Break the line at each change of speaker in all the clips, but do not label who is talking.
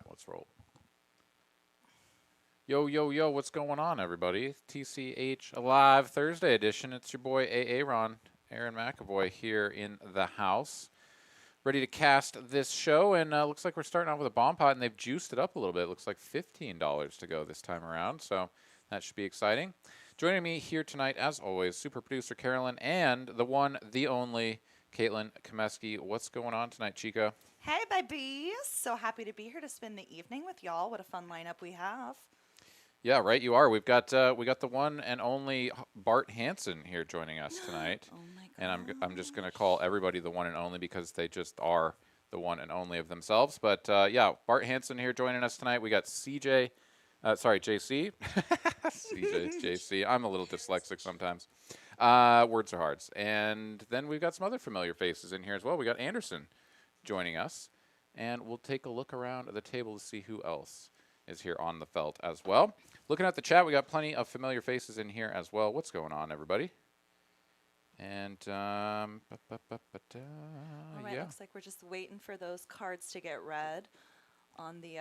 Let's roll. Yo, yo, yo, what's going on, everybody? TCH Live Thursday edition. It's your boy, Aaron McAvoy, here in the house. Ready to cast this show, and looks like we're starting off with a bomb pot, and they've juiced it up a little bit. It looks like $15 to go this time around, so that should be exciting. Joining me here tonight, as always, super producer Carolyn and the one, the only, Caitlin Komeski. What's going on tonight, Chica?
Hey, babies. So happy to be here to spend the evening with y'all. What a fun lineup we have.
Yeah, right. You are. We got the one and only Bart Hanson here joining us tonight,
Oh my
and I'm just gonna
gosh.
call everybody the one and only because they just are the one and only of themselves. But yeah, Bart Hanson here joining us tonight. We got CJ, sorry JC, CJ, JC. I'm a little dyslexic sometimes. Words are hard. And then we've got some other familiar faces in here as well. We got Anderson joining us, and we'll take a look around the table to see who else is here on the felt as well. Looking at the chat, we got plenty of familiar faces in here as well. What's going on, everybody? And
All right,
yeah,
looks like we're just waiting for those cards to get read. On the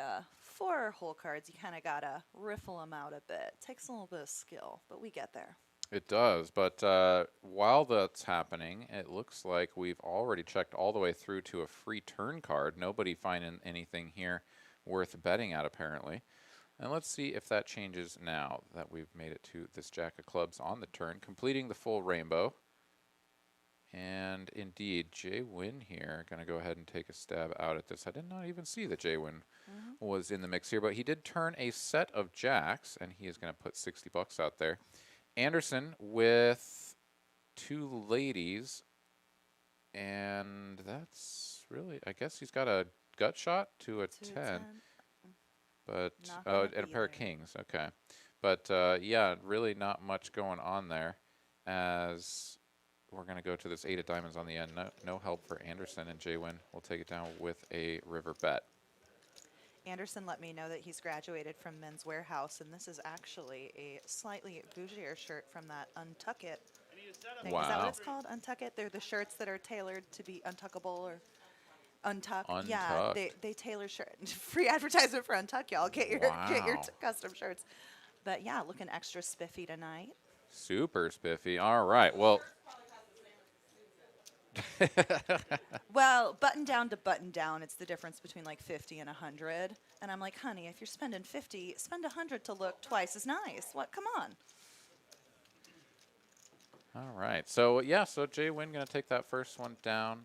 4-hole cards, you kind of got to riffle them out a bit. Takes a little bit of skill, but we get there.
it does. But while that's happening, it looks like we've already checked all the way through to a free turn card. Nobody finding anything here worth betting at, apparently. And let's see if that changes now that we've made it to this Jack of Clubs on the turn, completing the full rainbow. And indeed, Jay Wynn here, going to go ahead and take a stab out at this. I did not even see that Jay Wynn was in the mix here, but he did turn a set of jacks, and he is going to put $60 out there. Anderson with two ladies, and that's really, I guess he's got a gut shot to a 10. But and a pair of kings, okay. But yeah, really not much going on there, as we're going to go to this 8 of diamonds on the end. No help for Anderson, and Jay Wynn will take it down with a river bet.
Anderson let me know that he's graduated from Men's Warehouse, and this is actually a slightly bougier shirt from that Untuck It thing.
Wow.
Is that what it's called? Untuck It? They're the shirts that are tailored to be untuckable or Untuck. Yeah, they tailor shirt. Free advertisement for Untuck, y'all. Get your custom shirts. But yeah, looking extra spiffy tonight.
Super spiffy. All right. Well,
Well, button down to button down, it's the difference between like 50 and 100. And I'm like, honey, if you're spending 50, spend 100 to look twice as nice. What? Come on.
all right. So yeah, so Jay Wynn going to take that first one down.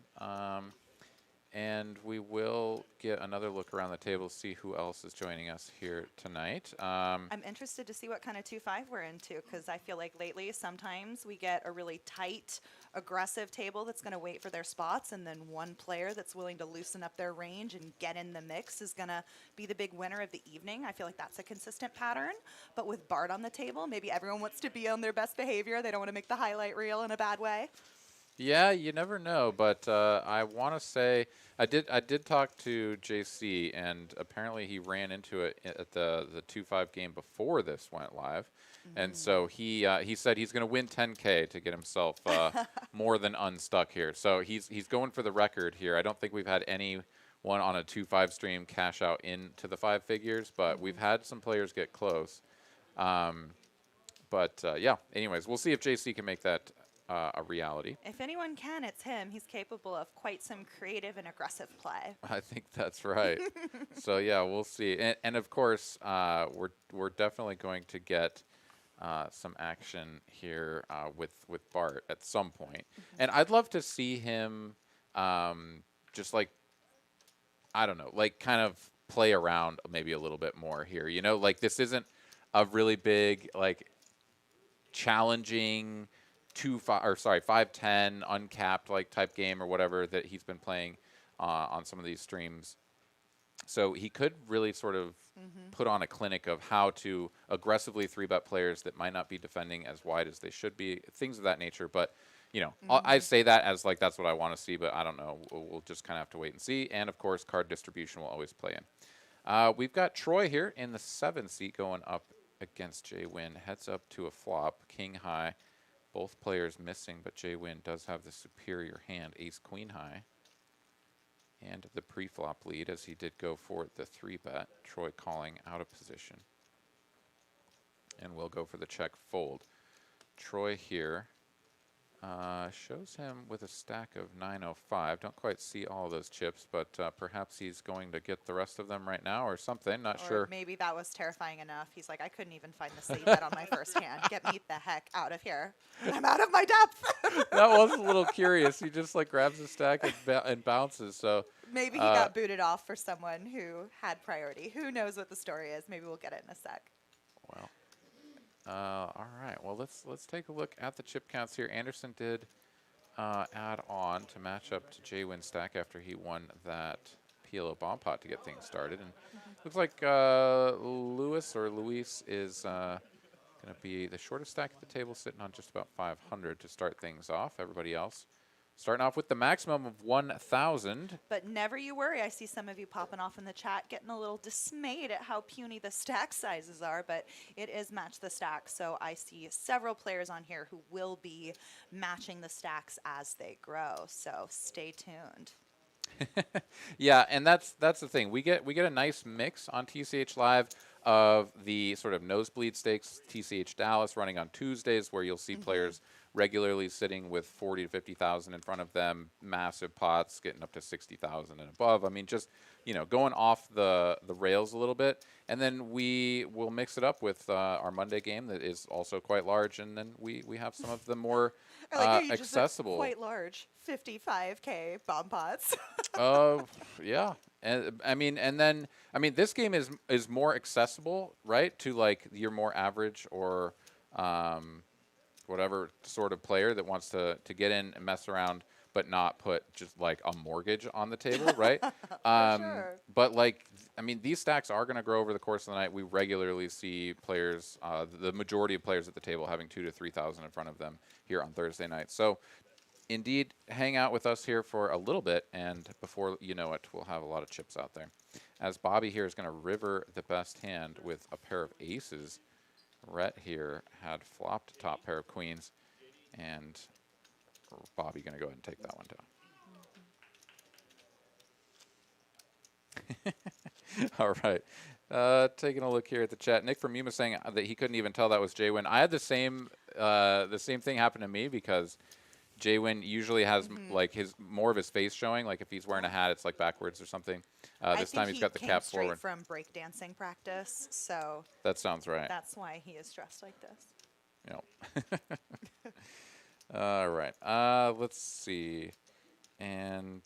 And we will get another look around the table to see who else is joining us here tonight.
I'm interested to see what kind of 2-5 we're into, because I feel like lately sometimes we get a really tight, aggressive table that's going to wait for their spots, and then one player that's willing to loosen up their range and get in the mix is going to be the big winner of the evening. I feel like that's a consistent pattern. But with Bart on the table, maybe everyone wants to be on their best behavior. They don't want to make the highlight reel in a bad way.
Yeah, you never know, but I want to say I did talk to JC, and apparently he ran into it at the 2-5 game before this went live, and so he said he's going to win 10K to get himself more than unstuck here. So he's going for the record here. I don't think we've had anyone on a 2-5 stream cash out into the 5 figures, but we've had some players get close. But yeah, anyways, we'll see if JC can make that a reality.
If anyone can, it's him. He's capable of quite some creative and aggressive play.
I think that's right. So yeah, we'll see. And of course, we're definitely going to get some action here with Bart at some point. And I'd love to see him just like, I don't know, like kind of play around maybe a little bit more here. You know, like this isn't a really big like challenging 5-10 uncapped like type game or whatever that he's been playing on some of these streams. So he could really sort of put on a clinic of how to aggressively 3-bet players that might not be defending as wide as they should be, things of that nature. But you know, I say that as like that's what I want to see, but I don't know. We'll just kind of have to wait and see. And of course, card distribution will always play in. We've got Troy here in the 7 seat going up against Jay Wynn. Heads up to a flop, king high. Both players missing, but Jay Wynn does have the superior hand, ace queen high. and the pre-flop lead as he did go for the 3-bet. Troy calling out of position. And we'll go for the check fold. Troy here shows him with a stack of 905. Don't quite see all those chips, but perhaps he's going to get the rest of them right now or something. Not
Or
sure.
maybe that was terrifying enough. He's like, I couldn't even find the C bet on my first hand. Get me the heck out of here. I'm out of my depth.
That was a little curious. He just like grabs the stack and bounces. So
Maybe he got booted off for someone who had priority. Who knows what the story is? Maybe we'll get it in a sec.
well. All right. Well, let's take a look at the chip counts here. Anderson did add on to match up to Jay-Win's stack after he won that PLO bomb pot to get things started. And looks like Luis is going to be the shortest stack at the table, sitting on just about 500 to start things off. Everybody else starting off with the maximum of 1,000.
But never you worry. I see some of you popping off in the chat, getting a little dismayed at how puny the stack sizes are, but it is match the stack. So I see several players on here who will be matching the stacks as they grow. So stay tuned.
Yeah, and that's the thing. We get a nice mix on TCH Live of the sort of nosebleed stakes, TCH Dallas running on Tuesdays, where you'll see players regularly sitting with 40 to 50,000 in front of them, massive pots getting up to 60,000 and above. I mean, just going off the rails a little bit, and then we will mix it up with our Monday game that is also quite large, and then we have some of the more
I like how you
accessible.
Just quite large, 55K bomb pots.
Yeah, and this game is more accessible, right, to like your more average or whatever sort of player that wants to get in and mess around, but not put just like a mortgage on the table, right?
Sure.
But like, these stacks are going to grow over the course of the night. We regularly see players, the majority of players at the table having 2,000 to 3,000 in front of them here on Thursday night. So indeed, hang out with us here for a little bit, and before you know it, we'll have a lot of chips out there. As Bobby here is going to river the best hand with a pair of aces. Rhett here had flopped top pair of queens, and Bobby going to go ahead and take that one down. All right. Taking a look here at the chat. Nick from Yuma saying that he couldn't even tell that was Jay-Win. I had the same thing happen to me because Jay-Win usually has like more of his face showing. Like if he's wearing a hat, it's like backwards or something. This time he's got the cap forward.
From breakdancing practice, so
that sounds right.
That's why he is dressed like this.
Yep. All right. Let's see. And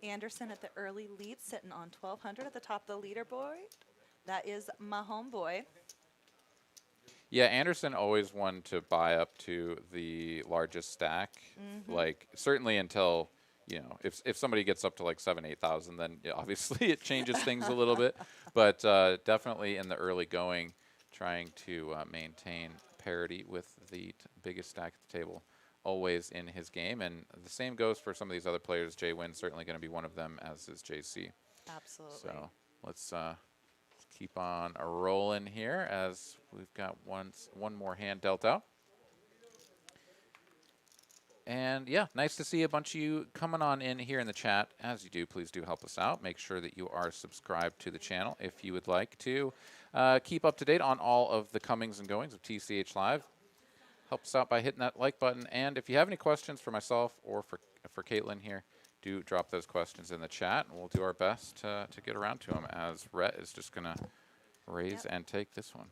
Anderson at the early lead, sitting on 1,200 at the top of the leaderboard. That is my homeboy.
Yeah, Anderson always wanted to buy up to the largest stack. Like certainly until if somebody gets up to like 7,000-8,000, then obviously it changes things a little bit. But definitely in the early going, trying to maintain parity with the biggest stack at the table, always in his game. And the same goes for some of these other players. Jay-Win's certainly going to be one of them, as is JC.
Absolutely.
So let's keep on rolling here as we've got one more hand dealt out. And yeah, nice to see a bunch of you coming on in here in the chat. As you do, please do help us out. Make sure that you are subscribed to the channel if you would like to keep up to date on all of the comings and goings of TCH Live. Help us out by hitting that like button. And if you have any questions for myself or for Caitlin here, do drop those questions in the chat, and we'll do our best to get around to them, as Rhett is just going to raise and take this one.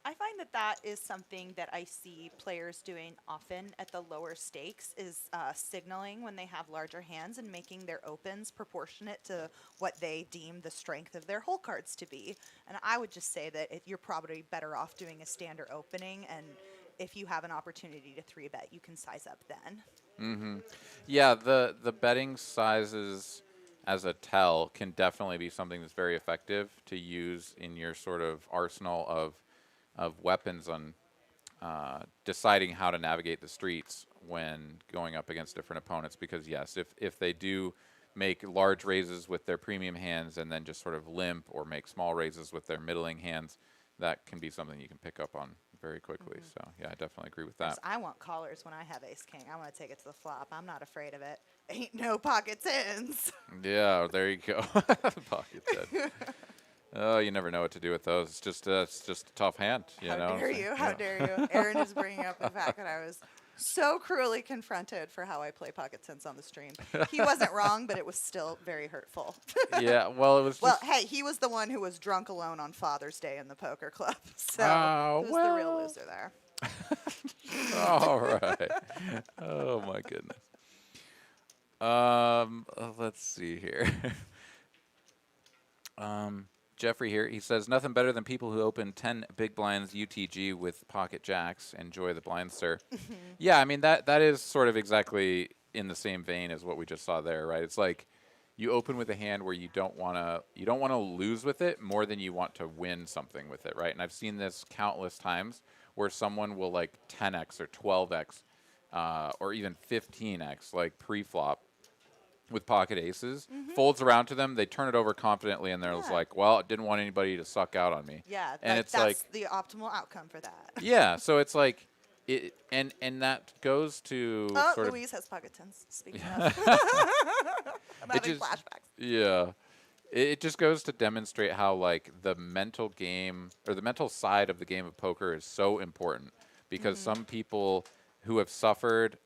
I find that is something that I see players doing often at the lower stakes is signaling when they have larger hands and making their opens proportionate to what they deem the strength of their hole cards to be. And I would just say that you're probably better off doing a standard opening, and if you have an opportunity to 3-bet, you can size up then.
Yeah, the betting sizes as a tell can definitely be something that's very effective to use in your sort of arsenal of weapons on deciding how to navigate the streets when going up against different opponents. Because yes, if they do make large raises with their premium hands and then just sort of limp, or make small raises with their middling hands, that can be something you can pick up on very quickly. So yeah, I definitely agree with
Whereas
that.
I want callers when I have ace king. I want to take it to the flop. I'm not afraid of it. Ain't no pocket tens.
Yeah, there you go. Pocket 10. Oh, you never know what to do with those. It's just a tough hand, you
How
know what I'm
dare
saying?
you? How
Yeah.
dare you? Aaron is bringing up the fact that I was so cruelly confronted for how I play pocket tens on the stream. He wasn't wrong, but it was still very hurtful.
Yeah, well, it was
Well,
just
hey, he was the one who was drunk alone on Father's Day in the poker club. So
oh,
who's the real
well.
loser there?
All right. Oh my goodness. Let's see here. Jeffrey here. He says nothing better than people who open 10 big blinds UTG with pocket jacks. Enjoy the blinds, sir. Yeah, I mean that is sort of exactly in the same vein as what we just saw there, right? It's like you open with a hand where you don't wanna lose with it more than you want to win something with it, right? And I've seen this countless times where someone will like 10x or 12x or even 15x like pre-flop with pocket aces, folds around to them, they turn it over confidently, and they're just
Yeah.
like, well, I didn't want anybody to suck out on me.
Yeah,
And
like
it's like,
that's the optimal outcome for that.
yeah, so it's like, and that goes to
Oh,
sort
Louise has pocket tens. Speaking of, I'm
it
having
just,
flashbacks.
yeah, it just goes to demonstrate how like the mental game or the mental side of the game of poker is so important because some people who have suffered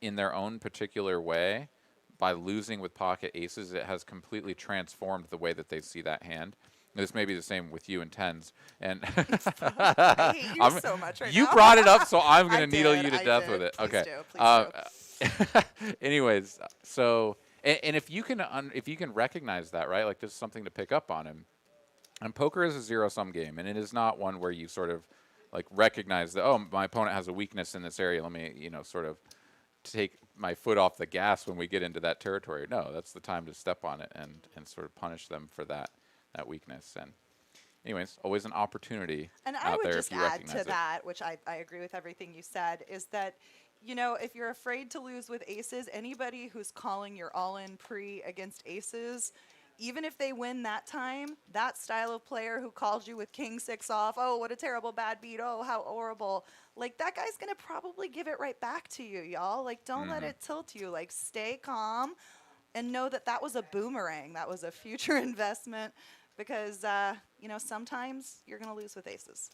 in their own particular way by losing with pocket aces, it has completely transformed the way that they see that hand. This may be the same with you and tens. And
I hate you
I'm,
so much right
you
now.
brought it up, so I'm going
I
to needle
did.
you to
I
death
did.
with it.
Please
Okay.
do. Please
Um,
do.
anyways, so and if you can if you can recognize that, right, like there's something to pick up on him. And poker is a zero-sum game, and it is not one where you sort of like recognize that, oh, my opponent has a weakness in this area. Let me, sort of take my foot off the gas when we get into that territory. No, that's the time to step on it and sort of punish them for that weakness. And anyways, always an opportunity
And I
out
would
there
just
if you
add
recognize
to
it.
that, which I agree with everything you said, is that, if you're afraid to lose with aces, anybody who's calling your all in pre against aces, even if they win that time, that style of player who calls you with king six off, oh, what a terrible bad beat, oh, how horrible, like that guy's going to probably give it right back to you, y'all. Like, don't let it tilt you. Like, stay calm and know that that was a boomerang. That was a future investment because, sometimes you're going to lose with aces.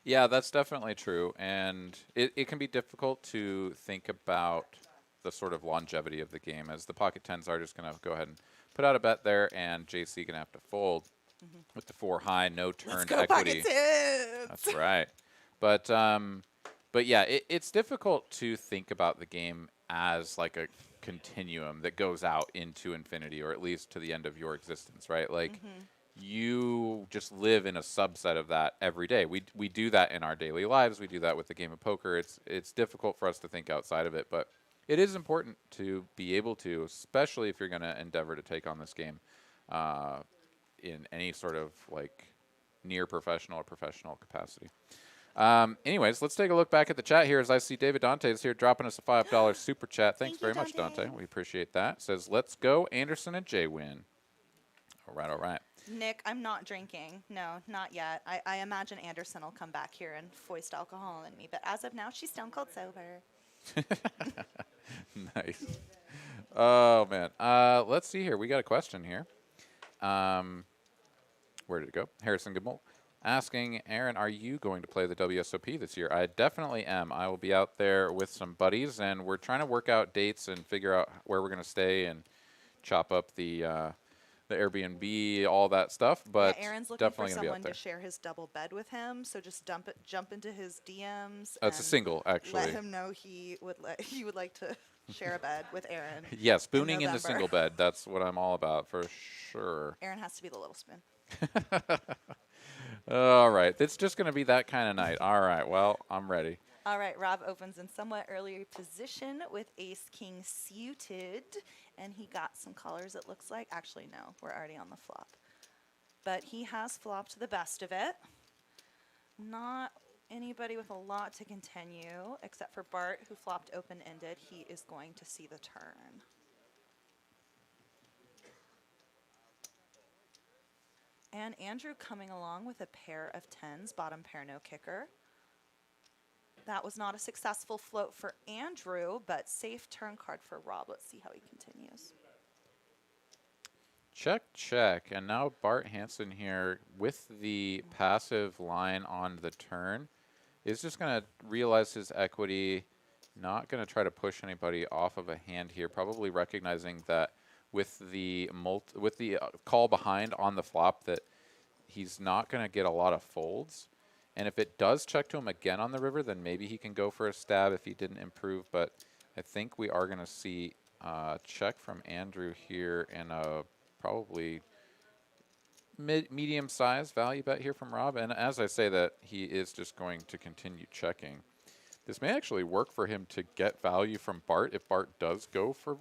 Yeah, that's definitely true. And it can be difficult to think about the sort of longevity of the game as the pocket tens are just going to go ahead and put out a bet there, and JC going to have to fold with the four high, no
Let's
turned
go pocket
equity.
tens.
That's right. But yeah, it's difficult to think about the game as like a continuum that goes out into infinity, or at least to the end of your existence, right? Like you just live in a subset of that every day. We do that in our daily lives. We do that with the game of poker. It's difficult for us to think outside of it, but it is important to be able to, especially if you're going to endeavor to take on this game in any sort of like near professional or professional capacity. Anyways, let's take a look back at the chat here as I see David Dante is here dropping us a $5 super chat. Thanks
Thank you,
very much,
Dante.
Dante. We appreciate that. Says, let's go, Anderson and Jay win. All right, all right.
Nick, I'm not drinking. No, not yet. I imagine Anderson will come back here and foist alcohol in me, but as of now, she's stone cold sober.
Nice. Oh, man. Let's see here. We got a question here. Where did it go? Harrison Gimel asking, Aaron, are you going to play the WSOP this year? I definitely am. I will be out there with some buddies, and we're trying to work out dates and figure out where we're going to stay and chop up the Airbnb, all that stuff. But
yeah, Aaron's looking for
definitely going to be out
someone
there.
to share his double bed with him, so just jump into his DMs.
It's a single, actually.
Let him know he would like to share a bed with Aaron.
Yeah, spooning in the
November.
single bed. That's what I'm all about for sure.
Aaron has to be the little spoon.
All right. It's just going to be that kind of night. All right. Well, I'm ready.
All right, Rob opens in somewhat earlier position with ace-king suited, and he got some callers, it looks like. Actually, no, we're already on the flop. But he has flopped the best of it. Not anybody with a lot to continue, except for Bart, who flopped open-ended. He is going to see the turn. And Andrew coming along with a pair of tens, bottom pair, no kicker. That was not a successful float for Andrew, but safe turn card for Rob. Let's see how he continues.
Check, check. And now Bart Hanson here with the passive line on the turn is just going to realize his equity, not going to try to push anybody off of a hand here, probably recognizing that with the call behind on the flop that he's not going to get a lot of folds. And if it does check to him again on the river, then maybe he can go for a stab if he didn't improve. But I think we are going to see check from Andrew here and a probably medium size value bet here from Rob. And as I say that, he is just going to continue checking. This may actually work for him to get value from Bart if Bart does go for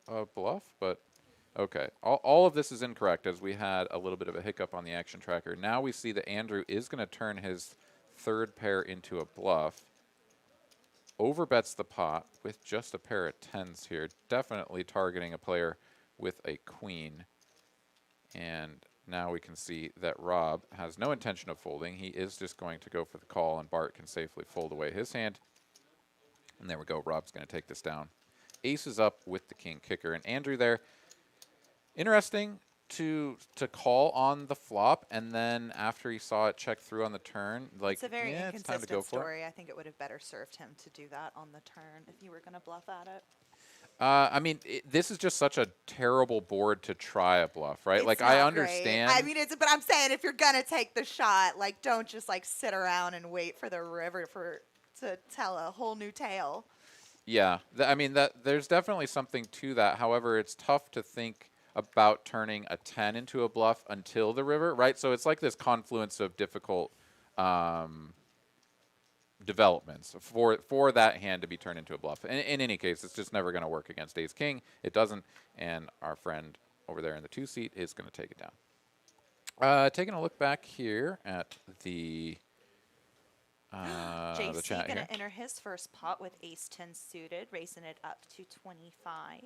a bluff, but okay. All of this is incorrect as we had a little bit of a hiccup on the action tracker. Now we see that Andrew is going to turn his third pair into a bluff. Overbets the pot with just a pair of tens here, definitely targeting a player with a queen. And now we can see that Rob has no intention of folding. He is just going to go for the call, and Bart can safely fold away his hand. And there we go. Rob's going to take this down. Ace is up with the king kicker. And Andrew there, interesting to call on the flop, and then after he saw it check through on the turn, like,
It's a very
yeah, it's time to go
inconsistent
for it.
story. I think it would have better served him to do that on the turn if you were going to bluff at it.
I mean, this is just such a terrible board to try a bluff, right?
It's
like,
not
I
great.
understand.
I mean, but I'm saying if you're gonna take the shot, like, don't just like sit around and wait for the river to tell a whole new tale.
Yeah, I mean, there's definitely something to that. However, it's tough to think about turning a 10 into a bluff until the river, right? So it's like this confluence of difficult developments for that hand to be turned into a bluff. In any case, it's just never going to work against ace king. It doesn't, and our friend over there in the 2 seat is going to take it down. Taking a look back here at the
JC
chat
gonna
here.
enter his first pot with ace 10 suited, racing it up to 25.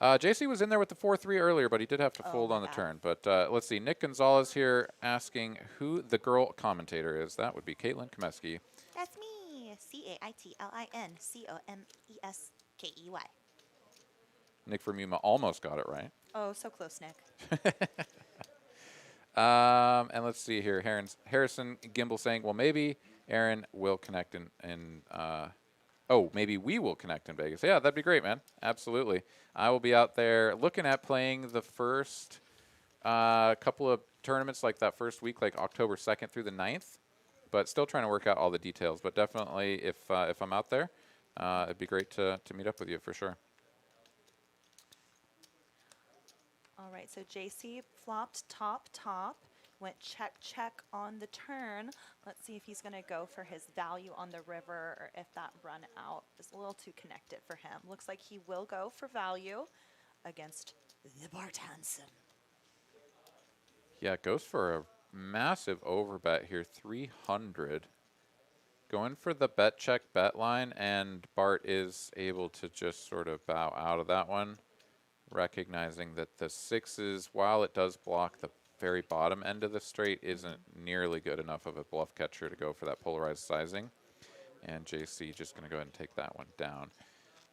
JC was in there with the 4-3 earlier, but he did have to fold
my
on the
bad.
turn. But let's see. Nick Gonzalez here asking who the girl commentator is. That would be Caitlin Komeski.
That's me. CAITLINCOMESKEY.
Nick Vermuma almost got it right.
Oh, so close, Nick.
And let's see here. Harrison Gimbel saying, well, maybe Aaron will connect maybe we will connect in Vegas. Yeah, that'd be great, man. Absolutely. I will be out there looking at playing the first couple of tournaments, like that first week, like October 2nd through the 9th, but still trying to work out all the details. But definitely, if I'm out there, it'd be great to meet up with you for sure.
All right, so JC flopped top, went check, check on the turn. Let's see if he's going to go for his value on the river or if that run out is a little too connected for him. Looks like he will go for value against the Bart Hanson.
Yeah, it goes for a massive overbet here, 300. Going for the bet check bet line, and Bart is able to just sort of bow out of that one, recognizing that the sixes, while it does block the very bottom end of the straight, isn't nearly good enough of a bluff catcher to go for that polarized sizing. And JC just going to go ahead and take that one down.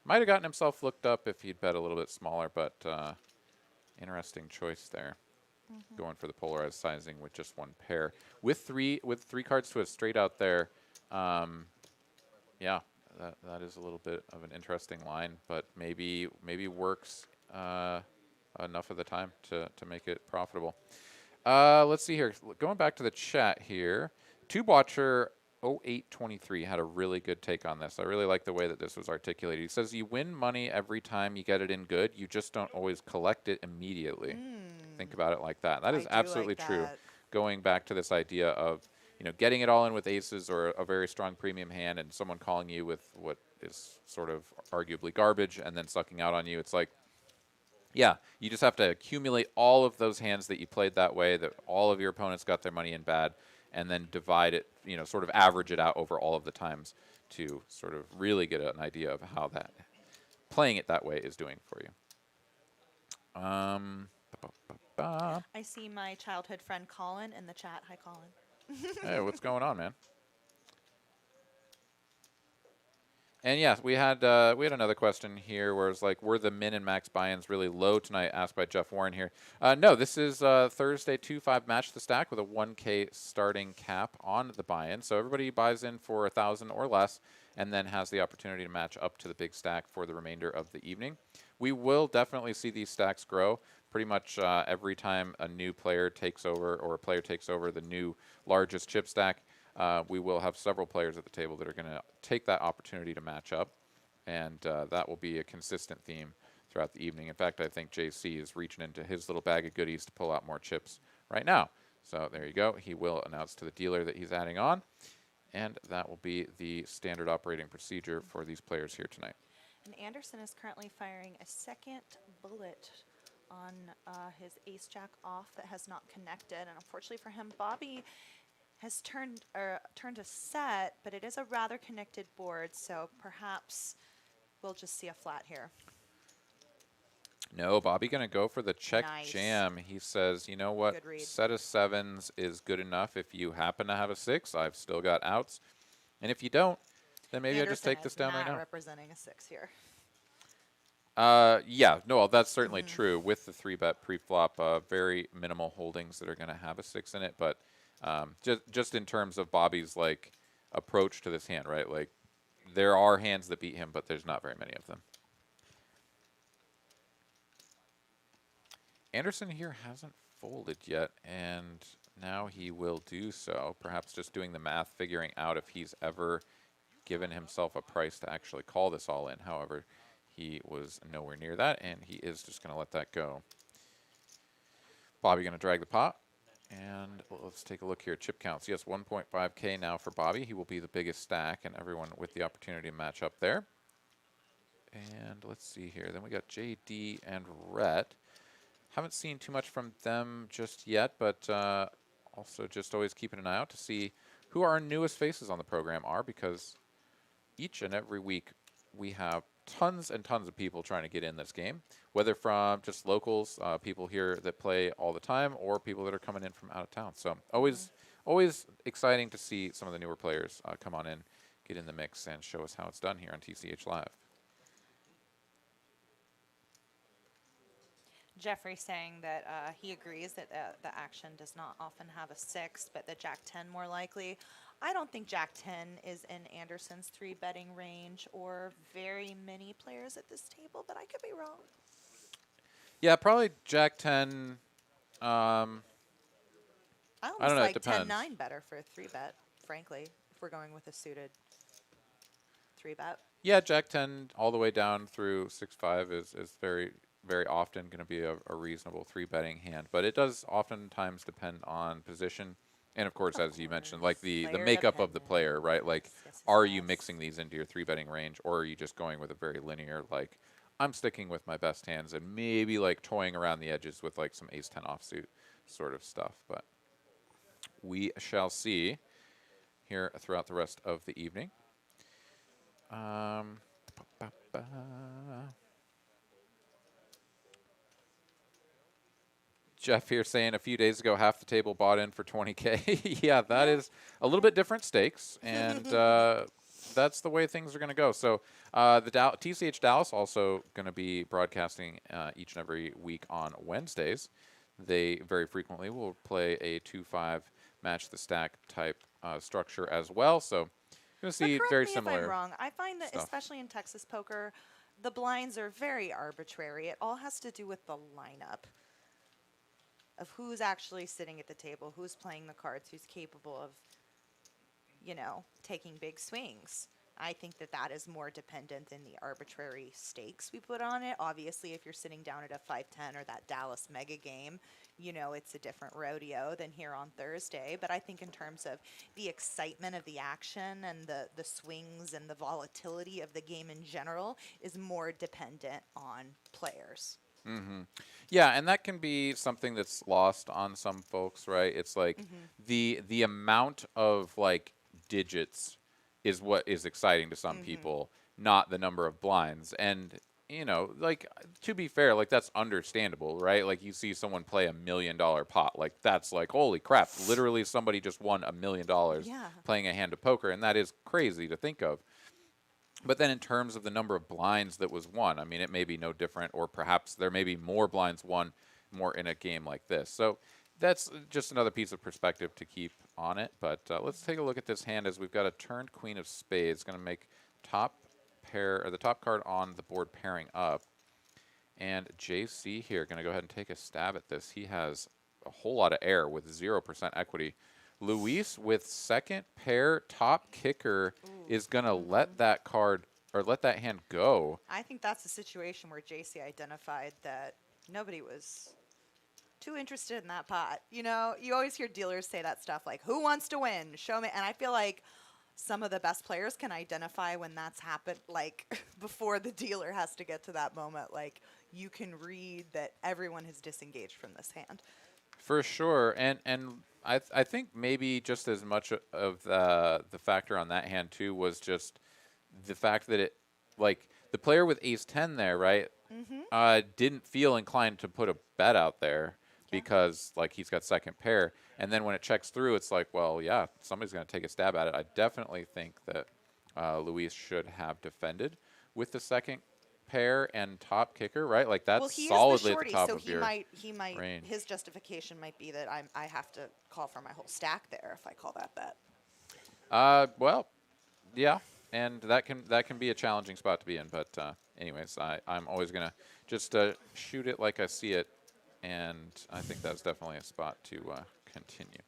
Might have gotten himself looked up if he'd bet a little bit smaller, but interesting choice there. Going for the polarized sizing with just one pair. With three cards to a straight out there, yeah, that is a little bit of an interesting line, but maybe works enough of the time to make it profitable. Let's see here. Going back to the chat here, TubeWatcher 0823 had a really good take on this. I really like the way that this was articulated. He says, you win money every time you get it in good. You just don't always collect it immediately. Think about it like that. That is absolutely true. Going back to this idea of, getting it all in with aces or a very strong premium hand and someone calling you with what is sort of arguably garbage and then sucking out on you. It's like, yeah, you just have to accumulate all of those hands that you played that way, that all of your opponents got their money in bad, and then divide it, sort of average it out over all of the times to sort of really get an idea of how that playing it that way is doing for you.
I see my childhood friend Colin in the chat. Hi, Colin.
Hey, what's going on, man? And yes, we had another question here where it's like, were the min and max buy-ins really low tonight? Asked by Jeff Warren here. No, this is Thursday 2-5 match the stack with a 1K starting cap on the buy-in. So everybody buys in for 1,000 or less, and then has the opportunity to match up to the big stack for the remainder of the evening. We will definitely see these stacks grow. Pretty much every time a new player takes over or a player takes over the new largest chip stack, we will have several players at the table that are going to take that opportunity to match up, and that will be a consistent theme throughout the evening. In fact, I think JC is reaching into his little bag of goodies to pull out more chips right now. So there you go. He will announce to the dealer that he's adding on, and that will be the standard operating procedure for these players here tonight.
And Anderson is currently firing a second bullet on his ace jack off that has not connected. And unfortunately for him, Bobby has turned a set, but it is a rather connected board, so perhaps we'll just see a flat here.
No, Bobby going to go for the check
Nice.
jam. He says, you know what,
Good read.
set of sevens is good enough if you happen to have a six. I've still got outs. And if you don't, then maybe I just
Anderson
take this
is
down right
not
now.
representing a six here.
Yeah, no, well, that's certainly true. With the 3-bet pre-flop, very minimal holdings that are going to have a six in it. But just in terms of Bobby's like approach to this hand, right? Like there are hands that beat him, but there's not very many of them. Anderson here hasn't folded yet, and now he will do so. Perhaps just doing the math, figuring out if he's ever given himself a price to actually call this all in. However, he was nowhere near that, and he is just going to let that go. Bobby going to drag the pot, and let's take a look here. Chip counts. Yes, 1.5K now for Bobby. He will be the biggest stack, and everyone with the opportunity to match up there. And let's see here. Then we got JD and Rhett. Haven't seen too much from them just yet, but also just always keeping an eye out to see who our newest faces on the program are, because each and every week we have tons and tons of people trying to get in this game, whether from just locals, people here that play all the time, or people that are coming in from out of town. So always exciting to see some of the newer players come on in, get in the mix, and show us how it's done here on TCH Live.
Jeffrey saying that he agrees that the action does not often have a six, but the Jack 10 more likely. I don't think Jack 10 is in Anderson's 3-betting range or very many players at this table, but I could be wrong.
Yeah, probably Jack 10.
I almost
don't know, it
like
depends.
10-9 better for a 3-bet, frankly, if we're going with a suited 3-bet.
Yeah, Jack 10 all the way down through 6-5 is very, very often going to be a reasonable 3-betting hand. But it does oftentimes depend on position. And, of course, as you mentioned, like the
Player
makeup of the
dependent.
player, right? Like,
Yes, yes,
are you
yes.
mixing these into your 3-betting range, or are you just going with a very linear, like, I'm sticking with my best hands and maybe, like, toying around the edges with, like, some ace-10 offsuit sort of stuff. But we shall see here throughout the rest of the evening. Jeff here saying a few days ago, half the table bought in for 20K. Yeah, that is a little bit different stakes, and that's the way things are going to go. So the TCH Dallas also going to be broadcasting each and every week on Wednesdays. They very frequently will play a 2-5 match the stack type structure as well. So you're going to see
But correct
very
me
similar.
if I'm wrong. I find that,
stuff.
especially in Texas poker, the blinds are very arbitrary. It all has to do with the lineup of who's actually sitting at the table, who's playing the cards, who's capable of, taking big swings. I think that is more dependent than the arbitrary stakes we put on it. Obviously, if you're sitting down at a 5-10 or that Dallas mega game, it's a different rodeo than here on Thursday. But I think in terms of the excitement of the action and the swings and the volatility of the game in general is more dependent on players.
Yeah, and that can be something that's lost on some folks, right? It's like the amount of like digits is what is exciting to some people, not the number of blinds. And like to be fair, like that's understandable, right? Like you see someone play $1 million pot, like that's like holy crap! Literally, somebody just won $1 million
Yeah.
playing a hand of poker, and that is crazy to think of. But then in terms of the number of blinds that was won, I mean, it may be no different, or perhaps there may be more blinds won more in a game like this. So that's just another piece of perspective to keep on it. But let's take a look at this hand as we've got a turned queen of spades. Going to make top pair, or the top card on the board pairing up. And JC here going to go ahead and take a stab at this. He has a whole lot of air with 0% equity. Luis with second pair top kicker
Ooh.
is going to let that card or let that hand go.
I think that's a situation where JC identified that nobody was too interested in that pot. You know, you always hear dealers say that stuff like, who wants to win? Show me. And I feel like some of the best players can identify when that's happened, like before the dealer has to get to that moment. Like, you can read that everyone has disengaged from this hand.
For sure, and I think maybe just as much of the factor on that hand too was just the fact that it, like the player with ace 10 there, right, didn't feel inclined to put a bet out there
Yeah.
because like he's got second pair, and then when it checks through, it's like, well, yeah, somebody's going to take a stab at it. I definitely think that Luis should have defended with the second pair and top kicker, right? Like
Well,
that's
he is the
solidly at the
shorty,
top
so
of your
he might,
range.
his justification might be that I have to call for my whole stack there if I call that bet.
Well, yeah, and that can be a challenging spot to be in. But anyways, I'm always gonna just shoot it like I see it, and I think that's definitely a spot to continue.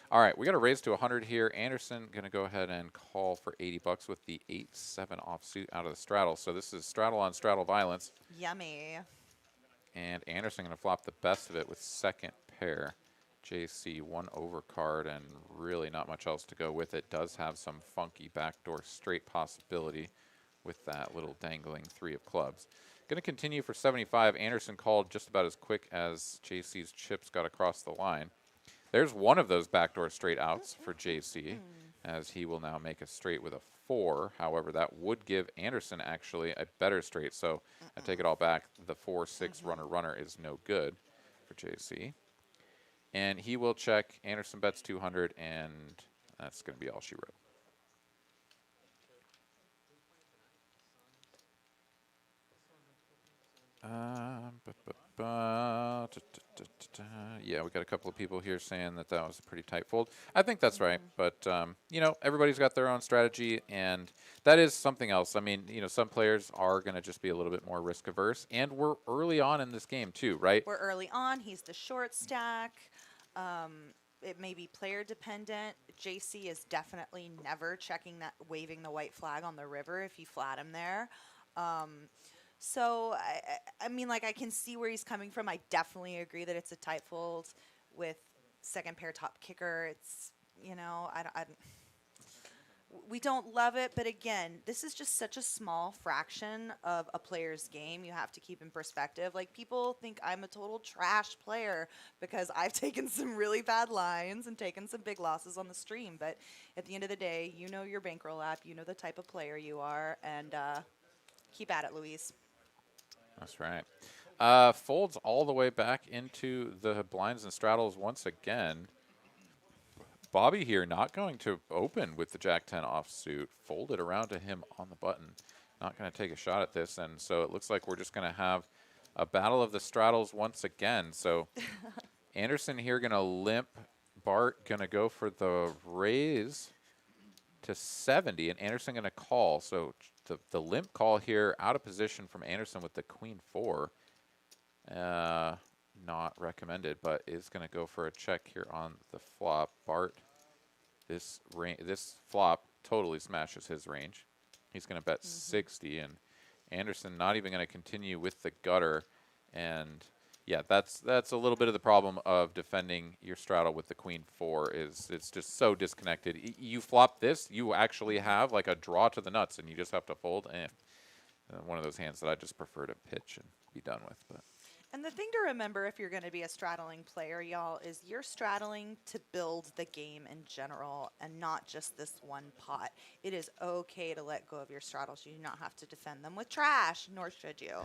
All right, we got a raise to 100 here. Anderson gonna go ahead and call for 80 bucks with the 8-7 offsuit out of the straddle. So this is straddle on straddle violence,
Yummy.
and Anderson gonna flop the best of it with second pair. JC one over card and really not much else to go with it. Does have some funky backdoor straight possibility with that little dangling 3 of clubs. Going to continue for 75. Anderson called just about as quick as JC's chips got across the line. There's one of those backdoor straight outs for JC, as he will now make a straight with a 4. However, that would give Anderson actually a better straight. So I take it all back. The 4-6 runner is no good for JC. And he will check. Anderson bets 200, and that's going to be all she wrote. Yeah, we got a couple of people here saying that was a pretty tight fold. I think that's right, but you know, everybody's got their own strategy, and that is something else. I mean, you know, some players are going to just be a little bit more risk averse, and we're early on in this game too, right?
We're early on. He's the short stack. It may be player dependent. JC is definitely never checking that, waving the white flag on the river if you flat him there. So, I mean, like, I can see where he's coming from. I definitely agree that it's a tight fold with second pair top kicker. It's, you know, we don't love it, but again, this is just such a small fraction of a player's game. You have to keep in perspective. Like, people think I'm a total trash player because I've taken some really bad lines and taken some big losses on the stream. But at the end of the day, you know your bankroll app, you know the type of player you are, and keep at it, Louise.
That's right. Folds all the way back into the blinds and straddles once again. Bobby here not going to open with the Jack-10 offsuit. Folded around to him on the button. Not going to take a shot at this, and so it looks like we're just going to have a battle of the straddles once again. So Anderson here going to limp. Bart going to go for the raise to 70, and Anderson going to call. So the limp call here, out of position from Anderson with the queen 4. Not recommended, but is going to go for a check here on the flop. Bart, this flop totally smashes his range. He's going to bet 60, and Anderson not even going to continue with the gutter. And yeah, that's a little bit of the problem of defending your straddle with the queen 4 is it's just so disconnected. You flop this, you actually have like a draw to the nuts, and you just have to fold. One of those hands that I just prefer to pitch and be done with. But
And the thing to remember if you're going to be a straddling player, y'all, is you're straddling to build the game in general and not just this one pot. It is okay to let go of your straddles. You do not have to defend them with trash, nor should you.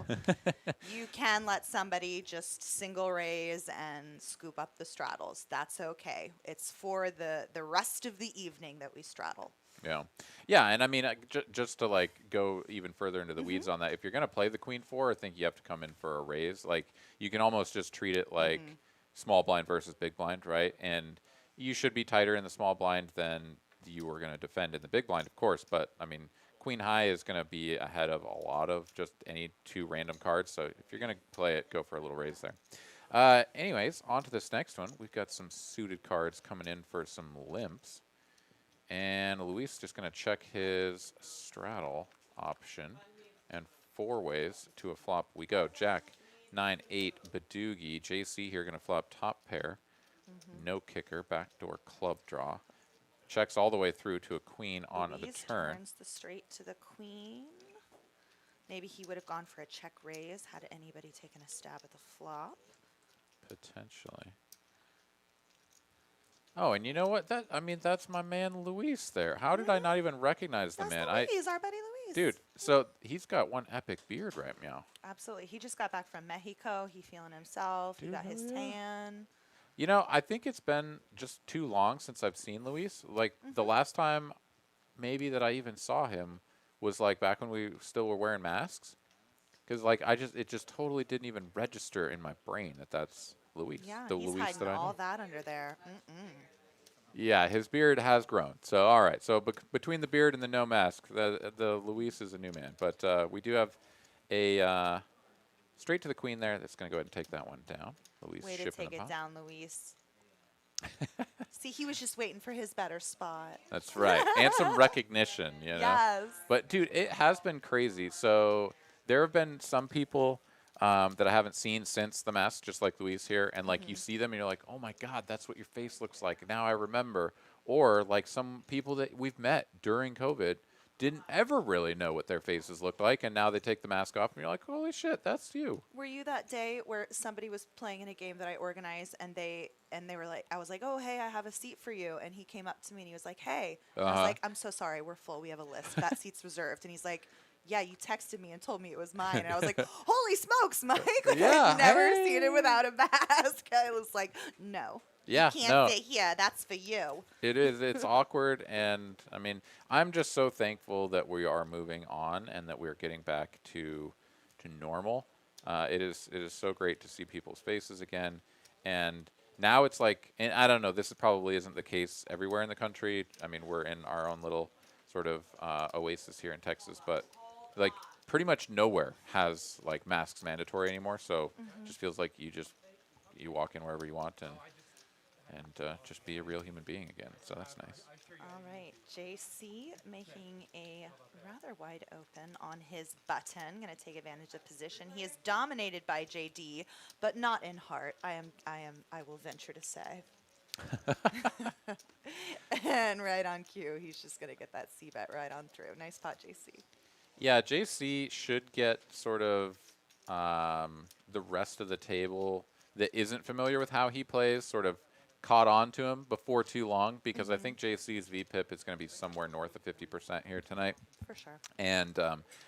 You can let somebody just single raise and scoop up the straddles. That's okay. It's for the rest of the evening that we straddle.
Yeah, yeah, and I mean, just to like go even further into the
Mm-hmm.
weeds on that, if you're gonna play the queen four, I think you have to come in for a raise. Like you can almost just treat it
Mm-hmm.
like small blind versus big blind, right? And you should be tighter in the small blind than you were gonna defend in the big blind, of course. But I mean, queen high is gonna be ahead of a lot of just any two random cards. So if you're gonna play it, go for a little raise there. Anyways, on to this next one. We've got some suited cards coming in for some limps. And Luis just going to check his straddle option. And four ways to a flop we go. Jack, 9-8, Badoogie. JC here going to flop top pair.
Mm-hmm.
No kicker, backdoor club draw. Checks all the way through to a queen on the
Louise
turn.
turns the straight to the queen. Maybe he would have gone for a check raise had anybody taken a stab at the flop.
Potentially. Oh, and you know what? That I mean, that's my man Luis there. How did I not even recognize the
That's
man?
Louise, our buddy
Dude,
Louise.
so he's got one epic beard right now.
Absolutely. He just got back from Mexico. He feeling himself. He
Dude,
got
hell
his
yeah.
tan.
You know, I think it's been just too long since I've seen Luis. Like the
Mm-hmm.
last time maybe that I even saw him was like back when we still were wearing masks. Because like it just totally didn't even register in my brain that that's Luis,
Yeah,
the
he's
Luis
hiding
that I
all
know.
that under there. Mm-mm.
Yeah, his beard has grown. So all right, so between the beard and the no mask, the Luis is a new man. But we do have a straight to the queen there. That's going to go ahead and take that one down. Luis
Way to
shipping the
take it
pot.
down, Luis. See, he was just waiting for his better spot.
That's right. And some recognition, you know.
Yes.
But dude, it has been crazy. So there have been some people that I haven't seen since the mask, just like Luis here, and like you
Mm-hmm.
see them and you're like, oh my god, that's what your face looks like. Now I remember. Or like some people that we've met during COVID didn't ever really know what their faces looked like, and now they take the mask off and you're like, holy shit, that's you.
Were you that day where somebody was playing in a game that I organized and they were like, I was like, oh hey, I have a seat for you, and he came up to me and he was like, hey, and I was
Uh
like, I'm so sorry, we're full, we have a list, that seat's reserved, and he's like, yeah, you texted me and told me it was mine, and I was like,
huh.
holy smokes, Mike, like
Yeah.
I've never seen it
Hey.
without a mask. I was like, no, you
Yeah.
can't
No.
sit here, that's for you.
It is. It's awkward, and I mean, I'm just so thankful that we are moving on and that we're getting back to normal. It is so great to see people's faces again, and now it's like, and I don't know. This probably isn't the case everywhere in the country. I mean, we're in our own little sort of oasis here in Texas, but like pretty much nowhere has like masks mandatory anymore. So it
Hmm.
just feels like you walk in wherever you want and just be a real human being again. So that's nice.
All right, JC making a rather wide open on his button. Going to take advantage of position. He is dominated by JD, but not in heart. I will venture to say. And right on cue, he's just going to get that C bet right on through. Nice pot, JC.
Yeah, JC should get sort of the rest of the table that isn't familiar with how he plays sort of caught on to him before too long because I
Hmm.
think JC's VPIP is going to be somewhere north of 50% here tonight.
For sure.
And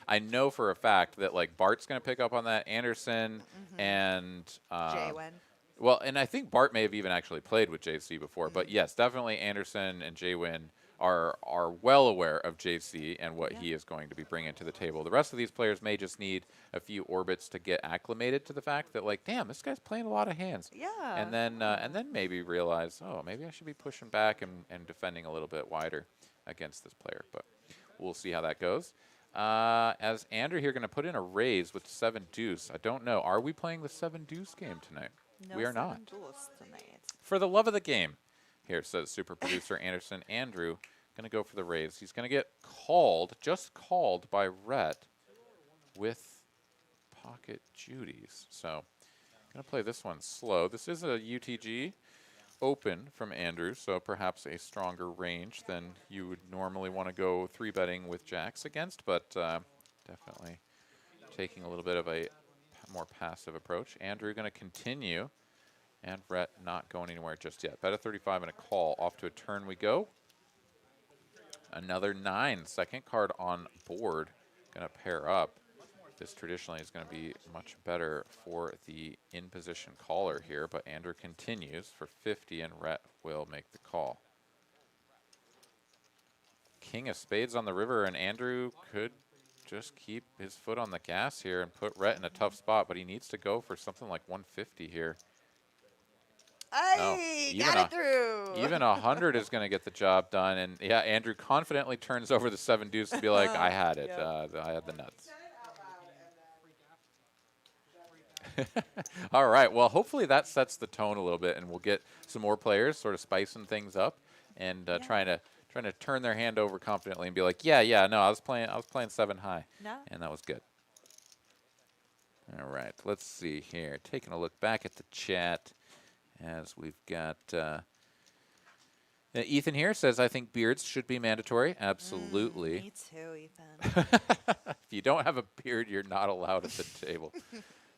I know for a fact that like Bart's going to pick up on that, Anderson,
Hmm.
and
Jaywin.
well, and I think Bart may have even actually played with JC before, but
Hmm.
yes, definitely Anderson and Jaywin are well aware of JC and what
Yeah.
he is going to be bringing to the table. The rest of these players may just need a few orbits to get acclimated to the fact that like, damn, this guy's playing a lot of hands,
Yeah. Yeah.
and then maybe realize, oh, maybe I should be pushing back and defending a little bit wider against this player. But we'll see how that goes. As Andrew here going to put in a raise with 7 deuce. I don't know. Are we playing the 7 deuce game tonight?
No
We are
seven
not.
duels tonight.
For the love of the game, here says super producer Anderson. Andrew going to go for the raise. He's going to get called, just called by Rhett with pocket Judies. So going to play this one slow. This is a UTG open from Andrew, so perhaps a stronger range than you would normally want to go 3-betting with jacks against, but definitely taking a little bit of a more passive approach. Andrew going to continue. And Rhett not going anywhere just yet. Bet a 35 and a call. Off to a turn we go. Another 9. Second card on board. Going to pair up. This traditionally is going to be much better for the in-position caller here, but Andrew continues for 50, and Rhett will make the call. king of spades on the river, and Andrew could just keep his foot on the gas here and put Rhett in a tough spot, but he needs to go for something like 150 here. Oh,
I got it through.
even 100 is going to get the job done. And yeah, Andrew confidently turns over the 7 deuce to be like, I had it.
Yep.
I had the nuts. All right. Well, hopefully that sets the tone a little bit, and we'll get some more players sort of spicing things up and trying to turn their hand over confidently and be like, yeah, no, I was playing 7 high,
No.
and that was good. All right. Let's see here. Taking a look back at the chat, as we've got Ethan here says, I think beards should be mandatory. Absolutely.
Me too, Ethan.
If you don't have a beard, you're not allowed at the table.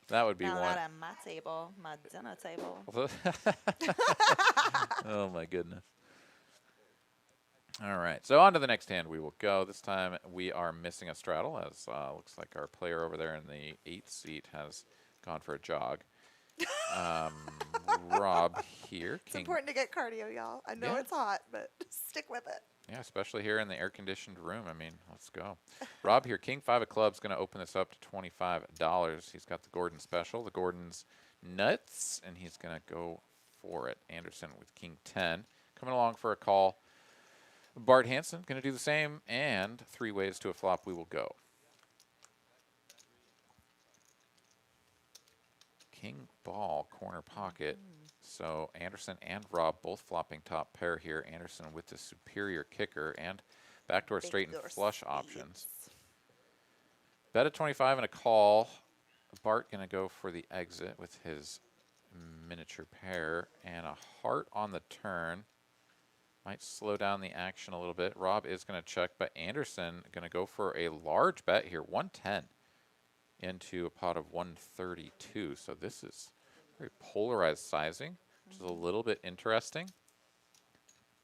That would be
Not
one.
at my table, my dinner table.
Oh, my goodness. All right. So on to the next hand we will go. This time we are missing a straddle, as looks like our player over there in the 8th seat has gone for a jog. Rob here.
It's important to get cardio, y'all. I know it's hot, but stick with it.
Yeah, especially here in the air-conditioned room. I mean, let's go. Rob here, king 5 of clubs, going to open this up to $25. He's got the Gordon special, the Gordon's nuts, and he's going to go for it. Anderson with king 10. Coming along for a call. Bart Hanson going to do the same, and 3 ways to a flop we will go. King ball, corner pocket. So Anderson and Rob both flopping top pair here. Anderson with the superior kicker and backdoor straight and flush options. Bet at 25 and a call. Bart going to go for the exit with his miniature pair and a heart on the turn. Might slow down the action a little bit. Rob is going to check, but Anderson going to go for a large bet here, 110 into a pot of 132. So this is very polarized sizing, which is a little bit interesting.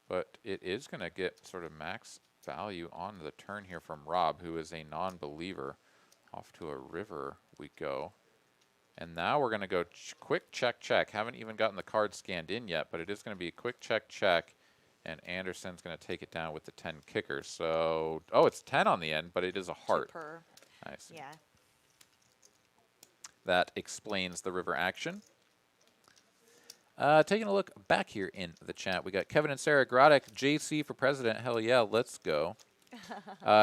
But it is going to get sort of max value on the turn here from Rob, who is a non-believer. Off to a river we go. And now we're going to go quick check, check. Haven't even gotten the card scanned in yet, but it is going to be a quick check, check. And Anderson's going to take it down with the 10 kicker. So, oh, it's 10 on the end, but it is a heart. I see.
Yeah.
That explains the river action. Taking a look back here in the chat, we got Kevin and Sarah Groddick, JC for president. Hell yeah, let's go.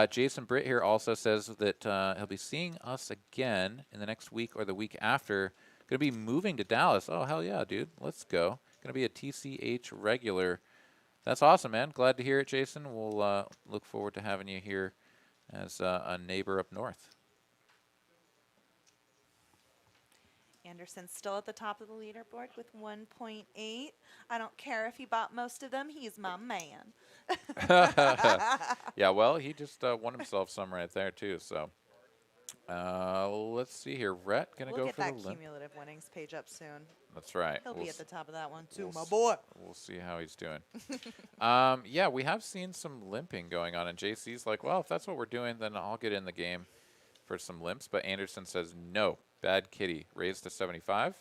Jason Britt here also says that he'll be seeing us again in the next week or the week after. Going to be moving to Dallas. Oh, hell yeah, dude. Let's go. Going to be a TCH regular. That's awesome, man. Glad to hear it, Jason. We'll look forward to having you here as a neighbor up north.
Anderson's still at the top of the leaderboard with 1.8. I don't care if he bought most of them. He's my man.
Yeah, well, he just won himself some right there, too. So let's see here. Rhett going to go for the limp.
We'll get that cumulative winnings page up soon.
That's right.
He'll be at the top of that one, too, my boy.
We'll see how he's doing. Yeah, we have seen some limping going on, and JC's like, well, if that's what we're doing, then I'll get in the game for some limps. But Anderson says, no, bad kitty. Raised to 75.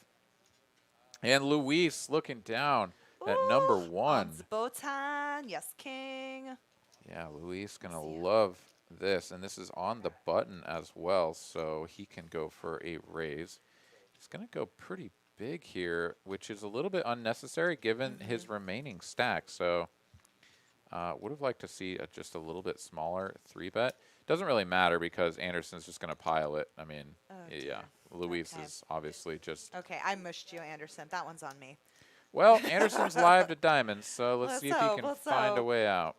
And Luis looking down at number 1.
Botan, yes, king.
Yeah, Luis going to love this, and this is on the button as well, so he can go for a raise. He's going to go pretty big here, which is a little bit unnecessary given his remaining stack. So would have liked to see just a little bit smaller 3-bet. Doesn't really matter because Anderson's just going to pile it. I mean, yeah, Luis is obviously just...
Okay, I mushed you, Anderson. That one's on me.
Well, Anderson's live to diamonds, so let's see if he can find a way out.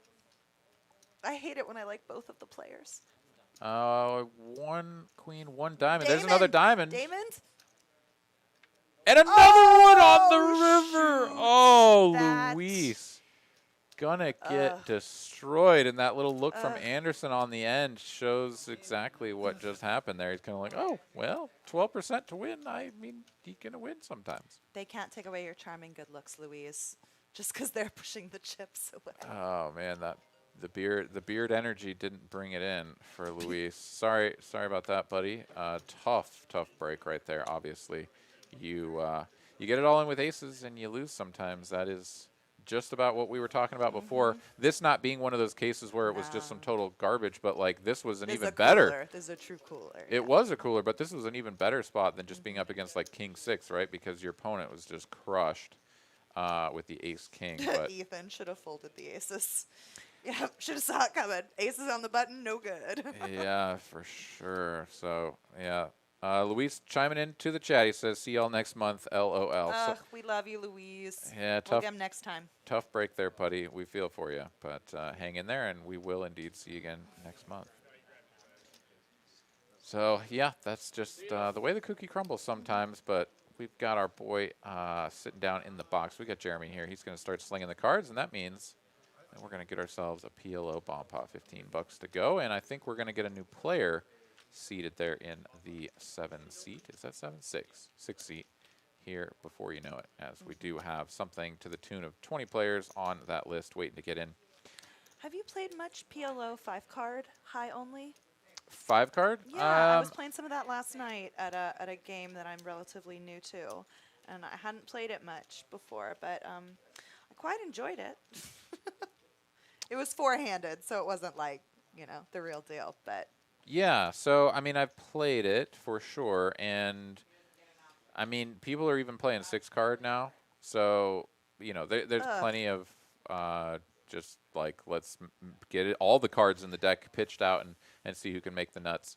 I hate it when I like both of the players.
1 queen, 1 diamond. There's another diamond.
Diamond?
And another one on the river. Oh, Luis. Gonna get destroyed. And that little look from Anderson on the end shows exactly what just happened there. He's kind of like, oh, well, 12% to win. I mean, he can win sometimes.
They can't take away your charming good looks, Louise, just because they're pushing the chips away.
Oh, man, the beard energy didn't bring it in for Luis. Sorry about that, buddy. Tough break right there, obviously. You get it all in with aces and you lose sometimes. That is just about what we were talking about before. This not being one of those cases where it was just some
No.
total garbage, but like this was an
This is
even
a
better.
cooler. This is a true cooler.
It was a cooler, but this was an even better spot than just being up against like King 6, right? Because your opponent was just crushed with the Ace King. But
Ethan should have folded the aces. Yeah, should have saw it coming. Aces on the button, no good.
yeah, for sure. So yeah, Luis chiming into the chat. He says, "See y'all next month." LOL. So
Ugh, we love you, Louise.
yeah,
We'll
tough.
get him next time.
Tough break there, buddy. We feel for you, but hang in there, and we will indeed see you again next month. So, yeah, that's just the way the cookie crumbles sometimes, but we've got our boy sitting down in the box. We got Jeremy here. He's going to start slinging the cards, and that means that we're going to get ourselves a PLO bomb pot, 15 bucks to go, and I think we're going to get a new player seated there in the 7 seat. Is that 7? 6. 6 seat. Here before you know it, as we do have something to the tune of 20 players on that list waiting to get in.
Have you played much PLO 5-card, high only?
5 card?
Yeah, I was playing some of that last night at a game that I'm relatively new to, and I hadn't played it much before, but I quite enjoyed it. It was 4-handed, so it wasn't like, you know, the real deal, but...
Yeah, so, I mean, I've played it for sure, and... I mean, people are even playing 6 card now, so you know there's plenty of just like let's get all the cards in the deck pitched out and see who can make the nuts.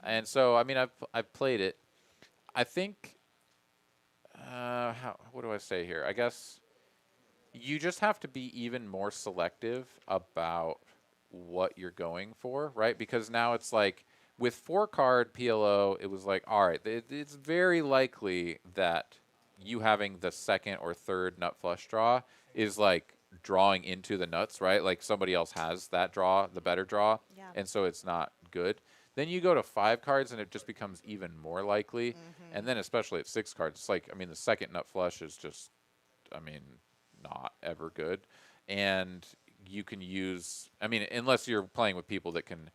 And so I mean I've played it. I think what do I say here? I guess you just have to be even more selective about what you're going for, right? Because now it's like with 4 card PLO, it was like, all right, it's very likely that you having the second or third nut flush draw is like drawing into the nuts, right? Like somebody else has that draw, the better draw,
Yeah.
and so it's not good. Then you go to 5 cards and it just becomes even more likely. And then especially at 6 cards, it's like, I mean, the second nut flush is just, I mean, not ever good. And you can use, I mean, unless you're playing with people that can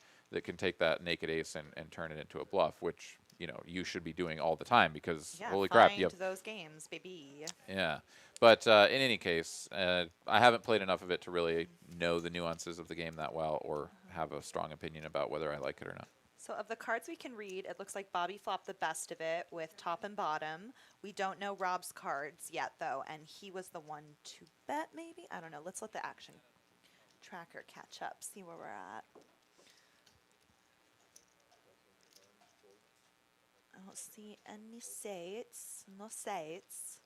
take that naked ace and turn it into a bluff, which, you know, you should be doing all the time because,
Yeah,
holy crap, you
find those games, baby.
yeah. But in any case, I haven't played enough of it to really know the nuances of the game that well or have a strong opinion about whether I like it or not.
So of the cards we can read, it looks like Bobby flopped the best of it with top and bottom. We don't know Rob's cards yet, though, and he was the one to bet, maybe? I don't know. Let's let the action tracker catch up, see where we're at. I don't see any sates. No sates.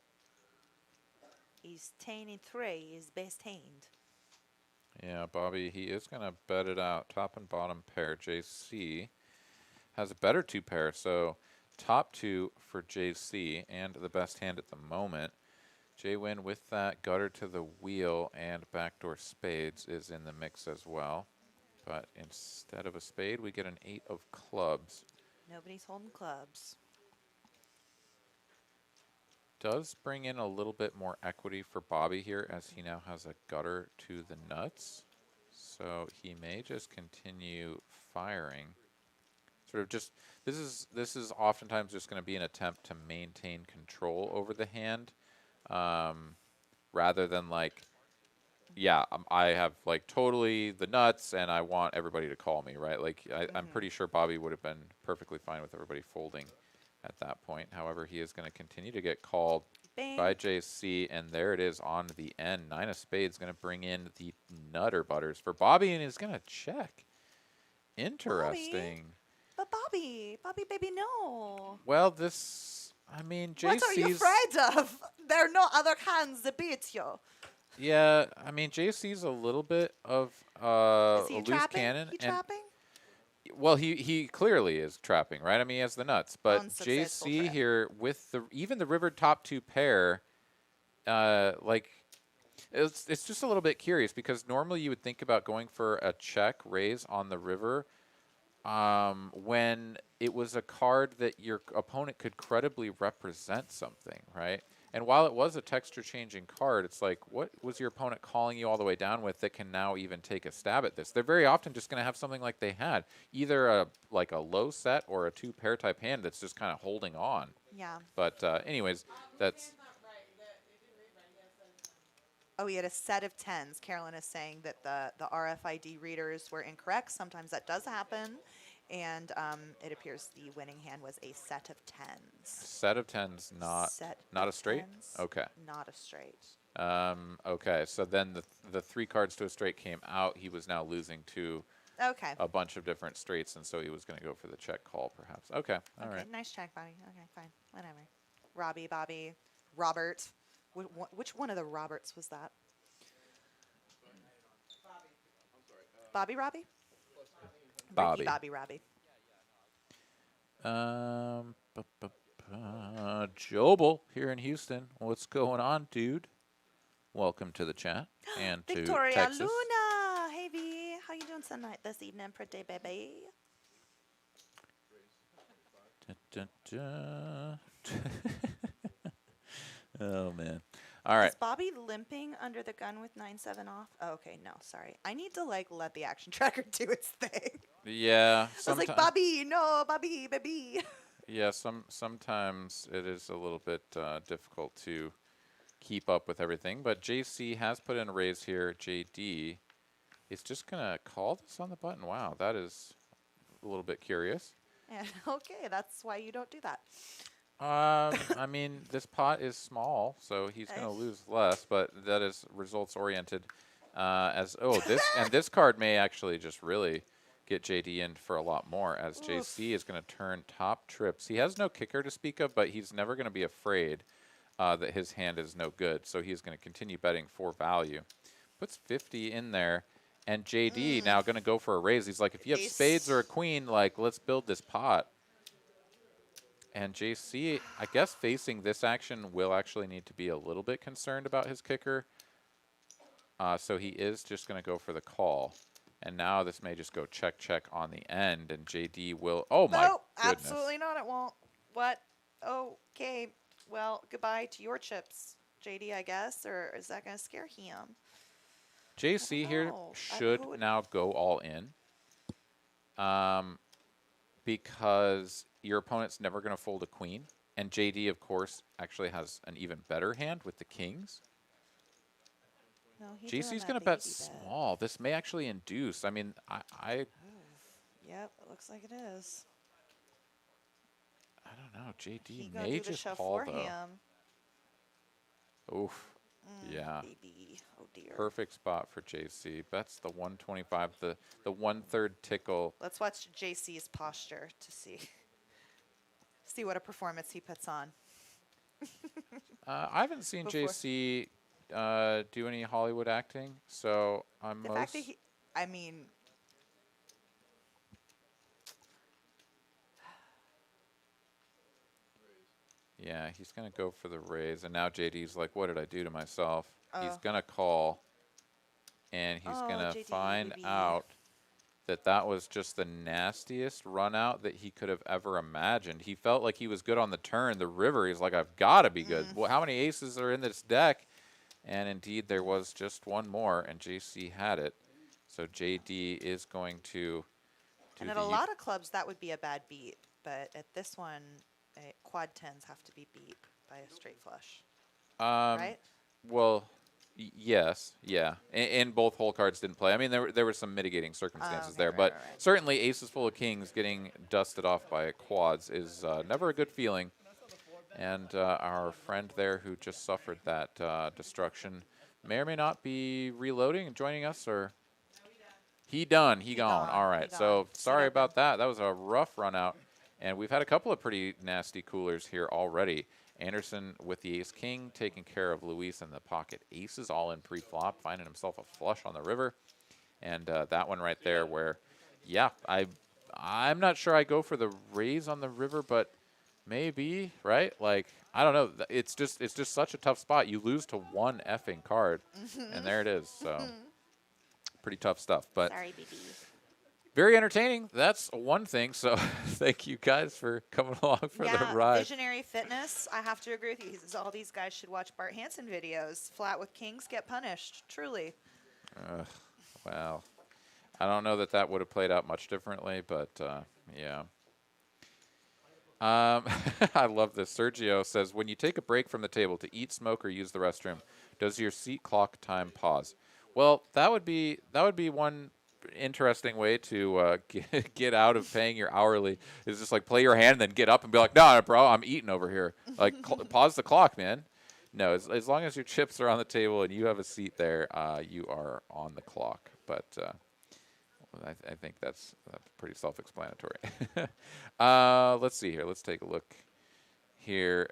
He's 10-3, his best hand.
Yeah, Bobby, he is going to bet it out. Top and bottom pair. JC has a better 2 pair, so top 2 for JC and the best hand at the moment. J-Win with that gutter to the wheel and backdoor spades is in the mix as well. But instead of a spade, we get an 8 of clubs.
Nobody's holding clubs.
Does bring in a little bit more equity for Bobby here as he now has a gutter to the nuts. So he may just continue firing. Sort of just, this is oftentimes just going to be an attempt to maintain control over the hand rather than like, yeah, I have like totally the nuts and I want everybody to call me, right? Like I'm pretty sure Bobby would have been perfectly fine with everybody folding at that point. However, he is going to continue to get called by JC, and there it is on the end. 9 of spades going to bring in the nutter butters for Bobby, and he's going to check. Interesting.
Bobby, baby, no.
Well, this, I mean, JC's...
What are you afraid of? There are no other hands that beat you.
Yeah, I mean, JC's a little bit of a loose cannon.
He trapping?
Well, he clearly is trapping, right? I mean, he has the nuts. But
Unsuccessful
JC
trap.
here with even the river top 2 pair, like it's just a little bit curious because normally you would think about going for a check raise on the river when it was a card that your opponent could credibly represent something, right? And while it was a texture-changing card, it's like, what was your opponent calling you all the way down with that can now even take a stab at this? They're very often just going to have something like they had, either like a low set or a 2-pair type hand that's just kind of holding on.
Yeah.
But anyways, that's...
Oh, he had a set of tens. Carolyn is saying that the RFID readers were incorrect. Sometimes that does happen. And it appears the winning hand was a set of tens.
Set of tens,
Set
not
of
a straight?
tens,
Okay.
not a straight.
Okay, so then the 3 cards to a straight came out. He was now losing to
Okay.
a bunch of different straights, and so he was going to go for the check call, perhaps. Okay, all
Okay,
right.
nice check, Bobby. Okay, fine. Whatever. Robbie, Bobby, Robert. Which one of the Roberts was that? Bobby, Robbie? Ricky,
Bobby.
Bobby, Robbie.
Jobel here in Houston. What's going on, dude? Welcome to the chat and to
Victoria
Texas.
Luna. Hey, V. How you doing tonight, this evening, pretty baby?
Da, da, da. Oh, man. All right.
Is Bobby limping under the gun with 9-7 off? Oh, okay, no, sorry. I need to, like, let the action tracker do its thing.
Yeah.
I was like, Bobby, no, Bobby, baby.
Yeah, sometimes it is a little bit difficult to keep up with everything, but JC has put in a raise here. JD is just going to call this on the button. Wow, that is a little bit curious.
And, okay, that's why you don't do that.
I mean, this pot is small, so he's going to lose less, but that is results oriented. This card may actually just really get JD in for a lot more, as JC is going to turn top trips. He has no kicker to speak of, but he's never going to be afraid that his hand is no good, so he's going to continue betting for value. Puts 50 in there, and JD now going to go for a raise. He's like, if you have spades or a queen, like, let's build this pot. And JC, I guess facing this action, will actually need to be a little bit concerned about his kicker. So he is just going to go for the call. And now this may just go check, check on the end, and JD will... Oh, my goodness.
Absolutely not. It won't. What? Okay. Well, goodbye to your chips, JD, I guess. Or is that going to scare him?
JC here should now go all in. Because your opponent's never going to fold a queen. And JD, of course, actually has an even better hand with the kings.
No,
JC's going to bet small. This may actually induce. I mean,
Yep, it looks like it is.
I don't know. JD may just call,
for
though.
him.
Oof. Yeah.
Baby. Oh, dear.
Perfect spot for JC. Bets the 125, the 1/3 tickle.
Let's watch JC's posture to see what a performance he puts on.
I haven't seen JC do any Hollywood acting, so I'm
The fact that I mean,
yeah, he's going to go for the raise, and now JD's like, what did I do to myself? He's going to call, and he's going to find out that that was just the nastiest run out that he could have ever imagined. He felt like he was good on the turn. The river, he's like, I've got to be good. Well, how many aces are in this deck? And indeed, there was just one more, and JC had it. So JD is going to do
and at a lot of clubs, that would be a bad beat. But at this one, quad tens have to be beat by a straight flush. Right?
Well, yes, yeah. And both hole cards didn't play. I mean, there were some mitigating circumstances there. But certainly aces full of kings getting dusted off by quads is never a good feeling. And our friend there who just suffered that destruction may or may not be reloading and joining us, or he gone. All right. So sorry about that. That was a rough run out. And we've had a couple of pretty nasty coolers here already. Anderson with the ace-king taking care of Luis in the pocket aces, all in pre-flop, finding himself a flush on the river. And that one right there where, yeah, I'm not sure I go for the raise on the river, but maybe, right? Like, I don't know. It's just such a tough spot. You lose to one effing card, and there it is. So pretty tough stuff. But
sorry, baby.
Very entertaining. That's one thing. So thank you guys for coming along for the ride.
Visionary fitness. I have to agree with you. All these guys should watch Bart Hanson videos. Flat with kings get punished. Truly.
Well, I don't know that would have played out much differently, but yeah. I love this. Sergio says, when you take a break from the table to eat, smoke, or use the restroom, does your seat clock time pause? Well, that would be one interesting way to get out of paying your hourly. Is just like play your hand, then get up and be like, "No, bro, I'm eating over here." Like, pause the clock, man. No, as long as your chips are on the table and you have a seat there, you are on the clock. But I think that's pretty self-explanatory. Let's see here. Let's take a look here.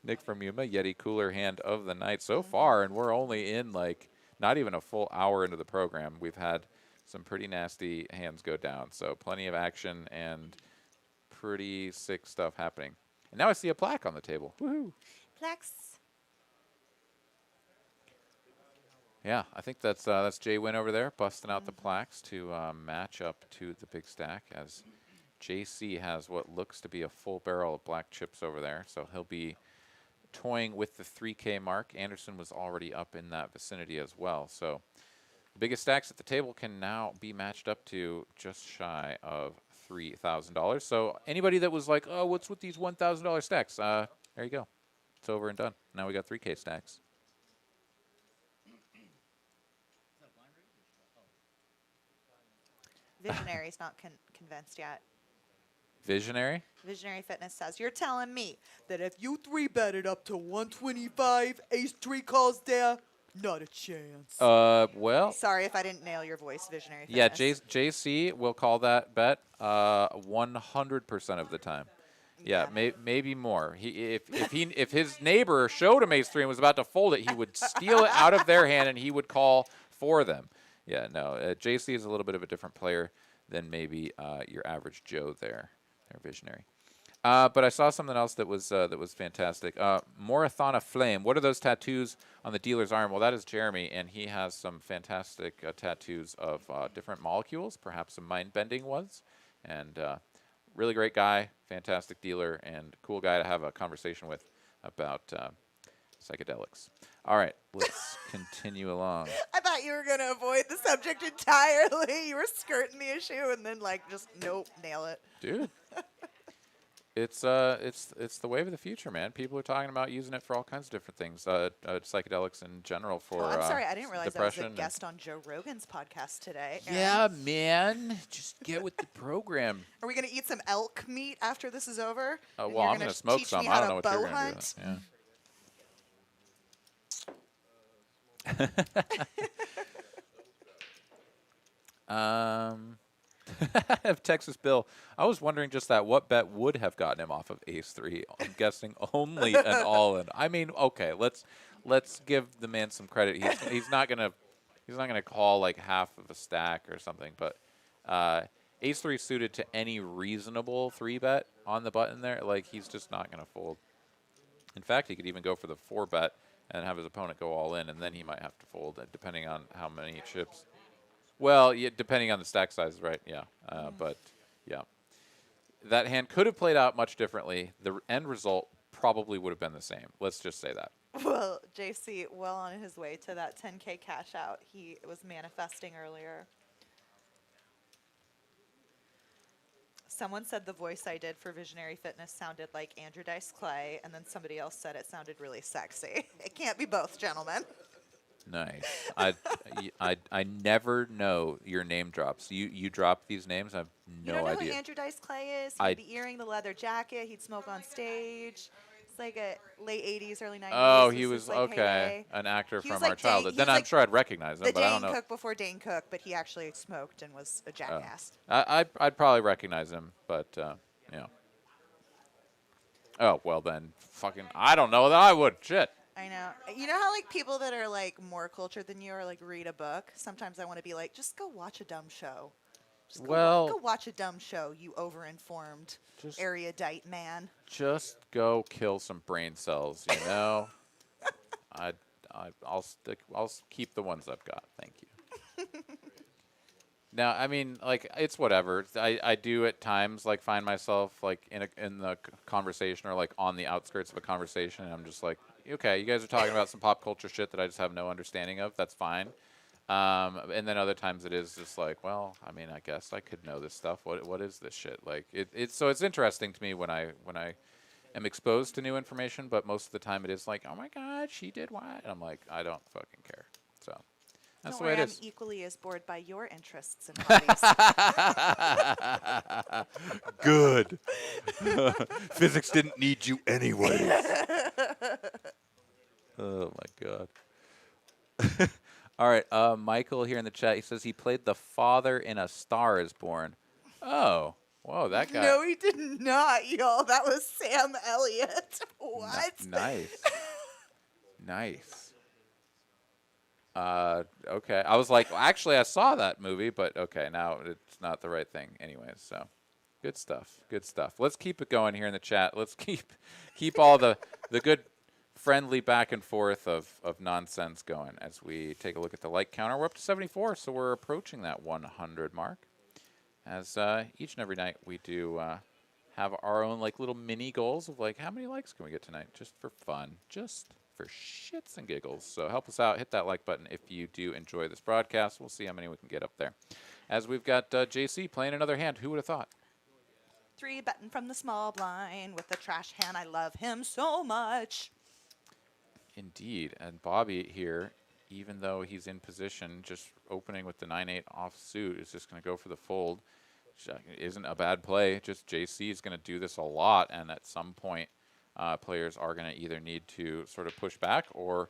Nick from Yuma, Yeti cooler hand of the night so far, and we're only in like not even a full hour into the program. We've had some pretty nasty hands go down, so plenty of action and pretty sick stuff happening. And now I see a plaque on the table. Woohoo!
Plex.
Yeah, I think that's Jay Wynn over there busting out the plaques to match up to the big stack as JC has what looks to be a full barrel of black chips over there. So he'll be toying with the 3K mark. Anderson was already up in that vicinity as well. So the biggest stacks at the table can now be matched up to just shy of $3,000. So anybody that was like, oh, what's with these $1,000 stacks? There you go. It's over and done. Now we got 3K stacks.
Visionary's not convinced yet.
Visionary?
Visionary Fitness says, you're telling me that if you 3-bet it up to 125, ace-3 calls there, not a chance.
Well,
Sorry if I didn't nail your voice, Visionary
yeah,
Fitness.
JC will call that bet 100% of the time. Yeah, maybe more. If his neighbor showed him ace-3 and was about to fold it, he would steal it out of their hand and he would call for them. Yeah, no, JC is a little bit of a different player than maybe your average Joe there, Visionary. But I saw something else that was fantastic. Morathana Flame. What are those tattoos on the dealer's arm? Well, that is Jeremy, and he has some fantastic tattoos of different molecules, perhaps some mind-bending ones. And really great guy, fantastic dealer, and cool guy to have a conversation with about psychedelics. All right, let's continue along.
I thought you were going to avoid the subject entirely. You were skirting the issue and then, like, just, nope, nail it.
Dude. It's the wave of the future, man. People are talking about using it for all kinds of different things. Psychedelics in general for
I'm sorry, I didn't realize I was a
depression
guest on Joe Rogan's podcast today.
Yeah, man. Just get with the program.
Are we going to eat some elk meat after this is over?
Well, I'm going to smoke some. I don't know what you're going to do. Yeah. Texas Bill, I was wondering just that. What bet would have gotten him off of ace-3? I'm guessing only an all-in. I mean, okay, let's give the man some credit. He's not gonna call like half of a stack or something, but ace-3 suited to any reasonable 3-bet on the button there, like he's just not gonna fold. In fact, he could even go for the 4-bet and have his opponent go all in, and then he might have to fold, depending on how many chips. Well, yeah, depending on the stack size, right? Yeah, but yeah, that hand could have played out much differently. The end result probably would have been the same. Let's just say that.
Well, JC, well on his way to that 10K cash out. He was manifesting earlier. Someone said the voice I did for Visionary Fitness sounded like Andrew Dice Clay, and then somebody else said it sounded really sexy. It can't be both, gentlemen.
Nice. I never know your name drops. You drop these names. I have no idea.
You don't know who Andrew Dice Clay is? He'd be earring the leather jacket. He'd smoke on stage. It's like a late 80s, early 90s.
Oh, he was
like
okay.
Heyday.
An actor from
like
our childhood. Then I'm
like
sure I'd recognize him,
the
but I don't
Dane
know.
Cook before Dane Cook, but he actually smoked and was a jackass.
I'd probably recognize him, but yeah. Oh well, then fucking I don't know that I would. Shit.
I know. You know how like people that are like more cultured than you or like read a book? Sometimes I want to be like, just go watch a dumb show. Just go watch a dumb show, you overinformed, erudite man. Just
go kill some brain cells, you know? I'll keep the ones I've got. Thank you. Now, I mean, like, it's whatever. I do at times, like, find myself, like, in the conversation or, like, on the outskirts of a conversation, and I'm just like, okay, you guys are talking about some pop culture shit that I just have no understanding of. That's fine. And then other times it is just like, well, I mean, I guess I could know this stuff. What is this shit? Like so it's interesting to me when I am exposed to new information, but most of the time it is like, oh my god, she did what? And I'm like, I don't fucking care. So that's
Don't
the way
worry,
it
I'm
is.
equally as bored by your interests and hobbies.
Good. Physics didn't need you anyways. Oh my god. All right, Michael here in the chat. He says he played the father in A Star Is Born. Oh, whoa, that guy.
No, he did not, y'all. That was Sam Elliott. What?
Nice, nice. Okay. I was like, well, actually, I saw that movie, but okay, now it's not the right thing, anyways. So, good stuff. Good stuff. Let's keep it going here in the chat. Let's keep all the good friendly back and forth of nonsense going as we take a look at the like counter. We're up to 74, so we're approaching that 100 mark. As each and every night we do have our own like little mini goals of like how many likes can we get tonight, just for fun, just for shits and giggles. So help us out, hit that like button if you do enjoy this broadcast. We'll see how many we can get up there. As we've got JC playing another hand. Who would have thought?
3-betting from the small blind with the trash hand. I love him so much.
Indeed. And Bobby here, even though he's in position, just opening with the 9-8 offsuit, is just going to go for the fold. Which isn't a bad play. Just JC is going to do this a lot, and at some point, players are going to either need to sort of push back or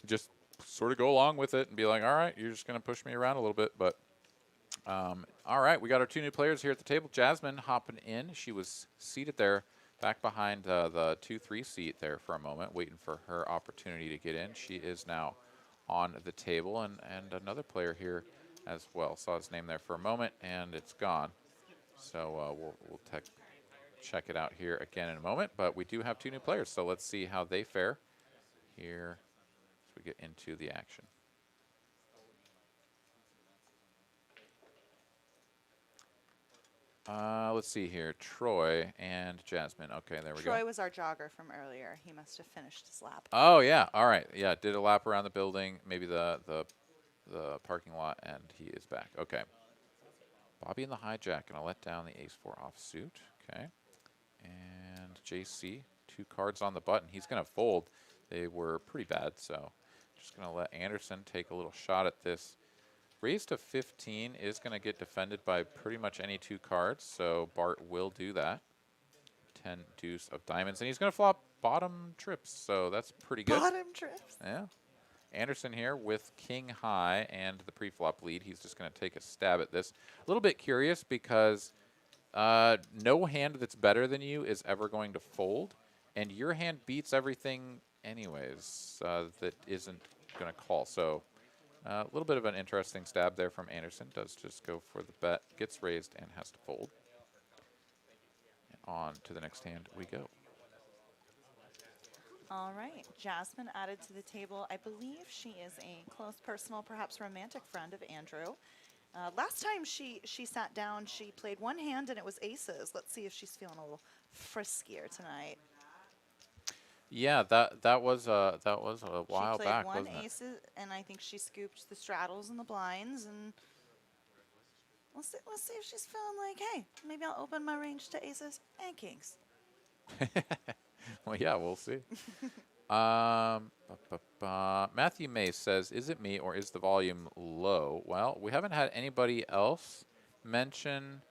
just sort of go along with it and be like, all right, you're just going to push me around a little bit. But all right, we got our 2 new players here at the table. Jasmine hopping in. She was seated there back behind the 2-3 seat there for a moment, waiting for her opportunity to get in. She is now on the table, and another player here as well. Saw his name there for a moment, and it's gone. So we'll check it out here again in a moment. But we do have 2 new players, so let's see how they fare here as we get into the action. Let's see here. Troy and Jasmine. Okay, there we go.
Troy was our jogger from earlier. He must have finished his lap.
Oh, yeah. All right. Yeah, did a lap around the building, maybe the parking lot, and he is back. Okay. Bobby in the hijack. Going to let down the ace-4 offsuit. Okay. And JC, 2 cards on the button. He's going to fold. They were pretty bad, so just going to let Anderson take a little shot at this. Raise to 15 is going to get defended by pretty much any 2 cards, so Bart will do that. 10 deuce of diamonds, and he's going to flop bottom trips, so that's pretty good.
Bottom trips.
Yeah. Anderson here with king high and the pre-flop lead. He's just going to take a stab at this. A little bit curious because no hand that's better than you is ever going to fold, and your hand beats everything anyways that isn't going to call. So a little bit of an interesting stab there from Anderson. Does just go for the bet, gets raised, and has to fold. And on to the next hand we go.
All right, Jasmine added to the table. I believe she is a close personal, perhaps romantic friend of Andrew. Last time she sat down, she played 1 hand and it was aces. Let's see if she's feeling a little friskier tonight.
Yeah, that was a while back,
She played 1
wasn't it?
aces, and I think she scooped the straddles and the blinds. And let's see if she's feeling like, hey, maybe I'll open my range to aces and kings.
Well, yeah, we'll see. Matthew May says, is it me or is the volume low? Well, we haven't had anybody else mention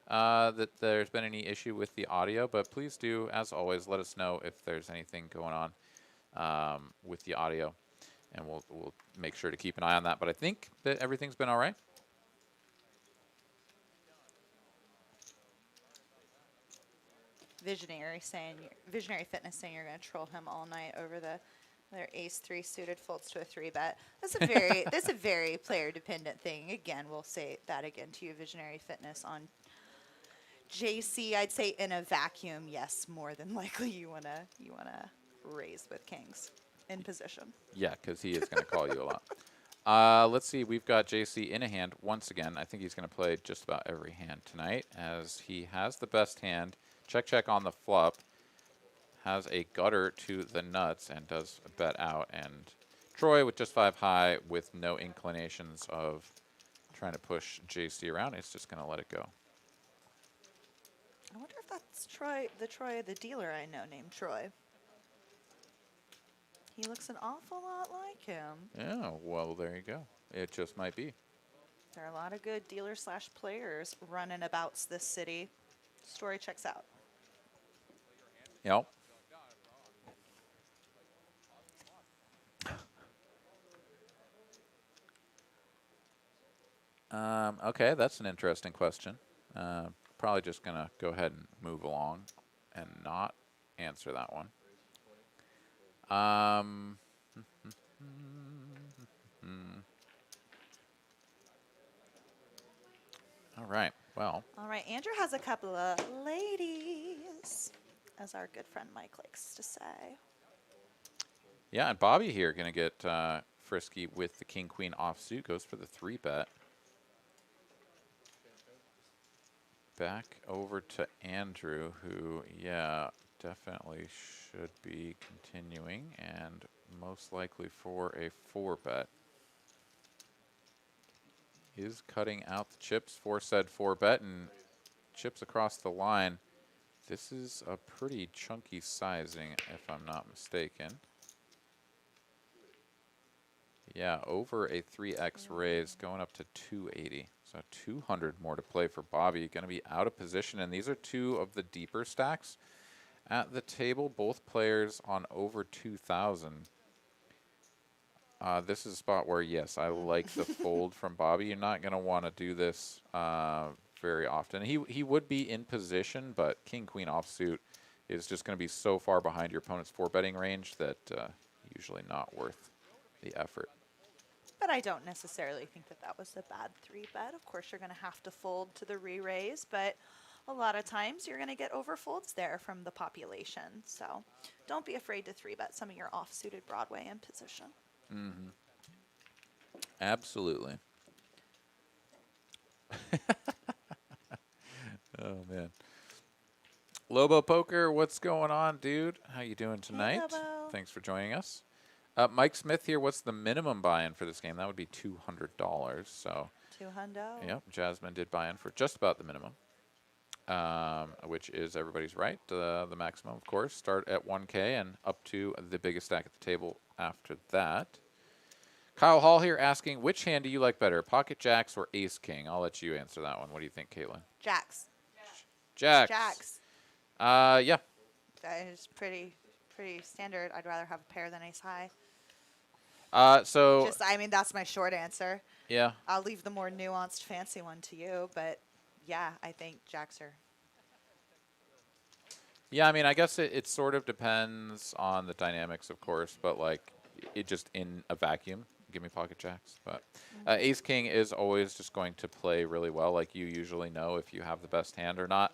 that there's been any issue with the audio, but please do, as always, let us know if there's anything going on with the audio, and we'll make sure to keep an eye on that. But I think that everything's been all right.
Visionary Fitness saying you're going to troll him all night over their ace-3 suited folds to a 3-bet. That's a very player dependent thing. Again, we'll say that again to you, Visionary Fitness. On JC, I'd say in a vacuum, yes, more than likely you wanna raise with kings in position.
Yeah, because he is going to call you a lot. Let's see. We've got JC in a hand once again. I think he's going to play just about every hand tonight, as he has the best hand. Check on the flop. Has a gutter to the nuts and does bet out and Troy with just 5 high with no inclinations of trying to push JC around. He's just going to let it go.
I wonder if that's Troy, the dealer I know named Troy. He looks an awful lot like him.
Yeah, well, there you go. It just might be.
There are a lot of good dealer/players running abouts this city. Story checks out.
Yep. Okay, that's an interesting question. Probably just going to go ahead and move along and not answer that one. All right, well.
All right, Andrew has a couple of ladies, as our good friend Mike likes to say.
Yeah, and Bobby here going to get frisky with the king-queen offsuit. Goes for the 3-bet. Back over to Andrew, who, yeah, definitely should be continuing, and most likely for a 4-bet. Is cutting out the chips for said 4-bet, and chips across the line. This is a pretty chunky sizing, if I'm not mistaken. Yeah, over a 3x raise, going up to 280. So 200 more to play for Bobby. Going to be out of position, and these are two of the deeper stacks at the table. Both players on over 2,000. This is a spot where, yes, I like the fold from Bobby. You're not going to want to do this very often. He would be in position, but king-queen offsuit is just going to be so far behind your opponent's 4-betting range that usually not worth the effort.
But I don't necessarily think that that was a bad 3-bet. Of course, you're going to have to fold to the re-raise, but a lot of times you're going to get overfolds there from the population. So don't be afraid to 3-bet some of your off-suited Broadway in position.
Mm-hmm. Absolutely. Oh, man. Lobo Poker, what's going on, dude? How you doing tonight?
Hey, Lobo.
Thanks for joining us. Mike Smith here. What's the minimum buy-in for this game? That would be $200. So,
200.
yep, Jasmine did buy in for just about the minimum, which is everybody's right. The maximum, of course, start at 1K and up to the biggest stack at the table after that. Kyle Hall here asking, which hand do you like better, pocket jacks or ace king? I'll let you answer that one. What do you think, Caitlin?
Jacks.
Jacks.
Jacks.
Yeah.
That is pretty standard. I'd rather have a pair than ace high. I mean, that's my short answer.
Yeah.
I'll leave the more nuanced, fancy one to you, but yeah, I think jacks are.
Yeah, I mean, I guess it sort of depends on the dynamics, of course, but like it just in a vacuum, give me pocket jacks. But ace king is always just going to play really well, like you usually know if you have the best hand or not.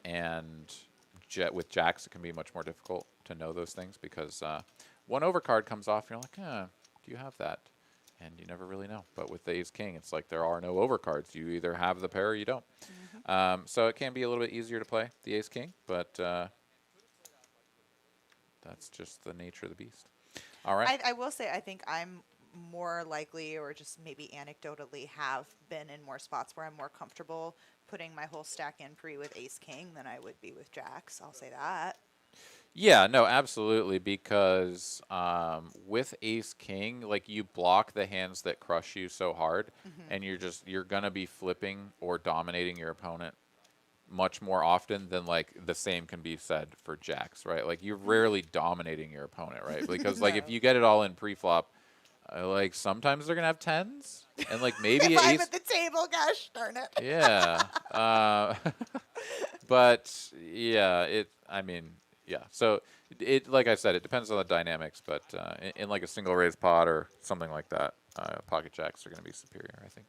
And with jacks, it can be much more difficult to know those things because one overcard comes off, and you're like, do you have that? And you never really know. But with the ace king, it's like there are no overcards. You either have the pair or you don't. So it can be a little bit easier to play the ace king, but that's just the nature of the beast. All right.
I will say I think I'm more likely, or just maybe anecdotally have been in more spots where I'm more comfortable putting my whole stack in pre with ace king than I would be with jacks. I'll say that.
Yeah, no, absolutely, because with ace king, like you block the hands that crush you so hard, and you're gonna be flipping or dominating your opponent much more often than like the same can be said for jacks, right? Like you're rarely dominating your opponent, right? Because like if you get it all in pre-flop, like sometimes they're gonna have tens, and like maybe
If I'm
ace.
at the table, gosh darn it.
Yeah, but yeah, I mean, yeah. So like I said, it depends on the dynamics, but in like a single raise pot or something like that, pocket jacks are going to be superior, I think.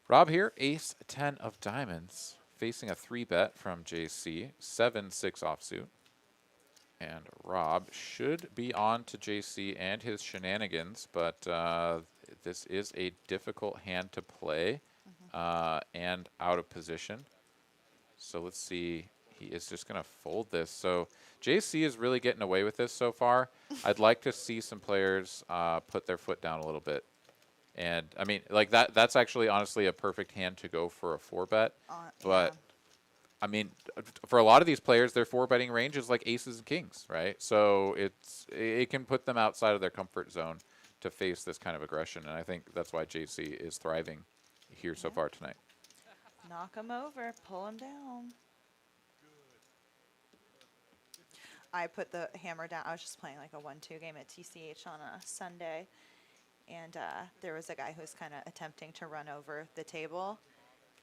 Rob here, ace 10 of diamonds, facing a 3-bet from JC, 7-6 offsuit. And Rob should be on to JC and his shenanigans, but this is a difficult hand to play and out of position. So let's see he is just going to fold this. So JC is really getting away with this so far. I'd like to see some players put their foot down a little bit. And, I mean, like, that's actually, honestly, a perfect hand to go for a 4-bet. But, I mean, for a lot of these players, their 4-betting range is like aces and kings, right? So it can put them outside of their comfort zone to face this kind of aggression. And I think that's why JC is thriving here so far tonight.
Knock him over, pull him down. I put the hammer down. I was just playing like a 1-2 game at TCH on a Sunday. And there was a guy who was kind of attempting to run over the table.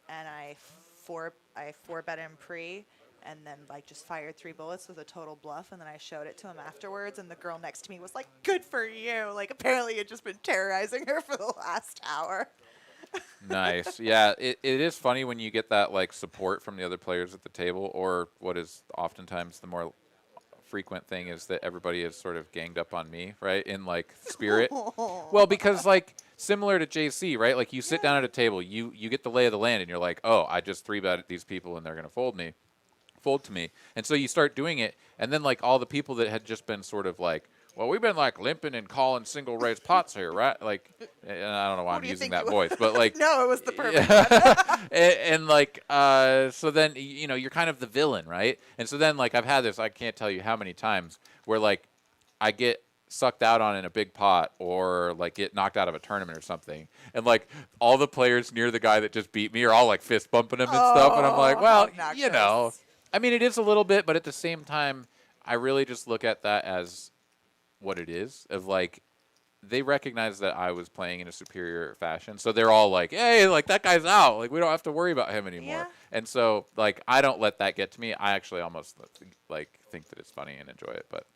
And I 4-bet him pre, and then like just fired 3 bullets with a total bluff, and then I showed it to him afterwards, and the girl next to me was like, "Good for you!" Like apparently had just been terrorizing her for the last hour.
Nice. Yeah, it is funny when you get that like support from the other players at the table, or what is oftentimes the more frequent thing is that everybody is sort of ganged up on me, right? In like spirit. Well, because like similar to JC, right? Like you sit down at a table, you get the lay of the land, and you're like, oh, I just 3-bet these people, and they're gonna fold to me, and so you start doing it, and then like all the people that had just been sort of like, well, we've been like limping and calling single raise pots here, right? Like, and I don't know why I'm using that voice, but like,
no, it was the perfect one.
and like, so then you know you're kind of the villain, right? And so then like I've had this, I can't tell you how many times where like I get sucked out on in a big pot or like get knocked out of a tournament or something, and like all the players near the guy that just beat me are all like fist bumping him and stuff, and I'm like, well, you know, I mean, it is a little bit, but at the same time, I really just look at that as what it is, of like they recognize that I was playing in a superior fashion, so they're all like, hey, like that guy's out, like we don't have to worry about him anymore.
Yeah.
And so like I don't let that get to me. I actually almost like think that it's funny and enjoy it, but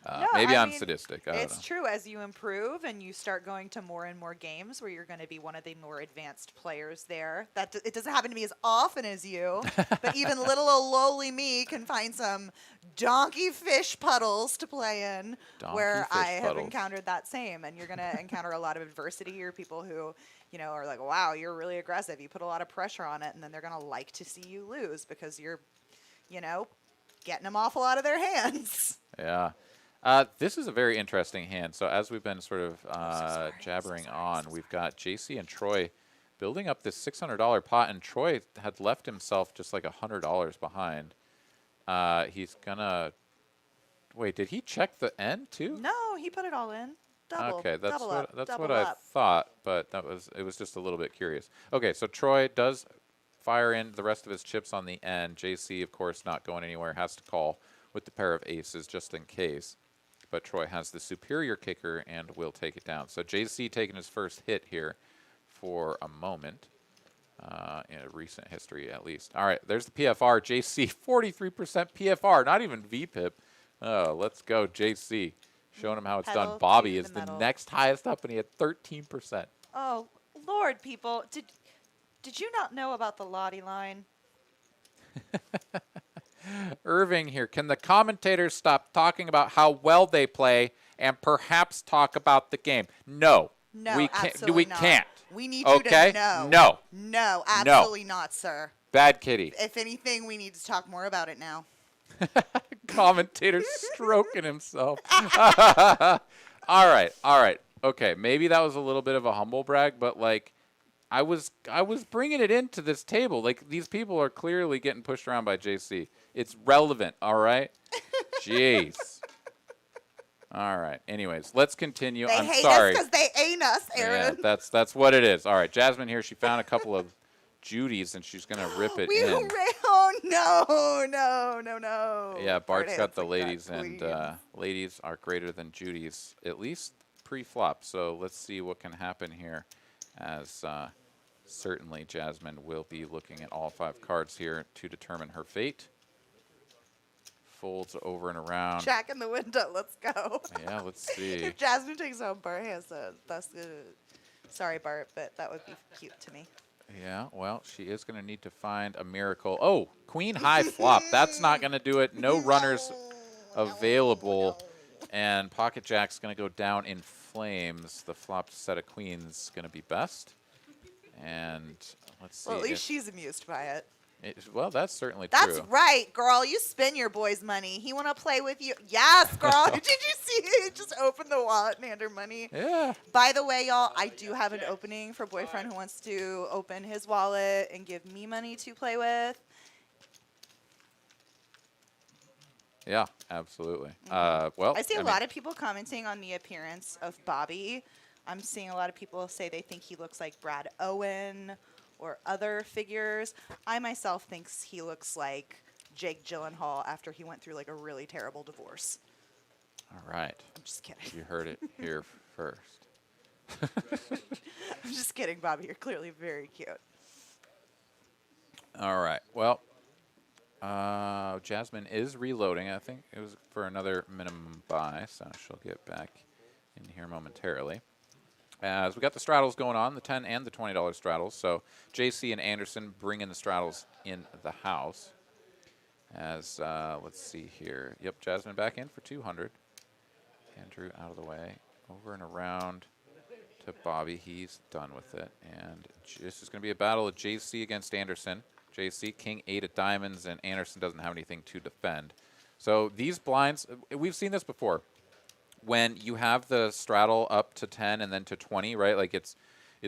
No,
maybe
I
I'm
mean,
sadistic. I don't know.
It's true. As you improve and you start going to more and more games where you're going to be one of the more advanced players there, that it doesn't happen to me as often as you, but even little old lowly me can find some donkey fish puddles to play in where I have encountered that same. And you're going to encounter a lot of adversity or people who, you know, are like, wow, you're really aggressive. You put a lot of pressure on it, and then they're going to like to see you lose because you're, you know, getting them awful out of their hands.
Yeah. This is a very interesting hand. So as we've been sort of jabbering on, we've got JC and Troy building up this $600 pot, and Troy had left himself just like $100 behind. He's gonna wait. Did he check the end too?
No, he put it all in. Double.
Okay, that's
double
what
up,
that's
double
what I
up.
thought, but it was just a little bit curious. Okay, so Troy does fire in the rest of his chips on the end. JC, of course, not going anywhere, has to call with the pair of aces just in case. But Troy has the superior kicker and will take it down. So JC taking his first hit here for a moment, in a recent history at least. All right, there's the PFR. JC, 43% PFR, not even VPIP. Oh, let's go, JC. Showing him how it's
Pedal
done. Bobby
to
is
the
the
metal.
next highest up, and he had 13%.
Oh, Lord, people. Did you not know about the Lottie line?
Irving here. Can the commentators stop talking about how well they play and perhaps talk about the game? No.
No,
we can't.
absolutely
We
not.
can't.
We need
Okay?
you to know.
No.
No, absolutely not, sir.
Bad kitty.
If anything, we need to talk more about it now.
Commentator stroking himself. All right. Okay, maybe that was a little bit of a humble brag, but like I was bringing it into this table. Like these people are clearly getting pushed around by JC. It's relevant, all right? Jeez. All right. Anyways, let's continue.
They
I'm
hate
sorry.
us because they ain't us, Aaron.
Yeah, that's what it is. All right, Jasmine here. She found a couple of Judy's, and she's gonna rip it in.
Oh no.
Yeah, Bart's got the
Hanson
ladies,
queens.
and ladies are greater than Judy's, at least pre-flop. So let's see what can happen here, as certainly Jasmine will be looking at all 5 cards here to determine her fate. Folds over and around.
Jack in the window. Let's go.
Yeah, let's see.
If Jasmine takes home Bart Hanson, that's good. Sorry, Bart, but that would be cute to me.
Yeah, well, she is going to need to find a miracle. Oh, queen high flop. That's not going to do it. No runners available. And pocket jack's going to go down in flames. The flopped set of queens going to be best. And let's see.
Well, at least she's amused by it.
Well, that's certainly
That's
true.
right, girl. You spend your boy's money. He want to play with you. Yes, girl. Did you see it? Just open the wallet and hand her money.
Yeah.
By the way, y'all, I do have an opening for boyfriend who wants to open his wallet and give me money to play with.
Yeah, absolutely.
I
Well,
see a
I mean,
lot of people commenting on the appearance of Bobby. I'm seeing a lot of people say they think he looks like Brad Owen or other figures. I myself thinks he looks like Jake Gyllenhaal after he went through like a really terrible divorce.
all right.
I'm just kidding.
You heard it here first.
I'm just kidding, Bobby. You're clearly very cute.
All right. Well, Jasmine is reloading. I think it was for another minimum buy, so she'll get back in here momentarily. As we got the straddles going on, the $10 and the $20 straddles. So JC and Anderson bringing the straddles in the house. As let's see here. Yep, Jasmine back in for 200. Andrew out of the way, over and around to Bobby. He's done with it, and this is going to be a battle of JC against Anderson. JC king 8 of diamonds, and Anderson doesn't have anything to defend. So these blinds, we've seen this before. When you have the straddle up to 10 and then to 20, right? Like it's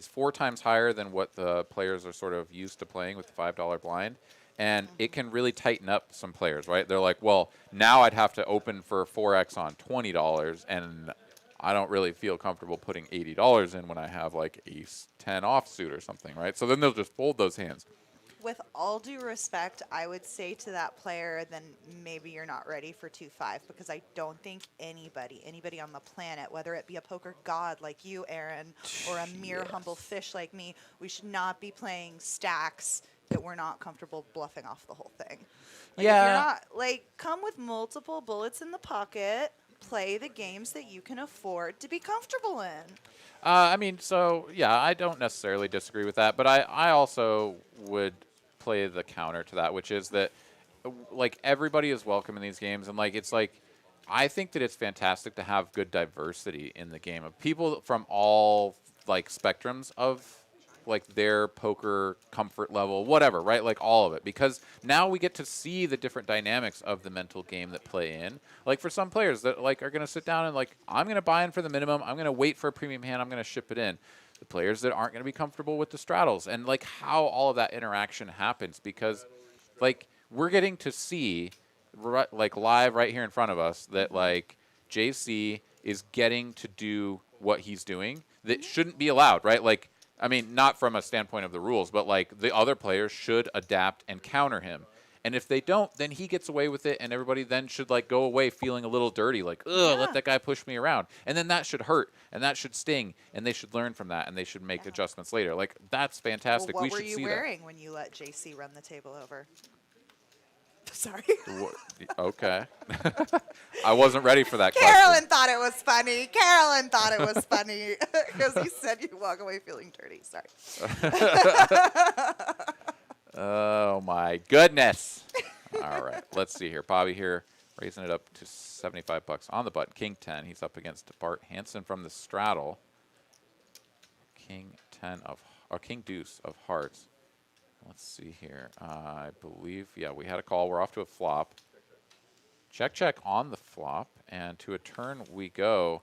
4 times higher than what the players are sort of used to playing with the $5 blind. And it can really tighten up some players, right? They're like, well, now I'd have to open for 4x on $20, and I don't really feel comfortable putting $80 in when I have like ace 10 offsuit or something, right? So then they'll just fold those hands.
With all due respect, I would say to that player, then maybe you're not ready for 2-5 because I don't think anybody on the planet, whether it be a poker god like you, Aaron, or a mere humble fish like me, we should not be playing stacks that we're not comfortable bluffing off the whole thing. Like, if you're not, like, come with multiple bullets in the pocket, play the games that you can afford to be comfortable in.
I mean, so, yeah, I don't necessarily disagree with that, but I also would play the counter to that, which is that, like, everybody is welcome in these games, and, like, it's like, I think that it's fantastic to have good diversity in the game of people from all, like, spectrums of, like, their poker comfort level, whatever, right? Like, all of it. Because now we get to see the different dynamics of the mental game that play in. Like, for some players that, like, are going to sit down and, like, I'm going to buy in for the minimum. I'm going to wait for a premium hand. I'm going to ship it in. The players that aren't going to be comfortable with the straddles. And, like, how all of that interaction happens. Because, like, we're getting to see, like, live right here in front of us that, like, JC is getting to do what he's doing that shouldn't be allowed, right? Like, I mean, not from a standpoint of the rules, but like the other players should adapt and counter him. And if they don't, then he gets away with it, and everybody then should like go away feeling a little dirty, like, ugh, let that guy push me around. And then that should hurt, and that should sting, and they should learn from that, and they should make adjustments later. Like, that's fantastic.
Well,
We
what were
should
you
see
wearing when you let JC run the table over? Sorry.
that. Okay. I wasn't ready for that
Carolyn
question.
thought it was funny. Carolyn thought it was funny because he said you walk away feeling dirty. Sorry.
Oh, my goodness. All right, let's see here. Bobby here raising it up to 75 bucks on the button. King 10. He's up against Bart Hanson from the straddle. King 10 of, or King Deuce of hearts. Let's see here. I believe, yeah, we had a call. We're off to a flop. Check, check on the flop, and to a turn we go.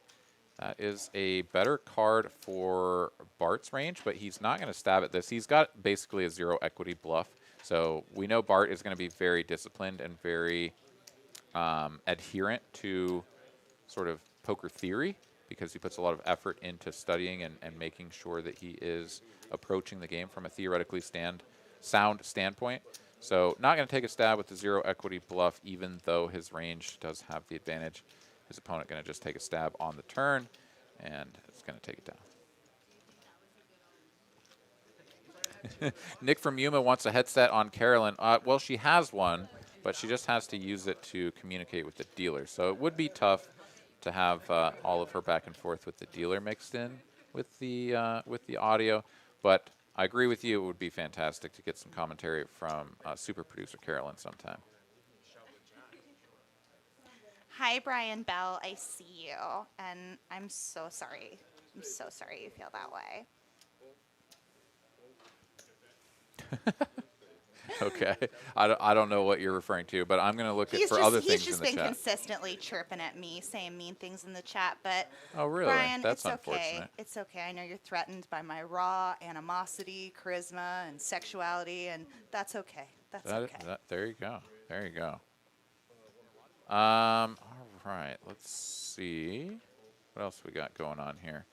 That is a better card for Bart's range, but he's not going to stab at this. He's got basically a 0 equity bluff. So we know Bart is going to be very disciplined and very adherent to sort of poker theory because he puts a lot of effort into studying and making sure that he is approaching the game from a theoretically sound standpoint. So not going to take a stab with the 0 equity bluff, even though his range does have the advantage. His opponent going to just take a stab on the turn, and it's going to take it down. Nick from Yuma wants a headset on Carolyn. Well, she has one, but she just has to use it to communicate with the dealer. So it would be tough to have all of her back and forth with the dealer mixed in with the audio. But I agree with you. It would be fantastic to get some commentary from super producer Carolyn sometime.
Hi, Brian Bell. I see you, and I'm so sorry. I'm so sorry you feel that way.
Okay. I don't know what you're referring to, but I'm going to look for other
He's
things in
just
the
been
chat.
consistently chirping at me, saying mean things in the chat. But
Oh, really?
Brian,
That's
it's okay.
unfortunate.
It's okay. I know you're threatened by my raw animosity, charisma, and sexuality, and that's okay. That's okay.
There you go. There you go. All right. Let's see. What else we got going on here?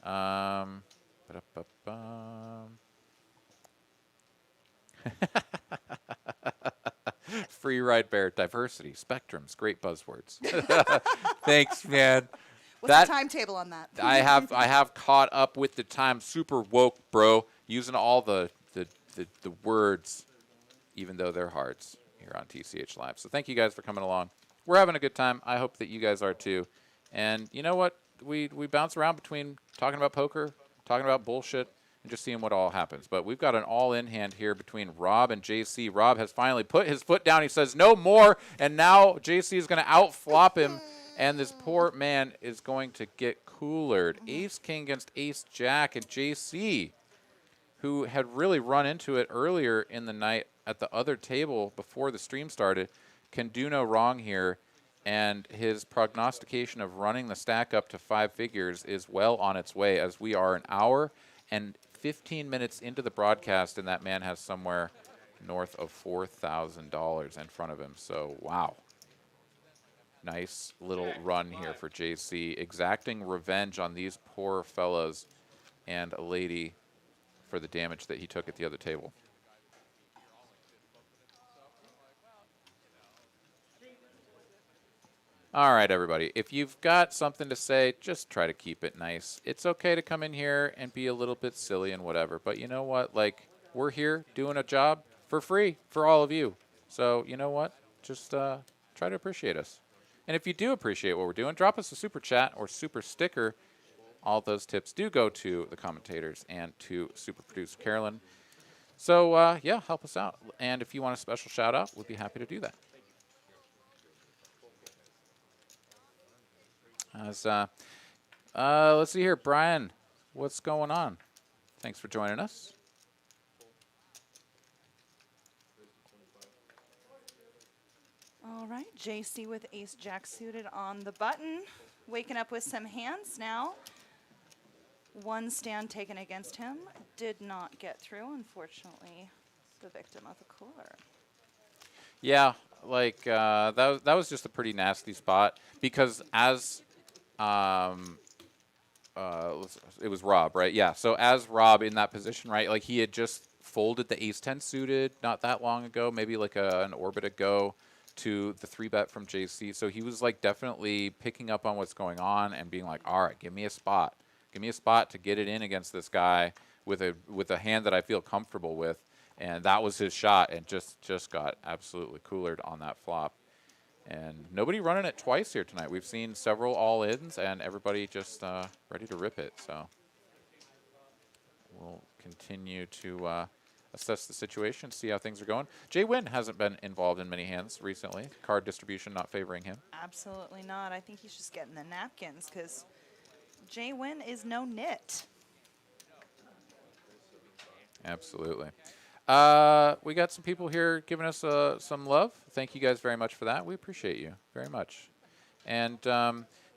Ba-da-ba-bum. Free ride bear, diversity, spectrums, great buzzwords. Thanks, man.
What's the
That
timetable on that?
I have caught up with the time. Super woke, bro. Using all the words, even though they're hard, here on TCH Live. So thank you guys for coming along. We're having a good time. I hope that you guys are too. And you know what? We bounce around between talking about poker, talking about bullshit, and just seeing what all happens. But we've got an all-in hand here between Rob and JC. Rob has finally put his foot down. He says no more, and now JC is going to outflop him, and this poor man is going to get coolered. Ace King against Ace Jack, and JC, who had really run into it earlier in the night at the other table before the stream started, can do no wrong here. And his prognostication of running the stack up to 5 figures is well on its way, as we are an hour and 15 minutes into the broadcast, and that man has somewhere north of $4,000 in front of him. So, wow. Nice little run here for JC, exacting revenge on these poor fellas and a lady for the damage that he took at the other table. All right, everybody. If you've got something to say, just try to keep it nice. It's okay to come in here and be a little bit silly and whatever, but you know what? Like, we're here doing a job for free for all of you. So, you know what? Just try to appreciate us. And if you do appreciate what we're doing, drop us a super chat or super sticker. All those tips do go to the commentators and to super producer Carolyn. So, yeah, help us out. And if you want a special shout out, we'd be happy to do that. As let's see here, Brian, what's going on? Thanks for joining us.
All right, JC with Ace Jack suited on the button, waking up with some hands now. One stand taken against him did not get through, unfortunately. The victim of the cooler.
Yeah, like that was just a pretty nasty spot because as it was Rob, right? Yeah. So as Rob in that position, right? Like he had just folded the ace-10 suited not that long ago, maybe like an orbit ago, to the 3-bet from JC. So he was like definitely picking up on what's going on and being like, all right, give me a spot. Give me a spot to get it in against this guy with a hand that I feel comfortable with. And that was his shot, and just got absolutely coolered on that flop. And nobody running it twice here tonight. We've seen several all-ins, and everybody just ready to rip it. So we'll continue to assess the situation, see how things are going. Jay Wynn hasn't been involved in many hands recently. Card distribution not favoring him.
Absolutely not. I think he's just getting the napkins because Jay Wynn is no nit.
Absolutely. We got some people here giving us some love. Thank you guys very much for that. We appreciate you very much. And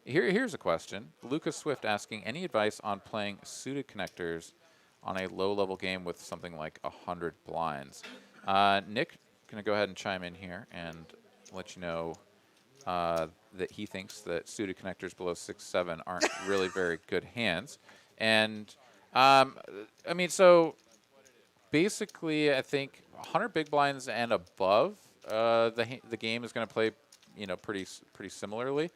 here's a question. Lucas Swift asking, any advice on playing suited connectors on a low-level game with something like 100 blinds? Nick, going to go ahead and chime in here and let you know that he thinks that suited connectors below 6-7 aren't really very good hands. And, I mean, so basically, I think 100 big blinds and above, the game is going to play, pretty similarly.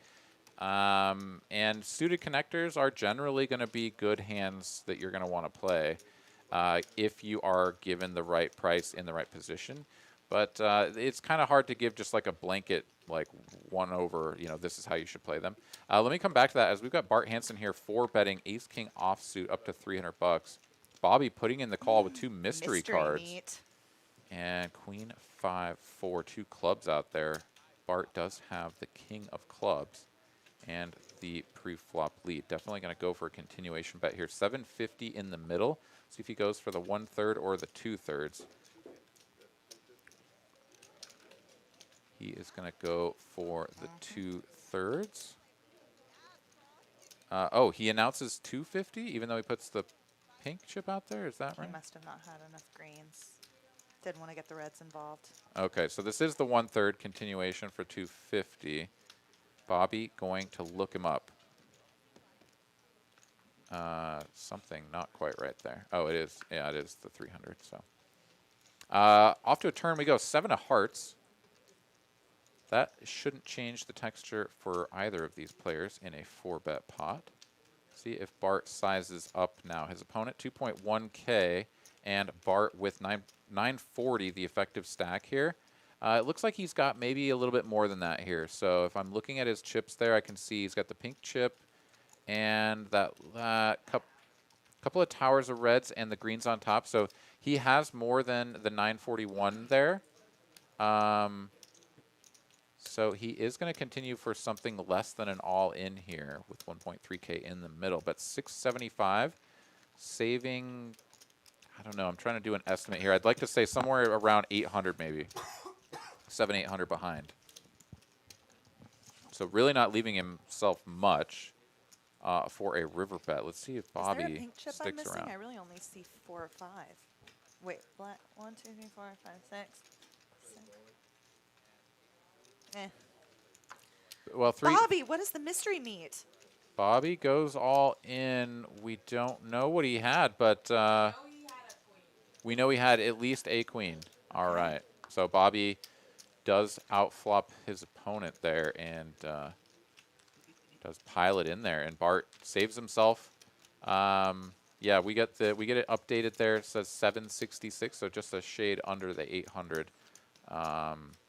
And suited connectors are generally going to be good hands that you're going to want to play if you are given the right price in the right position. But it's kind of hard to give just like a blanket, like 1 over, this is how you should play them. Let me come back to that as we've got Bart Hanson here 4-betting ace-king offsuit up to $300. Bobby putting in the call with 2 mystery cards.
Meat.
And queen 5-4, 2 clubs out there. Bart does have the king of clubs and the pre-flop lead. Definitely going to go for a continuation bet here. 750 in the middle. See if he goes for the 1/3 or the 2/3. He is going to go for the 2/3. Oh, he announces 250, even though he puts the pink chip out there. Is that right?
He must have not had enough greens. Didn't want to get the reds involved.
Okay, so this is the 1/3 continuation for 250. Bobby going to look him up. Something not quite right there. Oh, it is. Yeah, it is the 300. So off to a turn we go. 7 of hearts. That shouldn't change the texture for either of these players in a 4-bet pot. See if Bart sizes up now. His opponent 2.1K and Bart with 940, the effective stack here. It looks like he's got maybe a little bit more than that here. So if I'm looking at his chips there, I can see he's got the pink chip and that couple of towers of reds and the greens on top. So he has more than the 941 there. So he is going to continue for something less than an all-in here with 1.3K in the middle. But 675, saving, I don't know, I'm trying to do an estimate here. I'd like to say somewhere around 800 maybe. 700-800 behind. So really not leaving himself much for a river bet. Let's see if Bobby
Is there a pink chip I'm
sticks
missing?
around.
I really only see 4 or 5. Wait, black. 1, 2, 3, 4, 5, 6. Eh.
Well,
Bobby, what is the mystery meat?
Bobby goes all in. We don't know what he had, but we know he had at least a queen. All
Okay.
right. So Bobby does outflop his opponent there and does pile it in there. And Bart saves himself. Yeah, we get it updated there. It says 766, so just a shade under the 800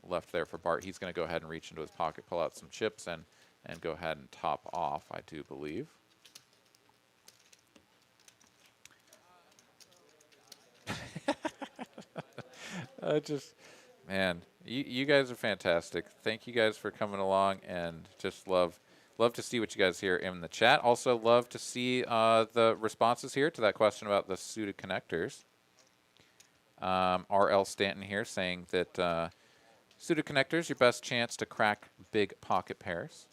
left there for Bart. He's going to go ahead and reach into his pocket, pull out some chips, and go ahead and top off, I do believe. Man, you guys are fantastic. Thank you guys for coming along, and just love to see what you guys hear in the chat. Also love to see the responses here to that question about the suited connectors. R.L. Stanton here saying that suited connectors, your best chance to crack big pocket pairs,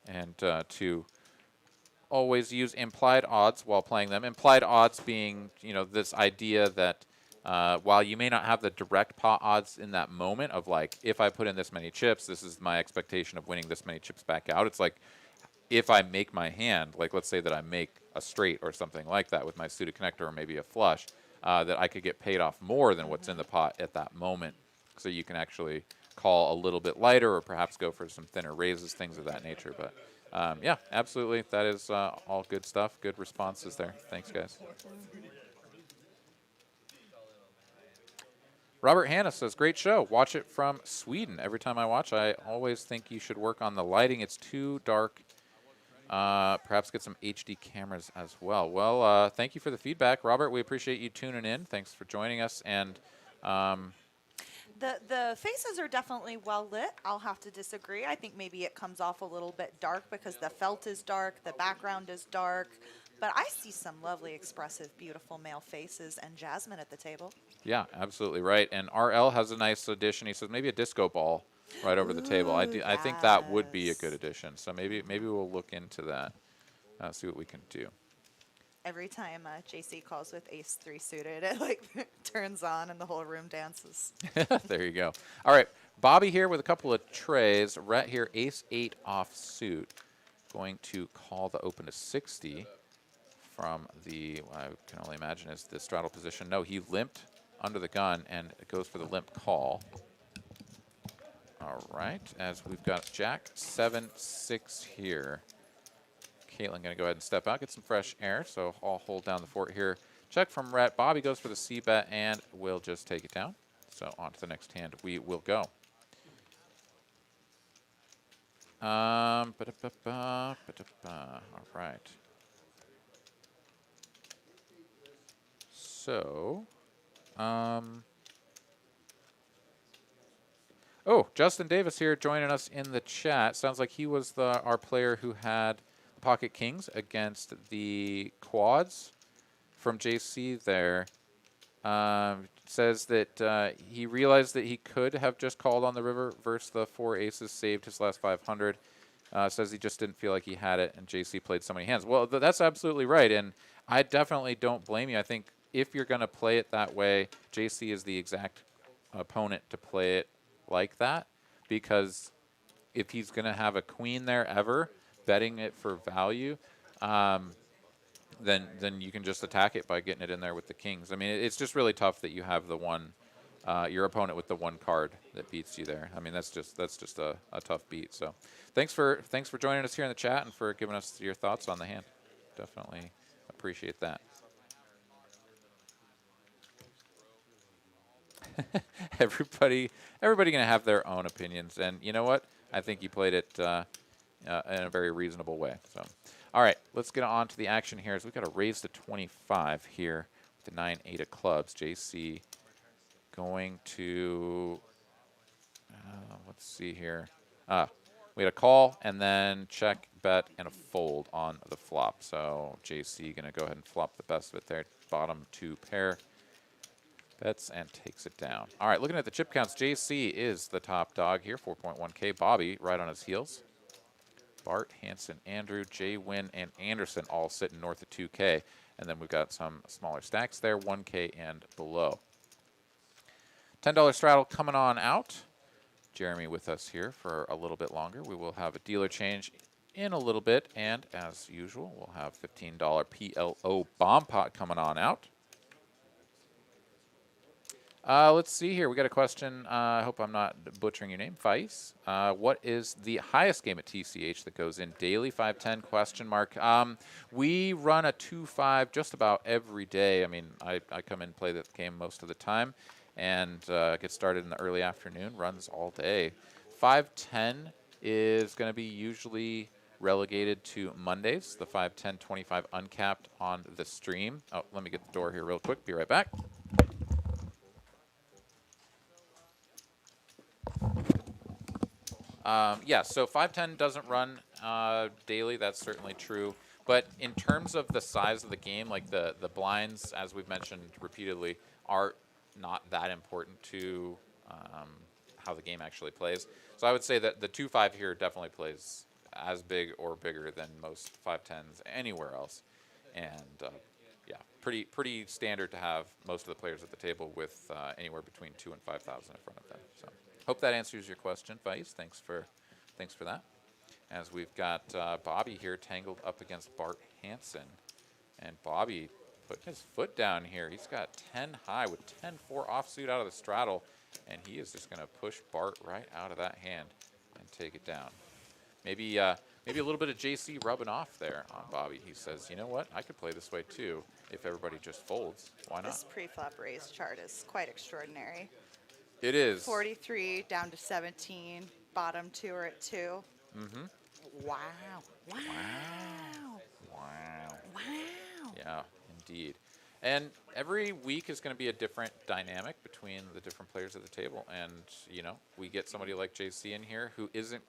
and to always use implied odds while playing them. Implied odds being, this idea that while you may not have the direct pot odds in that moment of like, if I put in this many chips, this is my expectation of winning this many chips back out. It's like, if I make my hand, like let's say that I make a straight or something like that with my suited connector or maybe a flush, that I could get paid off more than what's in the pot at that moment. So you can actually call a little bit lighter or perhaps go for some thinner raises, things of that nature. But yeah, absolutely. That is all good stuff. Good responses there. Thanks, guys. Robert Hanna says, great show. Watch it from Sweden. Every time I watch, I always think you should work on the lighting. It's too dark. Perhaps get some HD cameras as well. Well, thank you for the feedback, Robert. We appreciate you tuning in. Thanks for joining us. And
the faces are definitely well lit. I'll have to disagree. I think maybe it comes off a little bit dark because the felt is dark, the background is dark. But I see some lovely, expressive, beautiful male faces and Jasmine at the table.
yeah, absolutely right. And RL has a nice addition. He says maybe a disco ball right over the table. I think that would be a good addition. So maybe we'll look into that. See what we can do.
Every time JC calls with ace 3 suited, it like turns on and the whole room dances.
There you go. All right, Bobby here with a couple of trays. Rhett here, ace 8 off suit. Going to call the open to 60 from the, I can only imagine is the straddle position. No, he limped under the gun and it goes for the limp call. All right, as we've got Jack 7-6 here. Caitlin going to go ahead and step out, get some fresh air, so I'll hold down the fort here. Check from Rhett. Bobby goes for the C-bet, and we'll just take it down. So on to the next hand we will go. All right. So, oh, Justin Davis here joining us in the chat. Sounds like he was our player who had pocket kings against the quads from JC there. Says that he realized that he could have just called on the river versus the 4 aces, saved his last 500. Says he just didn't feel like he had it, and JC played so many hands. Well, that's absolutely right, and I definitely don't blame you. I think if you're going to play it that way, JC is the exact opponent to play it like that, because if he's going to have a queen there ever, betting it for value, then you can just attack it by getting it in there with the kings. I mean, it's just really tough that you have the one, your opponent with the one card that beats you there. I mean, that's just a tough beat. So, thanks for joining us here in the chat and for giving us your thoughts on the hand. Definitely appreciate that. everybody gonna have their own opinions, and you know what? I think you played it in a very reasonable way. So, all right, let's get on to the action here. As we've got to raise to 25 here with the 9-8 of clubs. JC going to let's see here. We had a call and then check, bet, and a fold on the flop. So JC gonna go ahead and flop the best of it there. Bottom 2 pair. Bets and takes it down. All right, looking at the chip counts, JC is the top dog here, 4.1K. Bobby right on his heels. Bart, Hanson, Andrew, Jay, Wynn, and Anderson all sitting north of 2K. And then we've got some smaller stacks there, 1K and below. $10 straddle coming on out. Jeremy with us here for a little bit longer. We will have a dealer change in a little bit. And as usual, we'll have $15 PLO bomb pot coming on out. Let's see here. We got a question. I hope I'm not butchering your name. Vice. What is the highest game at TCH that goes in daily? 510 question mark. We run a 2-5 just about every day. I mean, I come in and play the game most of the time and get started in the early afternoon. Runs all day. 510 is going to be usually relegated to Mondays. The 510 25 uncapped on the stream. Oh, let me get the door here real quick. Be right back. Yeah, so 510 doesn't run daily. That's certainly true. But in terms of the size of the game, like the blinds, as we've mentioned repeatedly, are not that important to how the game actually plays. So I would say that the 2-5 here definitely plays as big or bigger than most 510s anywhere else. And yeah, pretty standard to have most of the players at the table with anywhere between 2,000 and 5,000 in front of them. So hope that answers your question, Vice. Thanks for that. As we've got Bobby here tangled up against Bart Hanson, and Bobby putting his foot down here. He's got 10 high with 10-4 offsuit out of the straddle, and he is just going to push Bart right out of that hand and take it down. Maybe a little bit of JC rubbing off there on Bobby. He says, you know what, I could play this way too if everybody just folds. Why not?
This pre-flop raise chart is quite extraordinary.
It is.
43 down to 17. Bottom 2 are at 2.
Mm-hmm.
Wow. Wow.
Wow.
Wow.
Yeah, indeed. And every week is going to be a different dynamic between the different players at the table. And, you know, we get somebody like JC in here who isn't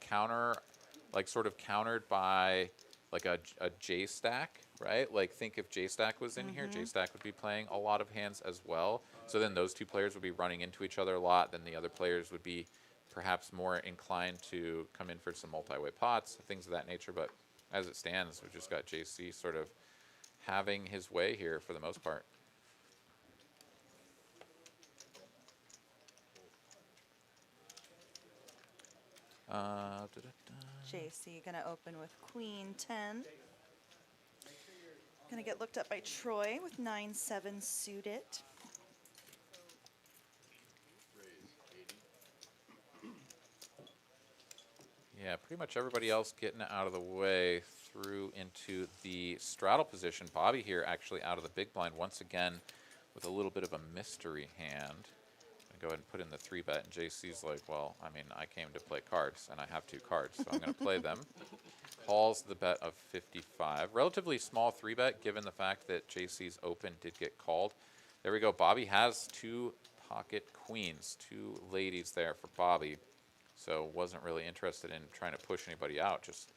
sort of countered by like a J stack, right? Like think if J stack was in here, J stack would be playing a lot of hands as well. So then those two players would be running into each other a lot. Then the other players would be perhaps more inclined to come in for some multi-way pots, things of that nature. But as it stands, we've just got JC sort of having his way here for the most part.
JC gonna open with Queen 10. Gonna get looked up by Troy with 9-7 suited.
Yeah, pretty much everybody else getting out of the way through into the straddle position. Bobby here actually out of the big blind once again with a little bit of a mystery hand. Go ahead and put in the 3-bet, and JC's like, well, I mean, I came to play cards, and I have 2 cards, so I'm going to play them. Calls the bet of 55. Relatively small 3-bet, given the fact that JC's open did get called. There we go. Bobby has 2 pocket queens, 2 ladies there for Bobby. So wasn't really interested in trying to push anybody out, just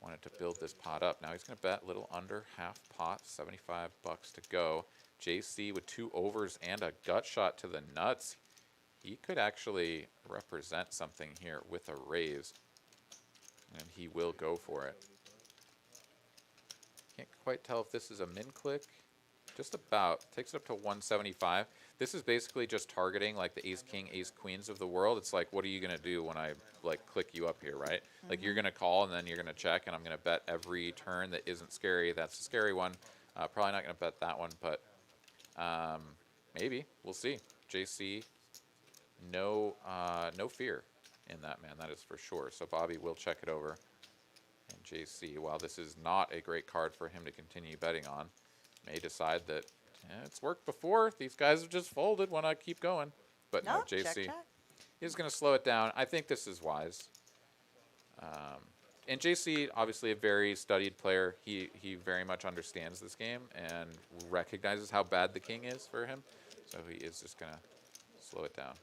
wanted to build this pot up. Now he's going to bet a little under half pot, $75 to go. JC with 2 overs and a gut shot to the nuts. He could actually represent something here with a raise, and he will go for it. Can't quite tell if this is a min click. Just about. Takes it up to 175. This is basically just targeting like the ace king, ace queens of the world. It's like, what are you going to do when I like click you up here, right? Like you're going to call and then you're going to check, and I'm going to bet every turn that isn't scary. That's a scary one. Probably not going to bet that one, but maybe. We'll see. JC, no fear in that, man. That is for sure. So Bobby will check it over. And JC, while this is not a great card for him to continue betting on, may decide that it's worked before. These guys have just folded when I keep going. But no, JC is going to slow it down. I think this is wise. And JC, obviously a very studied player. He very much understands this game and recognizes how bad the king is for him. So he is just going to slow it down.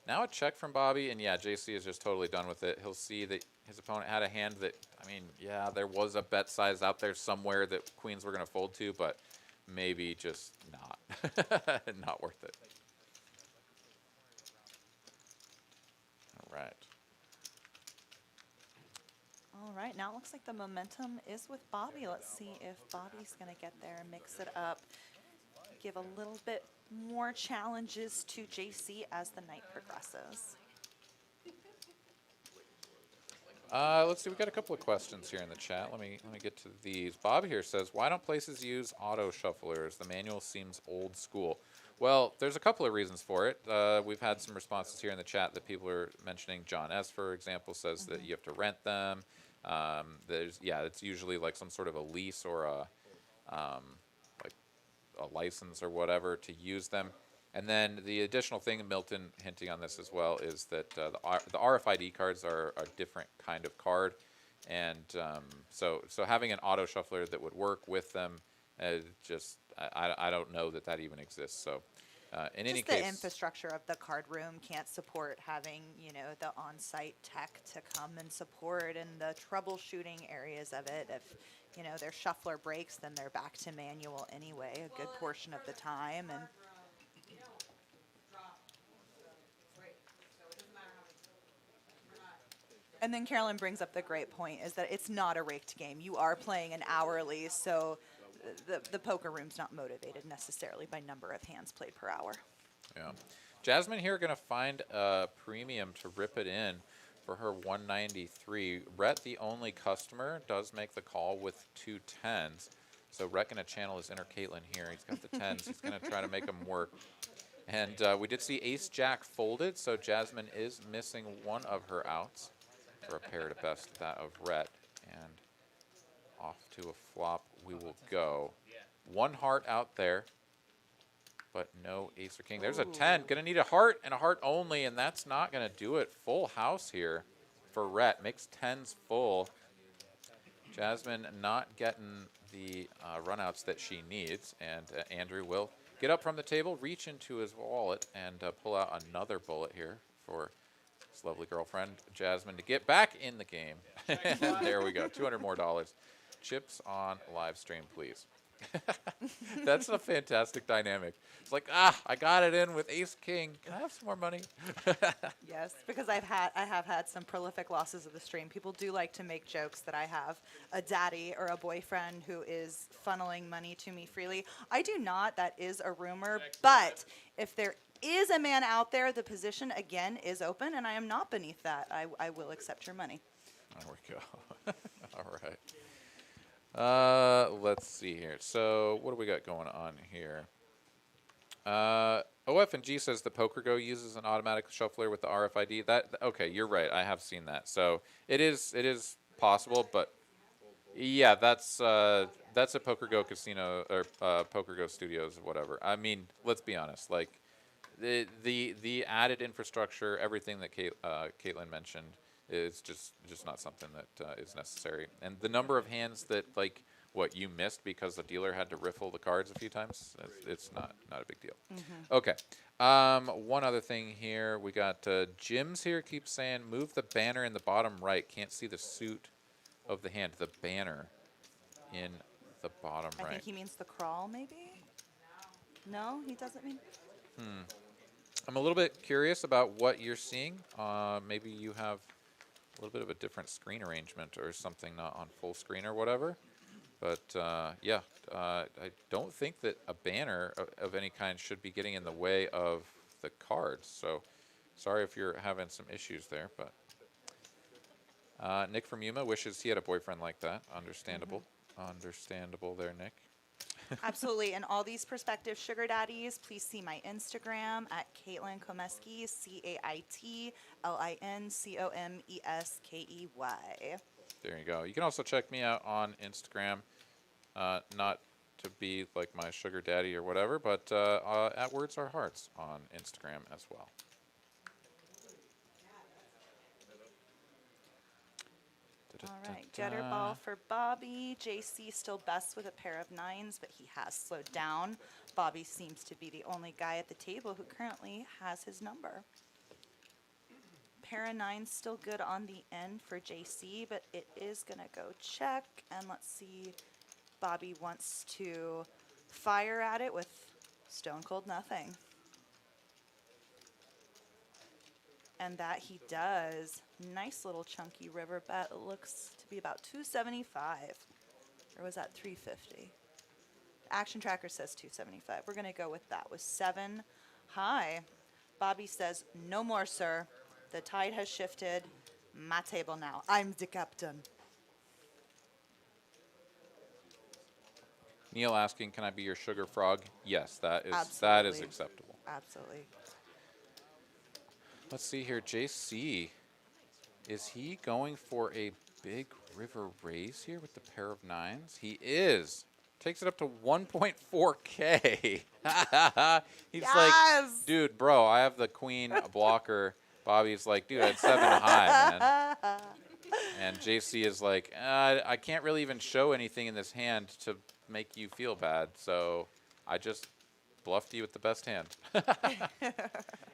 Now a check from Bobby, and yeah, JC is just totally done with it. He'll see that his opponent had a hand that, I mean, yeah, there was a bet size out there somewhere that queens were going to fold to, but maybe just not. Not worth it. All right.
All right, now it looks like the momentum is with Bobby. Let's see if Bobby's going to get there and mix it up. Give a little bit more challenges to JC as the night progresses.
Let's see. We got a couple of questions here in the chat. Let me get to these. Bob here says, "Why don't places use auto shufflers? The manual seems old school." Well, there's a couple of reasons for it. We've had some responses here in the chat that people are mentioning. John S., for example, says that you have to rent them. It's usually like some sort of a lease or a license or whatever to use them. And then the additional thing, Milton hinting on this as well, is that the RFID cards are a different kind of card. And so having an auto shuffler that would work with them, I don't know that even exists. So in any case,
the infrastructure of the card room can't support having, the on-site tech to come and support, and the troubleshooting areas of it. If their shuffler breaks, then they're back to manual anyway, a good portion of the time. And then Carolyn brings up the great point, is that it's not a raked game. You are playing an hourly, so the poker room's not motivated necessarily by number of hands played per hour.
Yeah. Jasmine here going to find a premium to rip it in for her 193. Rhett, the only customer, does make the call with 2 10s. So Rhett going to channel his inner Caitlin here. He's got the 10s. He's going to try to make them work. And we did see ace-jack folded, so Jasmine is missing one of her outs for a pair to best that of Rhett. And off to a flop we will go. 1 heart out there, but no ace or king. There's a 10. Going to need a heart and a heart only, and that's not going to do it. Full house here for Rhett. Makes 10s full. Jasmine not getting the runouts that she needs, and Andrew will get up from the table, reach into his wallet, and pull out another bullet here for his lovely girlfriend, Jasmine, to get back in the game. There we go. $200 more. Chips on live stream, please. That's a fantastic dynamic. It's like, I got it in with ace king. Can I have some more money?
Yes, because I have had some prolific losses of the stream. People do like to make jokes that I have a daddy or a boyfriend who is funneling money to me freely. I do not. That is a rumor. But if there is a man out there, the position again is open, and I am not beneath that. I will accept your money.
There we go. All right. Let's see here. So what do we got going on here? OF&G says the Poker Go uses an automatic shuffler with the RFID. Okay, you're right. I have seen that. So it is possible, but yeah, that's a Poker Go casino or Poker Go Studios or whatever. I mean, let's be honest. Like the added infrastructure, everything that Caitlin mentioned, is just not something that is necessary. And the number of hands that you missed because the dealer had to riffle the cards a few times, it's not a big deal. Okay. One other thing here, we got Jim's here keeps saying move the banner in the bottom right. Can't see the suit of the hand. The banner in the bottom right.
I think he means the crawl, maybe. No, he doesn't mean.
I'm a little bit curious about what you're seeing. Maybe you have a little bit of a different screen arrangement or something, not on full screen or whatever. But yeah, I don't think that a banner of any kind should be getting in the way of the cards. So sorry if you're having some issues there. But Nick from Yuma wishes he had a boyfriend like that. Understandable. Understandable there, Nick.
Absolutely. And all these prospective sugar daddies, please see my Instagram at Caitlin Komeskey, CaitlinComeskey.
There you go. You can also check me out on Instagram. Not to be like my sugar daddy or whatever, but at Words Are Hearts on Instagram as well.
All right, gutter ball for Bobby. JC still best with a pair of 9s, but he has slowed down. Bobby seems to be the only guy at the table who currently has his number. Pair of 9s still good on the end for JC, but it is going to go check. And let's see, Bobby wants to fire at it with stone cold nothing. And that he does. Nice little chunky river bet. It looks to be about 275. Or was that 350? Action tracker says 275. We're going to go with that with 7 high. Bobby says, no more, sir. The tide has shifted. My table now. I'm the captain.
Neil asking, can I be your sugar frog? Yes, that is
Absolutely.
acceptable.
Absolutely.
Let's see here. JC, is he going for a big river raise here with the pair of 9s? He is. Takes it up to 1.4K. He's like, dude, bro, I have the queen blocker. Bobby's like, dude, I had 7 high, man. And JC is like, I can't really even show anything in this hand to make you feel bad, so I just bluffed you with the best hand.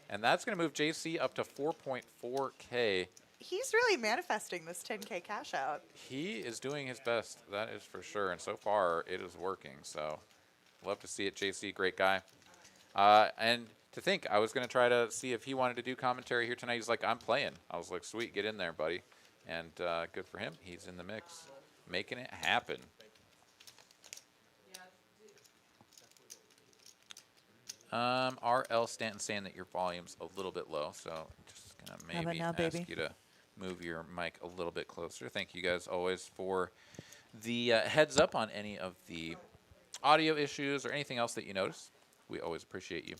And that's going to move JC up to 4.4K.
He's really manifesting this 10K cash out.
He is doing his best, that is for sure. And so far, it is working. So, love to see it. JC, great guy. And to think, I was going to try to see if he wanted to do commentary here tonight. He's like, I'm playing. I was like, sweet, get in there, buddy. And good for him. He's in the mix, making it happen. RL Stanton saying that your volume's a little bit low, so just gonna maybe ask you to move your mic a little bit closer. Thank you guys always for the heads up on any of the audio issues or anything else that you notice. We always appreciate you.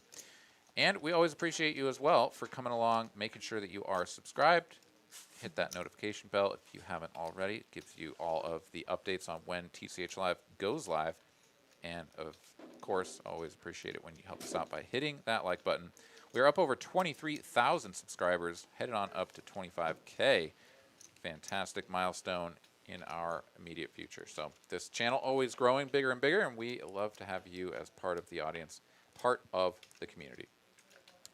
And we always appreciate you as well for coming along, making sure that you are subscribed. Hit that notification bell if you haven't already. It gives you all of the updates on when TCH Live goes live. And of course, always appreciate it when you help us out by hitting that like button. We're up over 23,000 subscribers, headed on up to 25K. Fantastic milestone in our immediate future. So this channel always growing bigger and bigger, and we love to have you as part of the audience, part of the community.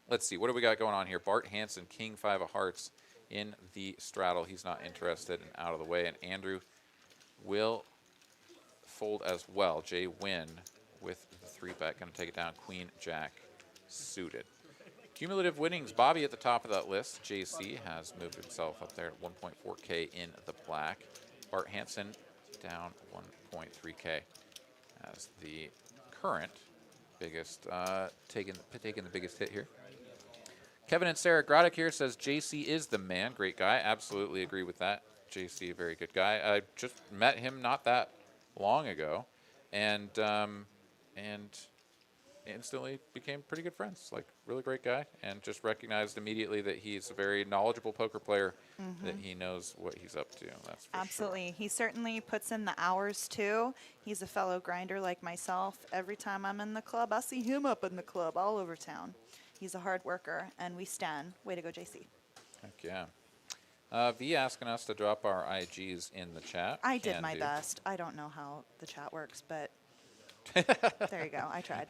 Let's see, what do we got going on here? Bart Hanson, King 5 of Hearts in the straddle. He's not interested and out of the way, and Andrew will fold as well. Jay Wynn with the 3-bet, going to take it down. Queen, Jack, suited. Cumulative winnings, Bobby at the top of that list. JC has moved himself up there at 1.4K in the black. Bart Hanson down 1.3K as the current biggest, taking the biggest hit here. Kevin and Sarah Groddick here says JC is the man. Great guy. Absolutely agree with that. JC, a very good guy. I just met him not that long ago, and instantly became pretty good friends. Like, really great guy, and just recognized immediately that he's a very knowledgeable poker player, that he knows what he's up to. That's for
Absolutely.
sure.
He certainly puts in the hours too. He's a fellow grinder like myself. Every time I'm in the club, I see him up in the club all over town. He's a hard worker, and we stand. Way to go, JC.
Heck yeah. V asking us to drop our IGs in the chat.
I did my best. I don't know how the chat works, but there you go. I tried.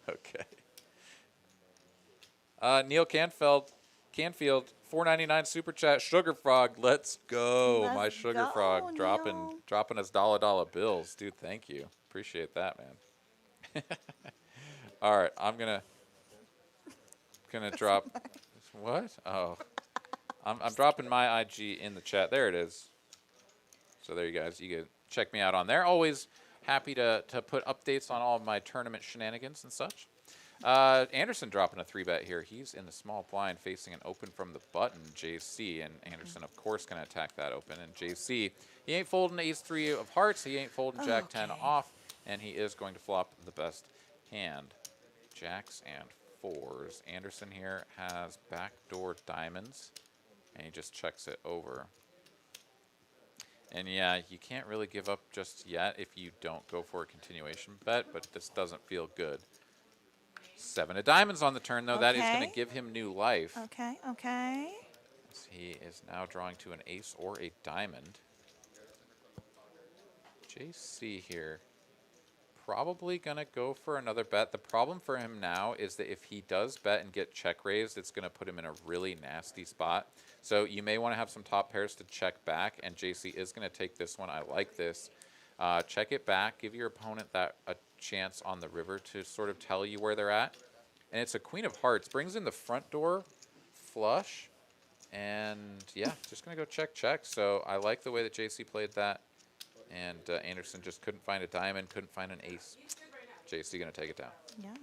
Okay. Neil Canfield, $4.99 super chat. Sugar Frog, let's go.
Let's
My Sugar
go,
Frog
Neil.
dropping us dollar bills. Dude, thank you. Appreciate that, man. All right, I'm gonna drop. What? Oh, I'm dropping my IG in the chat. There it is. So there you guys. You can check me out on there. Always happy to put updates on all of my tournament shenanigans and such. Anderson dropping a 3-bet here. He's in the small blind facing an open from the button, JC. And Anderson, of course, going to attack that open. And JC, he ain't folding ace-3 of hearts. He ain't folding jack-10 off. And he is going to flop the best hand. Jacks and 4s. Anderson here has backdoor diamonds. And he just checks it over. And yeah, you can't really give up just yet if you don't go for a continuation bet, but this doesn't feel good. 7 of diamonds on the turn, though. That is going to give him new life.
Okay, okay.
As he is now drawing to an ace or a diamond. JC here. Probably going to go for another bet. The problem for him now is that if he does bet and get check raised, it's going to put him in a really nasty spot. So you may want to have some top pairs to check back, and JC is going to take this one. I like this. Check it back. Give your opponent a chance on the river to sort of tell you where they're at. And it's a queen of hearts. Brings in the front door flush. And, yeah, just going to go check, check. So I like the way that JC played that. And Anderson just couldn't find a diamond, couldn't find an ace. JC going to take it down.
Yeah.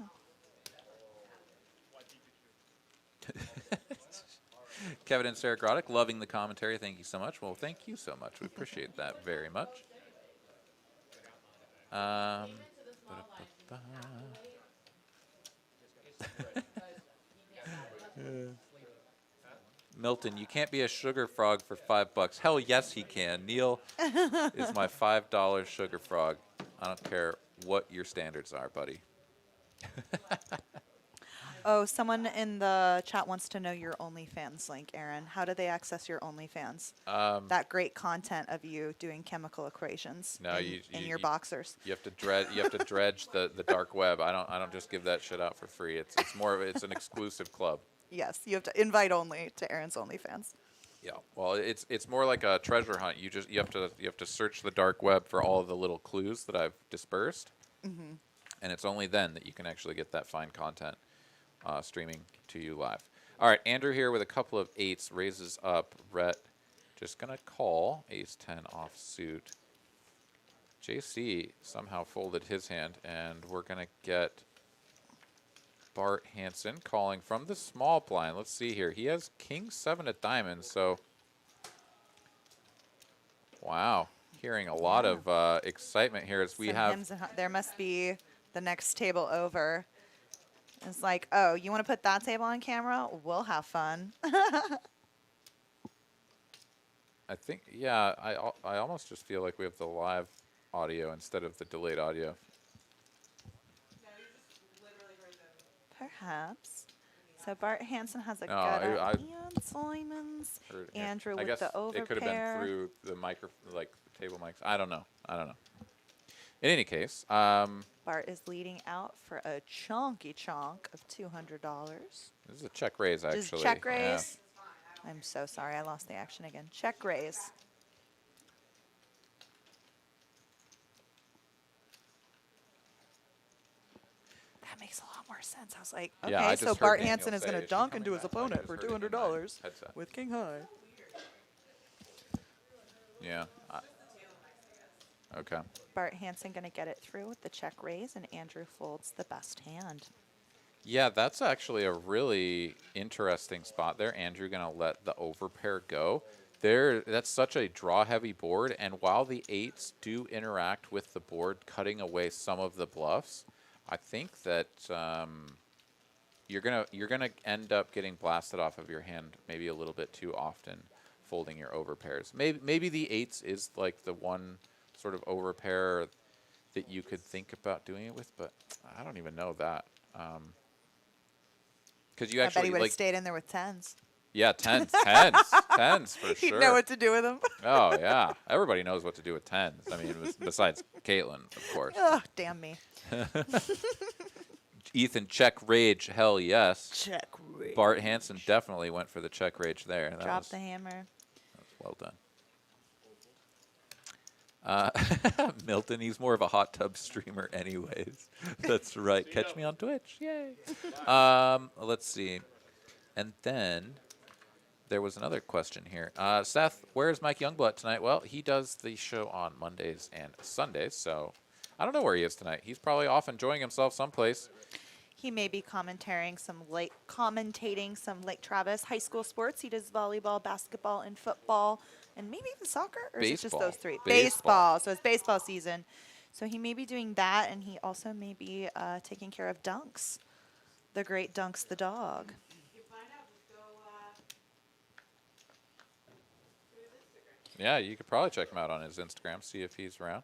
Kevin and Sarah Groddick, loving the commentary. Thank you so much. Well, thank you so much. We appreciate that very much. Milton, you can't be a sugar frog for $5. Hell yes, he can. Neil is my $5 sugar frog. I don't care what your standards are, buddy.
Oh, someone in the chat wants to know your OnlyFans link, Aaron. How do they access your OnlyFans? That great content of you doing chemical equations in your boxers.
You have to dredge the dark web. I don't just give that shit out for free. It's more of it's an exclusive club.
Yes, you have to invite only to Aaron's OnlyFans.
Yeah, well, it's more like a treasure hunt. You have to search the dark web for all of the little clues that I've dispersed, and it's only then that you can actually get that fine content streaming to you live. All right, Andrew here with a couple of 8s raises up. Rhett just gonna call ace-10 offsuit. JC somehow folded his hand, and we're gonna get Bart Hanson calling from the small blind. Let's see here. He has king-7 of diamonds, so wow. Hearing a lot of excitement here as we have.
There must be the next table over. It's like, oh, you want to put that table on camera? We'll have fun.
I think, yeah, I almost just feel like we have the live audio instead of the delayed audio.
Perhaps. So Bart Hanson has a gut and Simons. Andrew with the overpair.
It could have been through the the table mics. I don't know. In any case,
Bart is leading out for a chunky chunk of $200.
This is a check raise, actually.
This is check raise. Yeah. I'm so sorry. I lost the action again. Check raise. That makes a lot more sense. I was like, okay,
yeah,
so Bart Hanson is going to dunk into his opponent for $200 with king high.
Yeah. Okay.
Bart Hanson going to get it through with the check raise, and Andrew folds the best hand.
Yeah, that's actually a really interesting spot there. Andrew going to let the overpair go. That's such a draw-heavy board, and while the 8s do interact with the board, cutting away some of the bluffs, I think that you're gonna end up getting blasted off of your hand maybe a little bit too often, folding your overpairs. Maybe the 8s is like the one sort of overpair that you could think about doing it with, but I don't even know that. Because you actually,
I bet he would have stayed in there with 10s.
Yeah, 10s for sure.
He'd know what to do with them.
Oh yeah, everybody knows what to do with 10s. I mean, besides Caitlin, of course.
Oh, damn me.
Ethan, check rage, hell yes.
Check rage.
Bart Hanson definitely went for the check rage there.
Drop the hammer.
That's well done. Uh, Milton, he's more of a hot tub streamer anyways. That's right. Catch me on Twitch. Yay. Let's see. And then there was another question here. Seth, where's Mike Youngblood tonight? Well, he does the show on Mondays and Sundays, so I don't know where he is tonight. He's probably off enjoying himself someplace.
He may be commentating some Lake Travis high school sports. He does volleyball, basketball, and football, and maybe even soccer. Or is it just
Baseball.
those three?
Baseball.
So it's baseball season. So he may be doing that, and he also may be taking care of Dunks, the great Dunks the dog.
Yeah, you could probably check him out on his Instagram, see if he's around.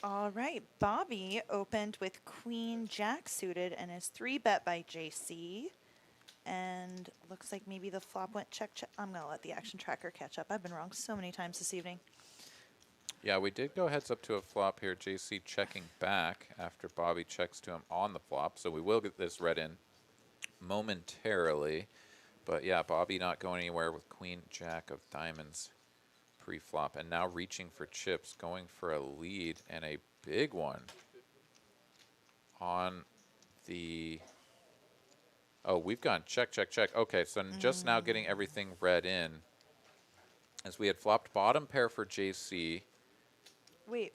All right, Bobby opened with Queen Jack suited and is 3-bet by JC. And looks like maybe the flop went check, check. I'm going to let the action tracker catch up. I've been wrong so many times this evening.
Yeah, we did go heads up to a flop here. JC checking back after Bobby checks to him on the flop. So we will get this read in momentarily. But yeah, Bobby not going anywhere with Queen Jack of diamonds pre-flop. And now reaching for chips, going for a lead and a big one on the... Oh, we've gone check, check, check. Okay, so just now getting everything read in. As we had flopped bottom pair for JC.
Wait,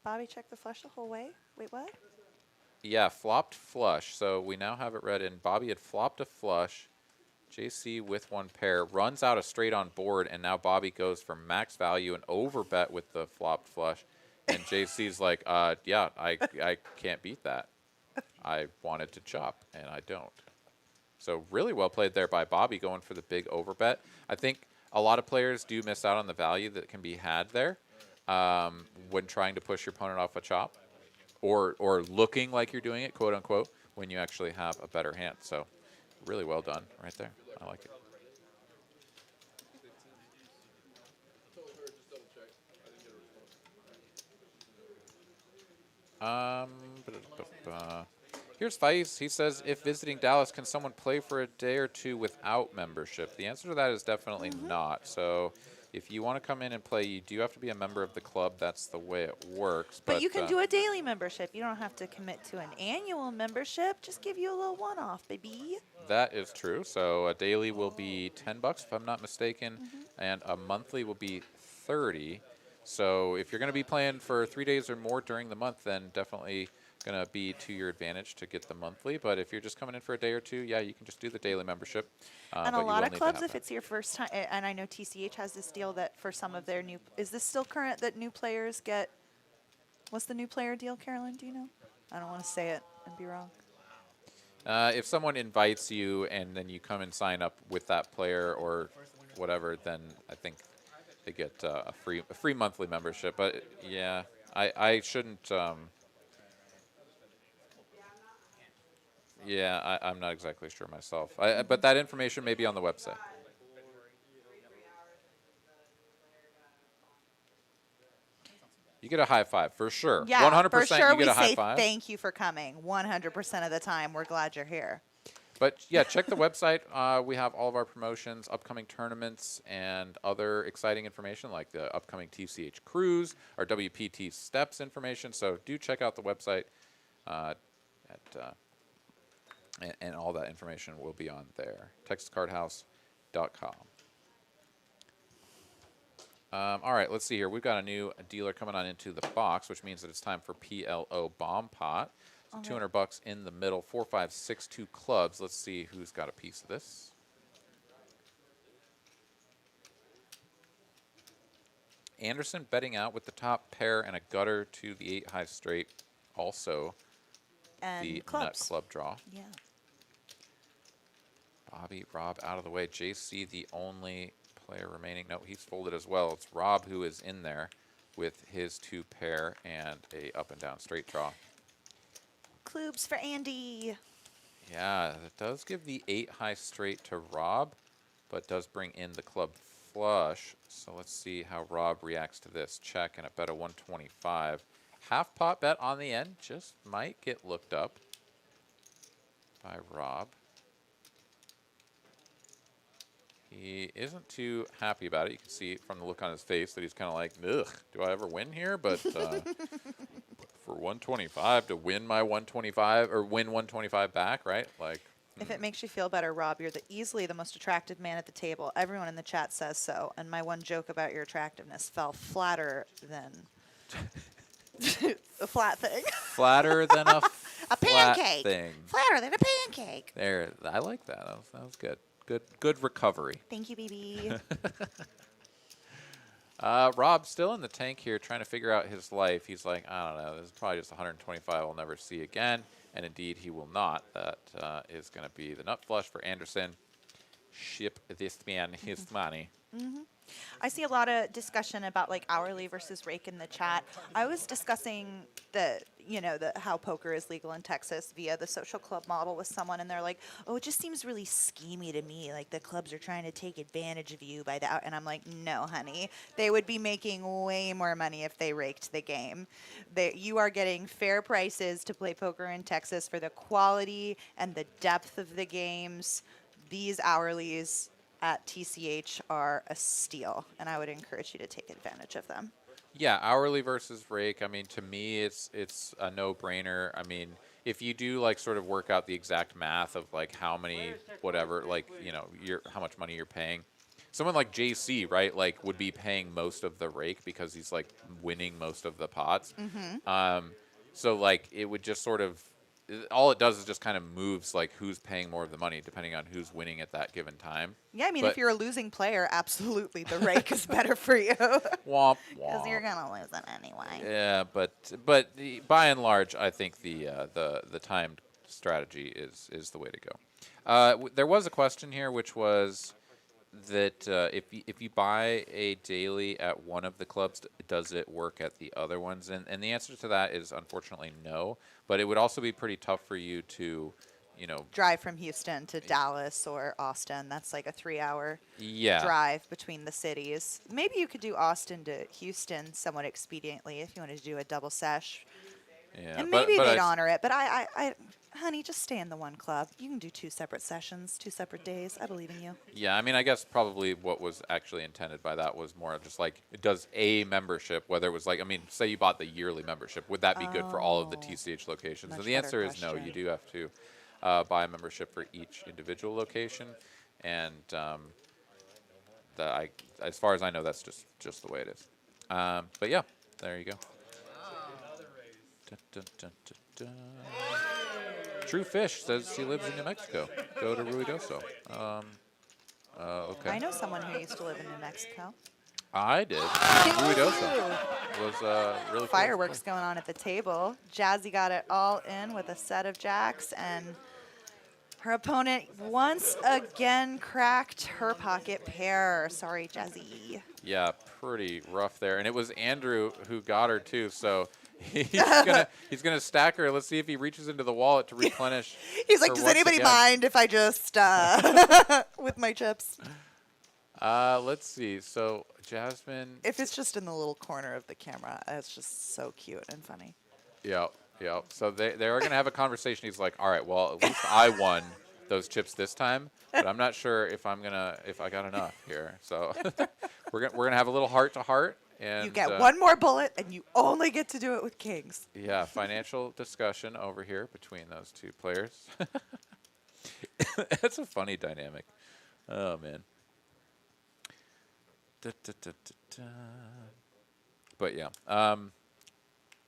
Bobby checked the flush the whole way? Wait, what?
Yeah, flopped flush. So we now have it read in. Bobby had flopped a flush. JC with one pair runs out a straight on board, and now Bobby goes for max value and over bet with the flopped flush. And JC's like, yeah, I can't beat that. I wanted to chop, and I don't. So really well played there by Bobby going for the big over bet. I think a lot of players do miss out on the value that can be had there when trying to push your opponent off a chop or looking like you're doing it, quote unquote, when you actually have a better hand. So really well done right there. I like it. Here's Faiz. He says, if visiting Dallas, can someone play for a day or two without membership? The answer to that is definitely not. So if you want to come in and play, you do have to be a member of the club. That's the way it works.
But you can do a daily membership. You don't have to commit to an annual membership. Just give you a little one-off, baby.
That is true. So a daily will be $10, if I'm not mistaken, and a monthly will be $30. So if you're going to be playing for 3 days or more during the month, then definitely going to be to your advantage to get the monthly. But if you're just coming in for a day or two, yeah, you can just do the daily membership.
And a lot of clubs, if it's your first time, and I know TCH has this deal that for some of their new, is this still current that new players get, what's the new player deal, Carolyn? Do you know? I don't want to say it and be wrong.
If someone invites you and then you come and sign up with that player or whatever, then I think they get a free monthly membership. But yeah, I shouldn't. Yeah, I'm not exactly sure myself. But that information may be on the website. You get a high five for sure.
Yeah,
100%
for sure
you get
we
a high
say
five.
thank you for coming. 100% of the time, we're glad you're here.
But yeah, check the website. We have all of our promotions, upcoming tournaments, and other exciting information like the upcoming TCH cruise, our WPT steps information. So do check out the website, and all that information will be on there. TexasCardHouse.com. All right, let's see here. We've got a new dealer coming on into the box, which means that it's time for PLO Bomb Pot. So $200 in the middle, 4, 5, 6, 2 clubs. Let's see who's got a piece of this. Anderson betting out with the top pair and a gutter to the 8 high straight. Also,
And
the
clubs.
nut club draw.
Yeah.
Bobby, Rob out of the way. JC, the only player remaining. No, he's folded as well. It's Rob who is in there with his 2 pair and a up and down straight draw.
Clubs for Andy.
Yeah, that does give the 8 high straight to Rob, but does bring in the club flush. So let's see how Rob reacts to this. Check and a bet of 125. Half pot bet on the end. Just might get looked up by Rob. He isn't too happy about it. You can see from the look on his face that he's kind of like, ugh, do I ever win here? But for 125 to win my 125 or win 125 back, right? Like,
If it makes you feel better, Rob, you're easily the most attractive man at the table. Everyone in the chat says so. And my one joke about your attractiveness fell flatter than a flat thing.
flatter than a
A
flat
pancake.
thing.
Flatter than a pancake.
There, I like that. That was good. Good recovery.
Thank you, baby.
Rob, still in the tank here, trying to figure out his life. He's like, I don't know, this is probably just 125 I'll never see again. And indeed, he will not. That is going to be the nut flush for Anderson. Ship this man his money.
I see a lot of discussion about like hourly versus rake in the chat. I was discussing how poker is legal in Texas via the social club model with someone, and they're like, "Oh, it just seems really schemy to me. Like the clubs are trying to take advantage of you by the." And I'm like, "No, honey. They would be making way more money if they raked the game. You are getting fair prices to play poker in Texas for the quality and the depth of the games. These hourlies at TCH are a steal, and I would encourage you to take advantage of them."
Yeah, hourly versus rake. I mean, to me, it's a no-brainer. I mean, if you do like sort of work out the exact math of like how many whatever, like how much money you're paying. Someone like JC, right, like would be paying most of the rake because he's like winning most of the pots. So like it would just sort of all it does is just kind of moves like who's paying more of the money depending on who's winning at that given time.
Yeah, I mean,
But
if you're a losing player, absolutely the rake is better for you.
womp
Because you're
womp.
going to lose it anyway.
Yeah, but by and large, I think the timed strategy is the way to go. There was a question here, which was that if you buy a daily at one of the clubs, does it work at the other ones? And the answer to that is unfortunately no. But it would also be pretty tough for you to,
Drive from Houston to Dallas or Austin. That's like a 3-hour
yeah.
drive between the cities. Maybe you could do Austin to Houston somewhat expediently if you wanted to do a double sesh.
Yeah,
And maybe
but
they'd honor it. But honey, just stay in the one club. You can do 2 separate sessions, 2 separate days. I believe in you.
Yeah, I mean, I guess probably what was actually intended by that was more just like, does a membership, whether it was like, I mean, say you bought the yearly membership, would that be good for all of the TCH locations?
Much
And the
better
answer is no.
question.
You do have to buy a membership for each individual location, and as far as I know, that's just the way it is. But yeah, there you go. Dun, dun, dun, dun, dun. True Fish says he lives in New Mexico. Go to Ruidoso. Okay.
I know someone who used to live in New Mexico.
I did. Ruidoso was really cool.
Fireworks going on at the table. Jazzy got it all in with a set of jacks, and her opponent once again cracked her pocket pair. Sorry, Jazzy.
Yeah, pretty rough there. And it was Andrew who got her too, so he's gonna stack her. Let's see if he reaches into the wallet to replenish.
He's like,
her
does
once
anybody
again."
mind if I just with my chips?
Let's see. So Jasmine.
If it's just in the little corner of the camera, it's just so cute and funny.
Yeah. So they are gonna have a conversation. He's like, all right, well, at least I won those chips this time, but I'm not sure if I got enough here. So we're gonna have a little heart to heart. And
You get one more bullet, and you only get to do it with kings.
yeah, financial discussion over here between those two players. That's a funny dynamic. Oh man. Da, da, da, da, da. But yeah,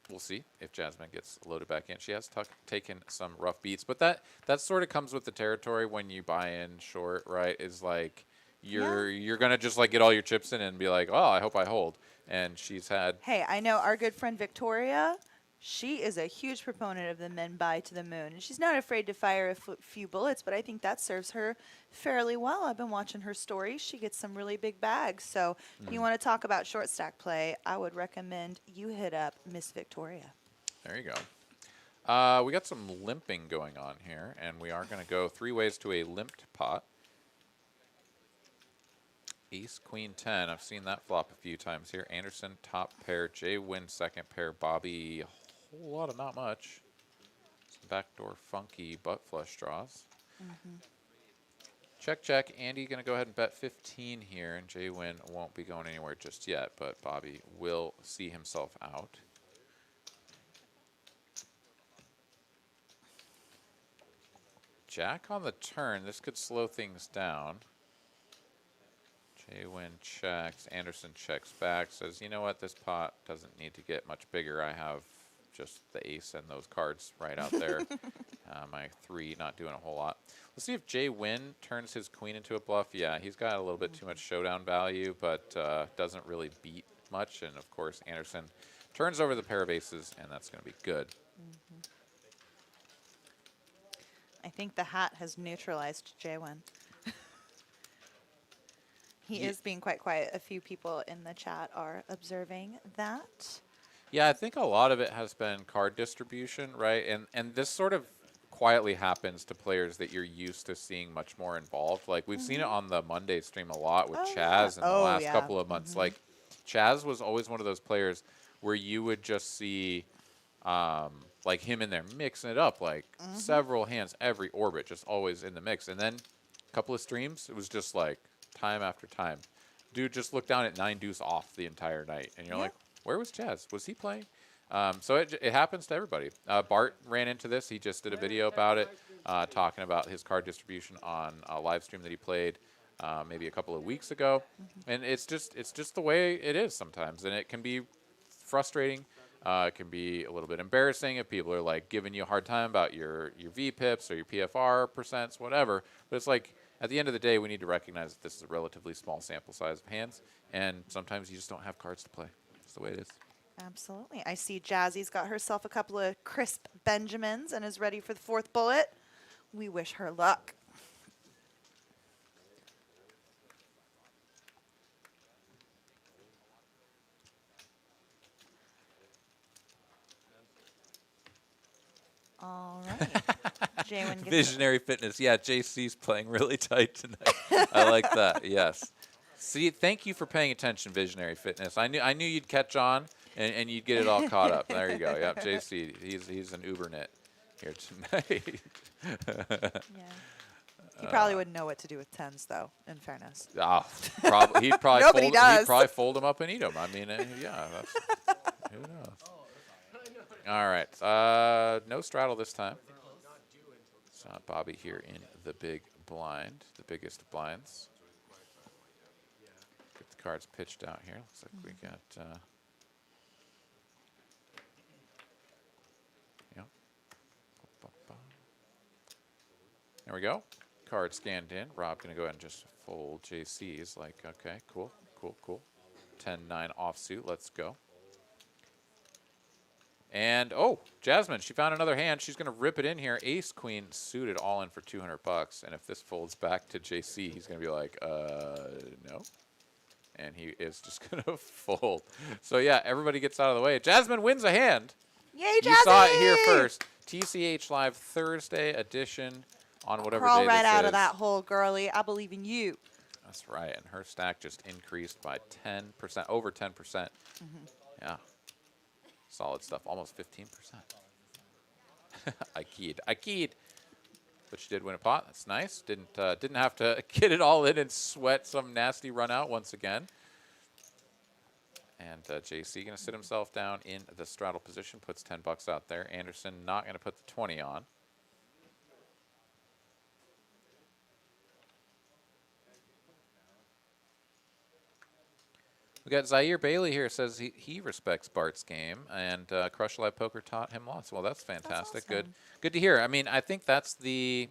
we'll see if Jasmine gets loaded back in. She has taken some rough beats, but that sort of comes with the territory when you buy in short, right? Is like you're gonna just like get all your chips in and be like, oh, I hope I hold. And she's had.
Hey, I know our good friend Victoria. She is a huge proponent of the men buy to the moon, and she's not afraid to fire a few bullets, but I think that serves her fairly well. I've been watching her stories. She gets some really big bags. So if you want to talk about short stack play, I would recommend you hit up Miss Victoria.
There you go. We got some limping going on here, and we are going to go 3 ways to a limped pot. Ace, Queen, 10. I've seen that flop a few times here. Anderson, top pair. Jay wins second pair. Bobby, a whole lot of not much. Some backdoor funky butt flush draws. Check, check. Andy going to go ahead and bet 15 here, and Jay Wynn won't be going anywhere just yet, but Bobby will see himself out. Jack on the turn. This could slow things down. Jay Wynn checks. Anderson checks back. Says, you know what? This pot doesn't need to get much bigger. I have just the ace and those cards right out there. My 3 not doing a whole lot. Let's see if Jay Wynn turns his queen into a bluff. Yeah, he's got a little bit too much showdown value, but doesn't really beat much. And, of course, Anderson turns over the pair of aces, and that's going to be good.
I think the hat has neutralized Jaywin. He is being quite quiet. A few people in the chat are observing that.
Yeah, I think a lot of it has been card distribution, right? And this sort of quietly happens to players that you're used to seeing much more involved. Like, we've seen it on the Monday stream a lot with Chaz in the last couple of months. Like, Chaz was always one of those players where you would just see like him in there mixing it up, like several hands every orbit, just always in the mix. And then a couple of streams, it was just like time after time. Dude just looked down at 9 deuce off the entire night. And you're like, where was Chaz? Was he playing? So it happens to everybody. Bart ran into this. He just did a video about it, talking about his card distribution on a live stream that he played maybe a couple of weeks ago. And it's just the way it is sometimes. And it can be frustrating. It can be a little bit embarrassing if people are like giving you a hard time about your VPIPs or your PFR percents, whatever. But it's like, at the end of the day, we need to recognize that this is a relatively small sample size of hands, and sometimes you just don't have cards to play. That's the way it is.
Absolutely. I see Jazzy's got herself a couple of crisp Benjamins and is ready for the 4th bullet. We wish her luck. All right. Jaywin gets
Visionary Fitness. Yeah, JC's playing really tight tonight. I like that. Yes. See, thank you for paying attention, Visionary Fitness. I knew you'd catch on and you'd get it all caught up. There you go. Yep, JC. He's an Ubernet here tonight.
Yeah. He probably wouldn't know what to do with 10s, though, in fairness.
He'd probably
Nobody does.
He'd probably fold them up and eat them. I mean, yeah. Who knows? All right. No straddle this time. So Bobby here in the big blind, the biggest blinds. Get the cards pitched out here. Looks like we got. Yeah. There we go. Card scanned in. Rob going to go ahead and just fold JC's. Like, okay, cool. 10-9 offsuit. Let's go. And, oh, Jasmine, she found another hand. She's going to rip it in here. Ace, queen, suited, all in for $200. And if this folds back to JC, he's going to be like, no. And he is just going to fold. So, yeah, everybody gets out of the way. Jasmine wins a hand.
Yay, Jasmine!
You saw it here first. TCH Live Thursday edition on whatever day this is.
Crawl right out of that hole, girlie. I believe in you.
That's right. And her stack just increased by 10%, over 10%. Yeah. Solid stuff, almost 15%. I keyed. But she did win a pot. That's nice. Didn't have to get it all in and sweat some nasty run out once again. And JC going to sit himself down in the straddle position, puts $10 out there. Anderson not going to put the 20 on. We got Zaire Bailey here, says he respects Bart's game, and Crush Live Poker taught him lots. Well, that's fantastic.
That's awesome.
Good to hear. I mean, I think that's the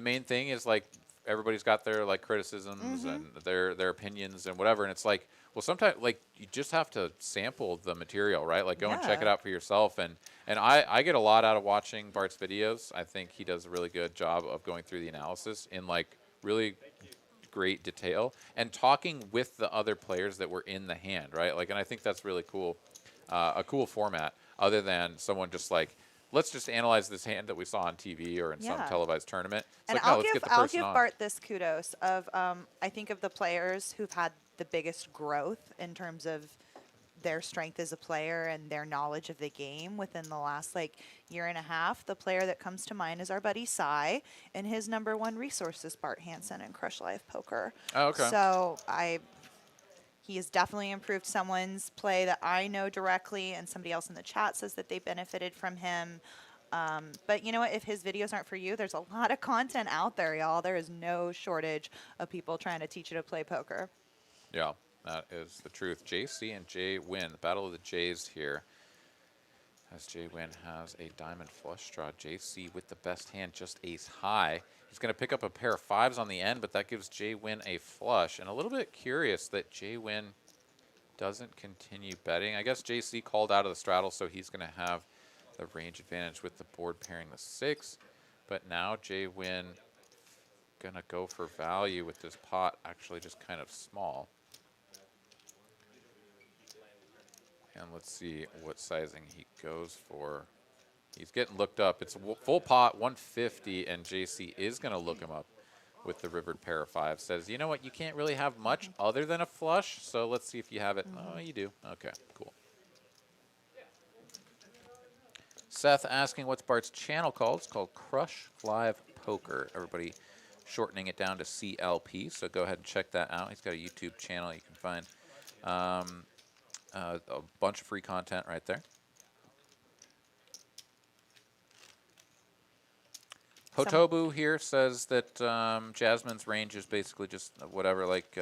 main thing is, like, everybody's got their, like, criticisms and their opinions and whatever, and it's like, well, sometimes, like, you just have to sample the material, right? Like, go and check it out for yourself. And I get a lot out of watching Bart's videos. I think he does a really good job of going through the analysis in, like, really great detail and talking with the other players that were in the hand, right? Like, and I think that's really cool, a cool format, other than someone just like, let's just analyze this hand that we saw on TV or in some televised tournament. It's
and
like, no, let's get the person
I'll give
on.
Bart this kudos of I think of the players who've had the biggest growth in terms of their strength as a player and their knowledge of the game within the last like year and a half. The player that comes to mind is our buddy Cy, and his number one resource is Bart Hanson and Crush Live Poker.
Oh, okay.
So he has definitely improved someone's play that I know directly, and somebody else in the chat says that they benefited from him. But you know what? If his videos aren't for you, there's a lot of content out there, y'all. There is no shortage of people trying to teach you to play poker.
Yeah, that is the truth. JC and Jay Win, the battle of the Jays here. As Jay Win has a diamond flush draw. JC with the best hand, just ace high. He's going to pick up a pair of fives on the end, but that gives Jay Win a flush. And a little bit curious that Jay Win doesn't continue betting. I guess JC called out of the straddle, so he's going to have the range advantage with the board pairing the 6. But now Jay Win going to go for value with this pot, actually just kind of small. And let's see what sizing he goes for. He's getting looked up. It's a full pot, 150, and JC is going to look him up with the rivered pair of 5. Says, you know what, you can't really have much other than a flush, so let's see if you have it. Oh, you do. Okay, cool. Seth asking what's Bart's channel called. It's called Crush Live Poker. Everybody shortening it down to CLP, so go ahead and check that out. He's got a YouTube channel you can find. A bunch of free content right there. Hotobu here says that Jasmine's range is basically just whatever, like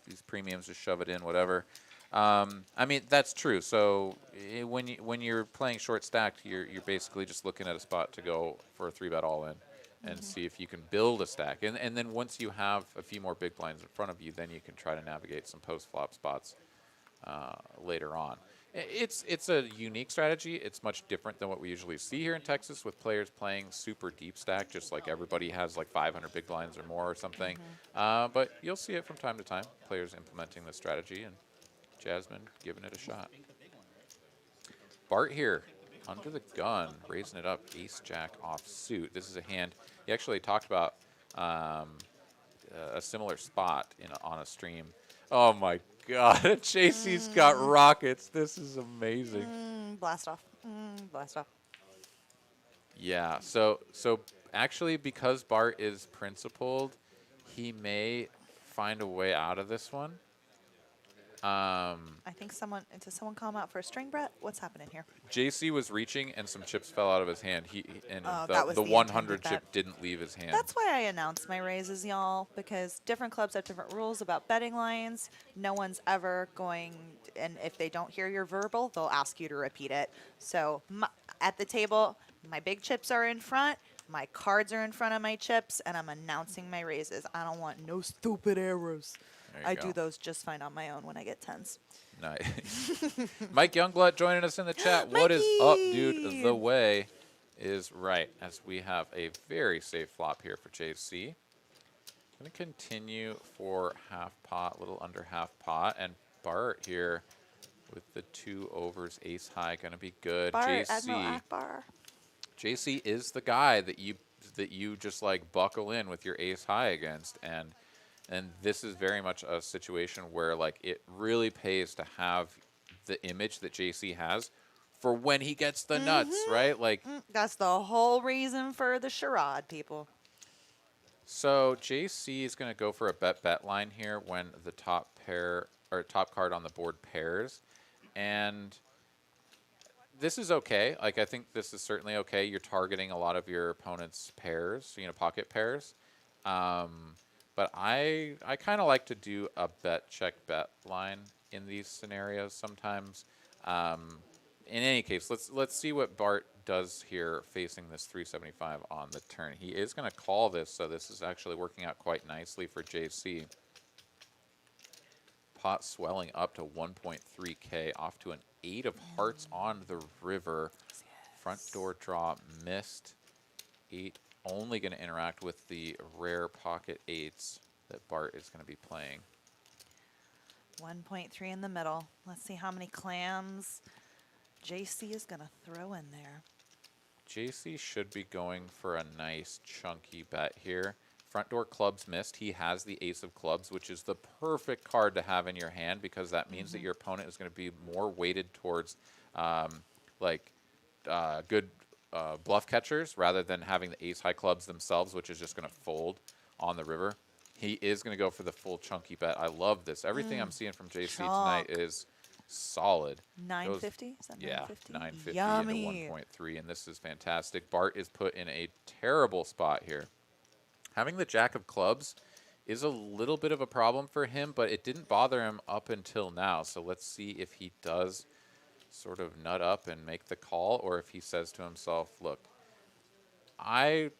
these premiums, just shove it in, whatever. I mean, that's true. So when you're playing short stacked, you're basically just looking at a spot to go for a 3-bet all in and see if you can build a stack. And then once you have a few more big blinds in front of you, then you can try to navigate some post-flop spots later on. It's a unique strategy. It's much different than what we usually see here in Texas with players playing super deep stack, just like everybody has like 500 big blinds or more or something. But you'll see it from time to time, players implementing this strategy, and Jasmine giving it a shot. Bart here, under the gun, raising it up, ace-jack offsuit. This is a hand he actually talked about a similar spot on a stream. Oh my God, JC's got rockets. This is amazing.
Blast off. Blast off.
Yeah, so actually because Bart is principled, he may find a way out of this one.
I think did someone call him out for a string, Brett? What's happening here?
JC was reaching and some chips fell out of his hand.
That was
the
the
100
intended
chip
bet.
didn't leave his hand.
That's why I announced my raises, y'all, because different clubs have different rules about betting lines. No one's ever going, and if they don't hear your verbal, they'll ask you to repeat it. So at the table, my big chips are in front, my cards are in front of my chips, and I'm announcing my raises. I don't want no stupid errors. I do those just fine on my own when I get tens.
Nice. Mike Youngblood joining us in the chat. What is up, dude? The way is right, as we have a very safe flop here for JC. Going to continue for half pot, a little under half pot, and Bart here with the 2 overs, ace high, going to be good.
Bart, Admiral Akbar.
JC is the guy that you just like buckle in with your ace high against, and this is very much a situation where like it really pays to have the image that JC has for when he gets the nuts, right? Like
that's the whole reason for the charade, people.
So JC is going to go for a bet line here when the top pair or top card on the board pairs, and this is okay. Like I think this is certainly okay. You're targeting a lot of your opponent's pairs, you know, pocket pairs. But I kind of like to do a bet line in these scenarios sometimes. In any case, let's see what Bart does here facing this 375 on the turn. He is going to call this, so this is actually working out quite nicely for JC. Pot swelling up to 1.3K, off to an 8 of hearts on the river. Front door draw missed. 8 only going to interact with the rare pocket 8s that Bart is going to be playing.
1.3 in the middle. Let's see how many clams JC is going to throw in there.
JC should be going for a nice chunky bet here. front door clubs missed. He has the ace of clubs, which is the perfect card to have in your hand because that means that your opponent is going to be more weighted towards like good bluff catchers rather than having the ace high clubs themselves, which is just going to fold on the river. He is going to go for the full chunky bet. I love this. Everything I'm seeing from JC tonight
Chunk.
is solid. Goes,
950? Is that
yeah,
950?
950 into
Yummy.
1.3, and this is fantastic. Bart is put in a terrible spot here. Having the jack of clubs is a little bit of a problem for him, but it didn't bother him up until now. So let's see if he does sort of nut up and make the call, or if he says to himself, look, I've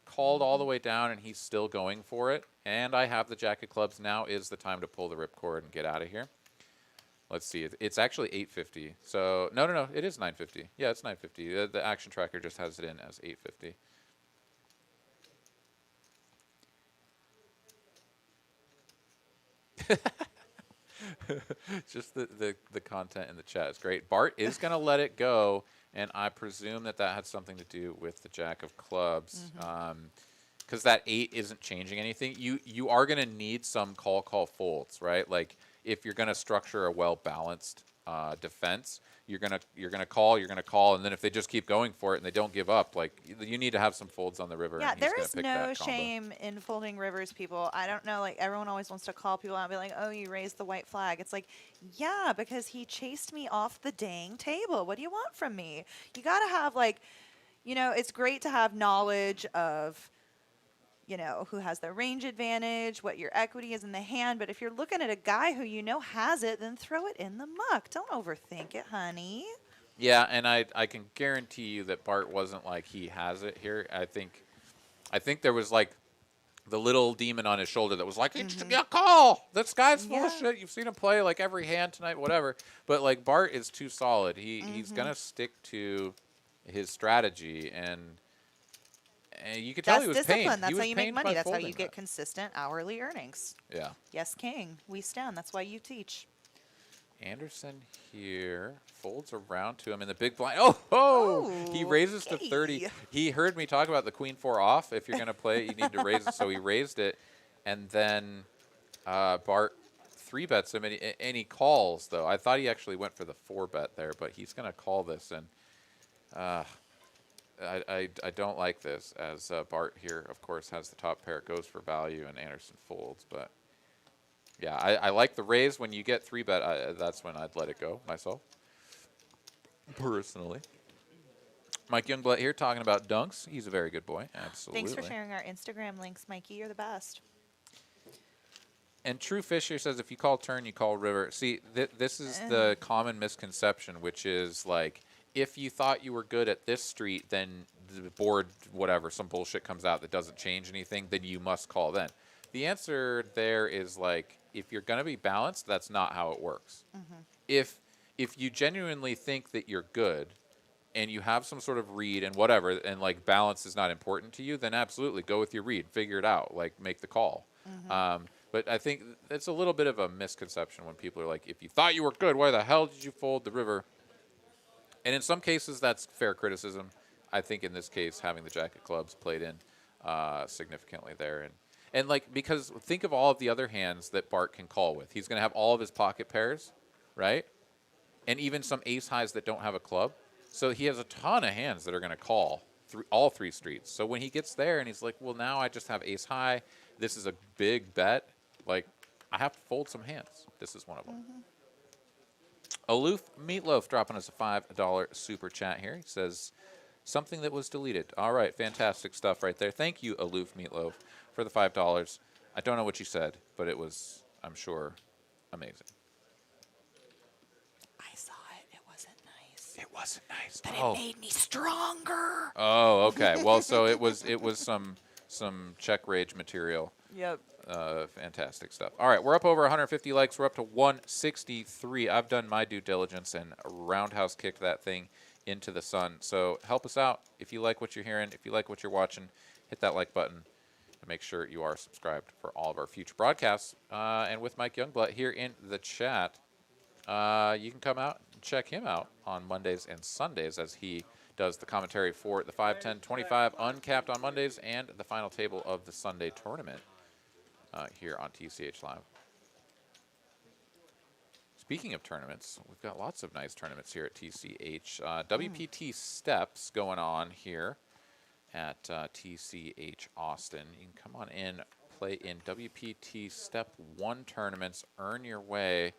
called all the way down and he's still going for it, and I have the jack of clubs. Now is the time to pull the ripcord and get out of here. Let's see. It's actually 850. So no, it is 950. Yeah, it's 950. The action tracker just has it in as 850. Just the content in the chat is great. Bart is going to let it go, and I presume that had something to do with the jack of clubs. Because that 8 isn't changing anything. You are going to need some call folds, right? Like if you're going to structure a well balanced defense, you're gonna call, and then if they just keep going for it and they don't give up, like you need to have some folds on the river.
Yeah,
and he's
there
gonna
is
pick
no
that combo.
shame in folding rivers, people. I don't know, like everyone always wants to call people out and be like, "Oh, you raised the white flag." It's like, yeah, because he chased me off the dang table. What do you want from me? You got to have like, it's great to have knowledge of who has the range advantage, what your equity is in the hand. But if you're looking at a guy who has it, then throw it in the muck. Don't overthink it, honey.
Yeah, and I can guarantee you that Bart wasn't like he has it here. I think there was like the little demon on his shoulder that was like, it's a call. This guy's full of
Yeah.
shit. You've seen him play like every hand tonight, whatever. But like Bart is too solid. He's gonna stick to his strategy, and you could tell
That's
he was
discipline.
pained. He
That's how
was
you make
pained
money.
by
That's how
folding
you get
that.
consistent hourly earnings.
Yeah.
Yes, King. We stand. That's why you teach.
Anderson here folds around to him in the big blind. Oh, he
Oh,
raises to 30.
okay.
He heard me talk about the queen 4 off. If you're going to play it, you need to raise it. So he raised it, and then Bart 3-bets him, and he calls, though. I thought he actually went for the 4-bet there, but he's going to call this, and I don't like this, as Bart here, of course, has the top pair. It goes for value, and Anderson folds, but... Yeah, I like the raise. When you get 3-bet, that's when I'd let it go myself, personally. Mike Youngblood here talking about dunks. He's a very good boy. Absolutely.
Thanks for sharing our Instagram links, Mikey. You're the best.
And True Fisher says if you call turn, you call river. See, this is the common misconception, which is like if you thought you were good at this street, then the board, whatever, some bullshit comes out that doesn't change anything, then you must call then. The answer there is like, if you're going to be balanced, that's not how it works. If you genuinely think that you're good and you have some sort of read and whatever, and like balance is not important to you, then absolutely go with your read, figure it out, like make the call. But I think it's a little bit of a misconception when people are like, if you thought you were good, why the hell did you fold the river? And in some cases, that's fair criticism. I think in this case, having the jack of clubs played in significantly there. And like, because think of all of the other hands that Bart can call with. He's going to have all of his pocket pairs, right? And even some ace highs that don't have a club. So he has a ton of hands that are going to call through all 3 streets. So when he gets there and he's like, well, now I just have ace high. This is a big bet. Like, I have to fold some hands. This is one of them. Aloof Meatloaf dropping us a $5 super chat here. He says, something that was deleted. All right, fantastic stuff right there. Thank you, Aloof Meatloaf, for the $5. I don't know what you said, but it was, I'm sure, amazing.
I saw it. It wasn't nice.
It wasn't nice.
But it made me stronger.
Oh, okay. Well, so it was some check rage material.
Yep.
Fantastic stuff. All right, we're up over 150 likes. We're up to 163. I've done my due diligence and roundhouse kicked that thing into the sun. So help us out. If you like what you're hearing, if you like what you're watching, hit that like button and make sure you are subscribed for all of our future broadcasts. And with Mike Youngblood here in the chat, you can come out, check him out on Mondays and Sundays as he does the commentary for the 5, 10, 25 uncapped on Mondays and the final table of the Sunday tournament here on TCH Live. Speaking of tournaments, we've got lots of nice tournaments here at TCH. WPT Steps going on here at TCH Austin. You can come on in, play in WPT Step 1 tournaments, earn your way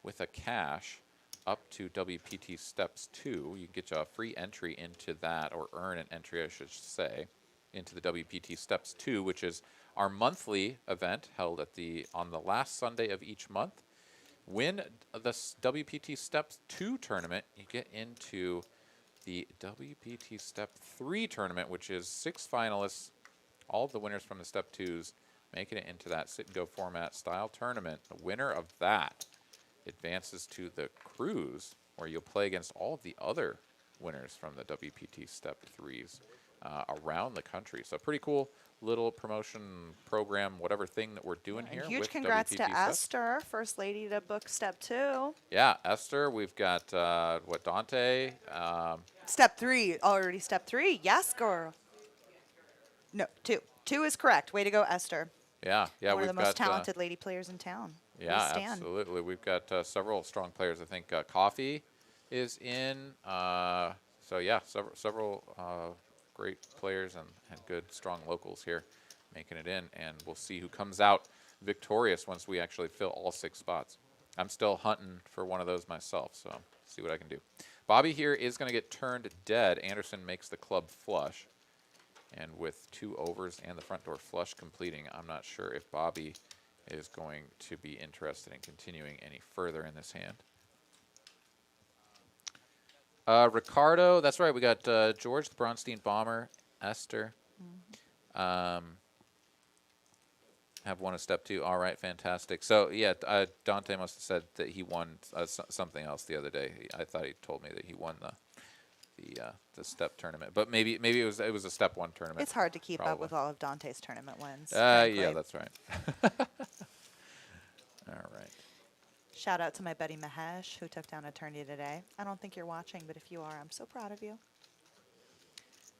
with a cash up to WPT Steps 2. You get a free entry into that, or earn an entry, I should say, into the WPT Steps 2, which is our monthly event held at on the last Sunday of each month. Win the WPT Steps 2 tournament, you get into the WPT Step 3 tournament, which is 6 finalists, all of the winners from the Step 2s, making it into that sit-and-go format style tournament. The winner of that advances to the cruise, where you'll play against all of the other winners from the WPT Step 3s around the country. So pretty cool little promotion program, whatever thing that we're doing here.
Huge
with
congrats
WPT
to
Steps.
Esther, first lady to book Step 2.
Yeah, Esther. We've got, Dante?
Step 3, already Step 3. Yes, girl. No, 2. 2 is correct. Way to go, Esther.
Yeah,
One
we've
of the most
got,
talented lady players in town.
yeah,
We stan.
absolutely. We've got several strong players. I think Coffee is in. So, yeah, several great players and good, strong locals here making it in. And we'll see who comes out victorious once we actually fill all 6 spots. I'm still hunting for one of those myself, so see what I can do. Bobby here is going to get turned dead. Anderson makes the club flush. And with 2 overs and the front door flush completing, I'm not sure if Bobby is going to be interested in continuing any further in this hand. Ricardo, that's right. We got George, the Bronstein Bomber, Esther. Have won a Step 2. All right, fantastic. So, yeah, Dante must have said that he won something else the other day. I thought he told me that he won the Step tournament, but maybe it was a Step 1 tournament.
It's hard to keep
probably
up with all of Dante's tournament wins.
Yeah, that's right. All right.
Shout out to my buddy Mahesh, who took down Attorney today. I don't think you're watching, but if you are, I'm so proud of you.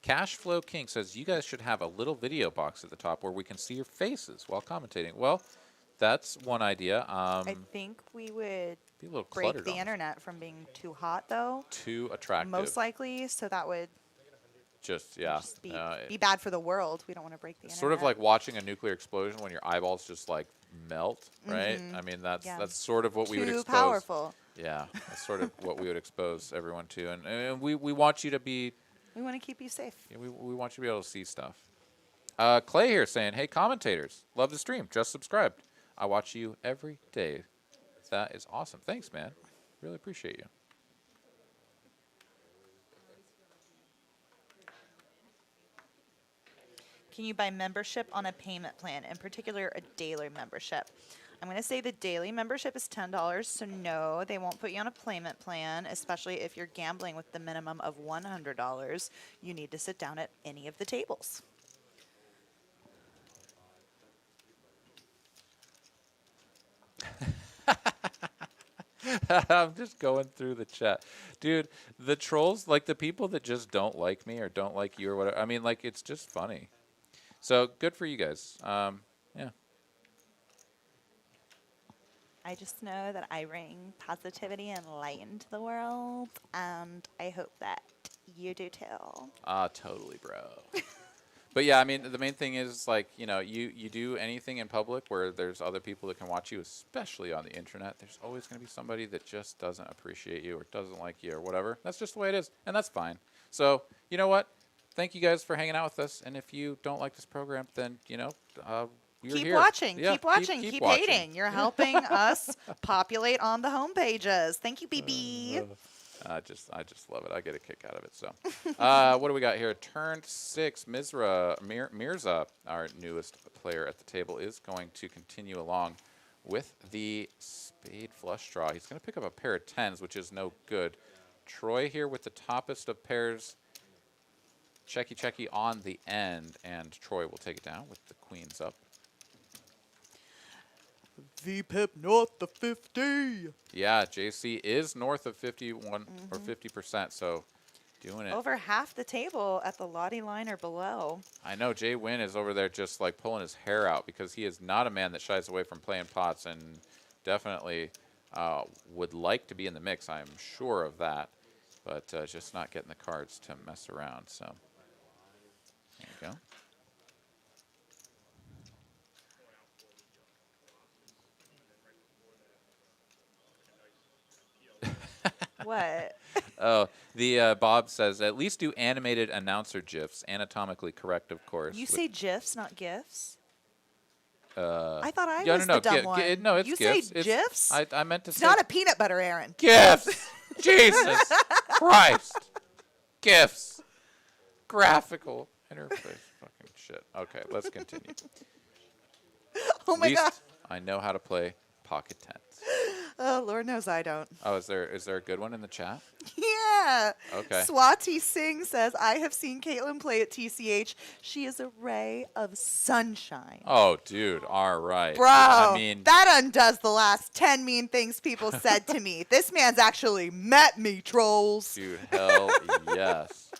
Cashflow King says, you guys should have a little video box at the top where we can see your faces while commentating. Well, that's one idea.
I think we would
Be a little
break
cluttered
the
on this.
internet from being too hot, though.
Too attractive.
Most likely, so that would
just
be bad for the world. We don't want to break the internet.
sort of like watching a nuclear explosion when your eyeballs just like melt, right? I mean, that's sort of what we would expose.
Too powerful.
Yeah, that's sort of what we would expose everyone to, and we want you to be.
We want to keep you safe.
Yeah, we want you to be able to see stuff. Clay here saying, hey, commentators, love the stream. Just subscribed. I watch you every day. That is awesome. Thanks, man. Really appreciate you.
Can you buy membership on a payment plan, in particular a daily membership? I'm going to say the daily membership is $10, so no, they won't put you on a payment plan, especially if you're gambling with the minimum of $100. You need to sit down at any of the tables.
I'm just going through the chat. Dude, the trolls, like the people that just don't like me or don't like you or whatever, I mean, like, it's just funny. So, good for you guys. Yeah.
I just know that I bring positivity and light into the world, and I hope that you do too.
Totally, bro. But yeah, I mean, the main thing is, like, you know, you do anything in public where there's other people that can watch you, especially on the internet, there's always going to be somebody that just doesn't appreciate you or doesn't like you or whatever. That's just the way it is, and that's fine. So, you know what? Thank you guys for hanging out with us, and if you don't like this program, then, you know,
keep
here.
watching,
Yeah,
keep watching, keep
watching.
hating. You're helping us populate on the home pages. Thank you, BB.
I just love it. I get a kick out of it. So, what do we got here? Turn 6, Mirza, our newest player at the table, is going to continue along with the spade flush draw. He's going to pick up a pair of 10s, which is no good. Troy here with the toppest of pairs. Checky on the end, and Troy will take it down with the queens up.
VPIP north of 50.
Yeah, JC is north of 51 or 50%, so doing it.
Over half the table at the Lottie line or below.
I know Jay Wynn is over there just like pulling his hair out because he is not a man that shies away from playing pots and definitely would like to be in the mix. I'm sure of that, but just not getting the cards to mess around. So there you go.
What?
Oh, the Bob says, at least do animated announcer GIFs, anatomically correct, of course.
You say GIFs, not GIFs?
Uh,
I thought I
yeah,
was
no,
the dumb one.
no, it's
you
GIFs.
say GIFs?
I meant to
It's
say
not a peanut butter, Aaron.
GIFs. Jesus Christ. GIFs. Graphical interface. Fucking shit. Okay, let's continue.
Oh my
At least
god.
I know how to play pocket tens.
Oh, Lord knows I don't.
Oh, is there a good one in the chat?
Yeah.
Okay.
Swati Singh says, I have seen Caitlin play at TCH. She is a ray of sunshine.
Oh, dude. All right.
Bro,
I mean,
that undoes the last 10 mean things people said to me. This man's actually met me, trolls.
dude, hell yes.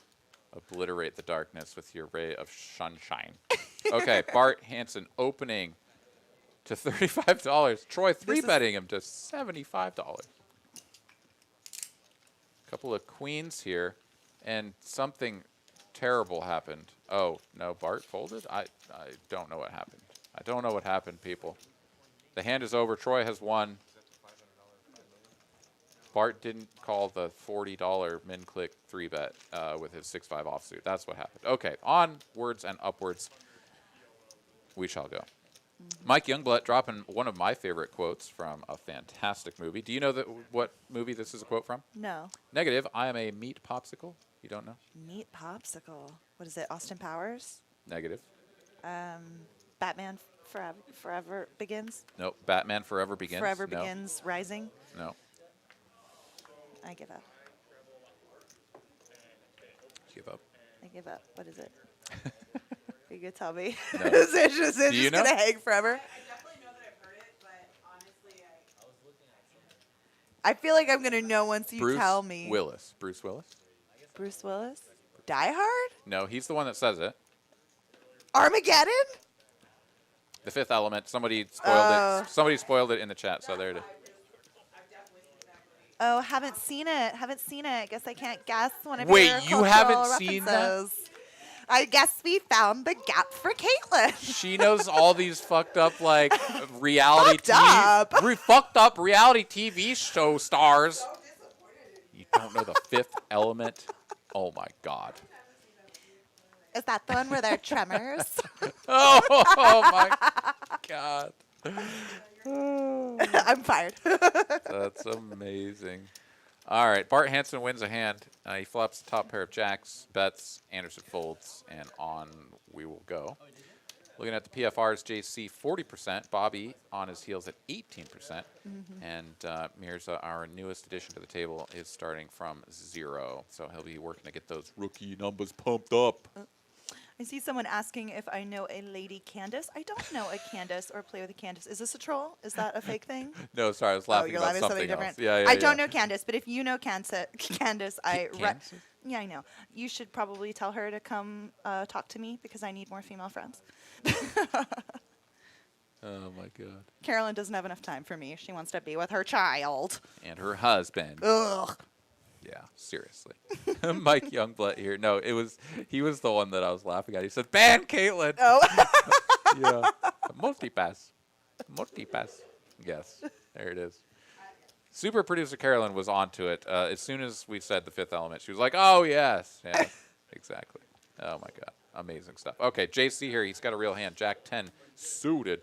Obliterate the darkness with your ray of sunshine. Okay, Bart Hanson opening to $35. Troy betting him to $75. Couple of queens here, and something terrible happened. Oh, no, Bart folded? I don't know what happened. I don't know what happened, people. The hand is over. Troy has won. Bart didn't call the $40 min-click 3-bet with his 6-5 offsuit. That's what happened. Okay, onwards and upwards we shall go. Mike Youngblood dropping one of my favorite quotes from a fantastic movie. Do you know what movie this is a quote from?
No.
Negative. I am a meat popsicle. You don't know?
Meat popsicle. What is it? Austin Powers?
Negative.
Batman Forever Begins?
Nope. Batman Forever Begins.
Forever
No.
Begins Rising?
No.
I give up.
Give up.
I give up. What is it? You could tell me.
No.
Is it just
Do you know?
gonna hang forever?
I definitely know that I've heard it, but honestly,
I feel like I'm gonna know once you
Bruce
tell me.
Willis. Bruce Willis?
Bruce Willis? Die Hard?
No, he's the one that says it.
Armageddon?
The Fifth Element. Somebody spoiled it. Somebody spoiled it in the chat, so there it is.
Oh, haven't seen it. Haven't seen it. Guess I can't guess one of
Wait,
your
you haven't
cultural
seen that?
references. I guess we found the gap for Caitlin.
She knows all these fucked up like reality
Fucked up.
fucked up reality TV show stars. You don't know the Fifth Element? Oh my god.
Is that the one where they're tremors?
Oh my god.
I'm fired.
That's amazing. All right, Bart Hanson wins a hand. He flops the top pair of jacks, bets, Anderson folds, and on we will go. Looking at the PFRs, JC 40%, Bobby on his heels at 18%, and Mirza, our newest addition to the table, is starting from 0. So he'll be working to get those rookie numbers pumped up.
I see someone asking if I know a Lady Candace. I don't know a Candace or play with a Candace. Is this a troll? Is that a fake thing?
No, sorry, I was
Oh,
laughing
you're
about
laughing at
something
something
else.
different.
Yeah,
I don't know Candace, but if you know Candace,
Candace?
yeah, I know. You should probably tell her to come talk to me because I need more female friends.
Oh my god.
Carolyn doesn't have enough time for me. She wants to be with her child.
And her husband.
Ugh.
Yeah, seriously. Mike Youngblood here. No, he was the one that I was laughing at. He said, "Ban Caitlin."
Oh.
Yeah. Multi-pass. Multi-pass. Yes, there it is. Super producer Carolyn was onto it. As soon as we said the Fifth Element, she was like, "Oh, yes." Yeah, exactly. Oh, my God. Amazing stuff. Okay, JC here. He's got a real hand. Jack 10 suited.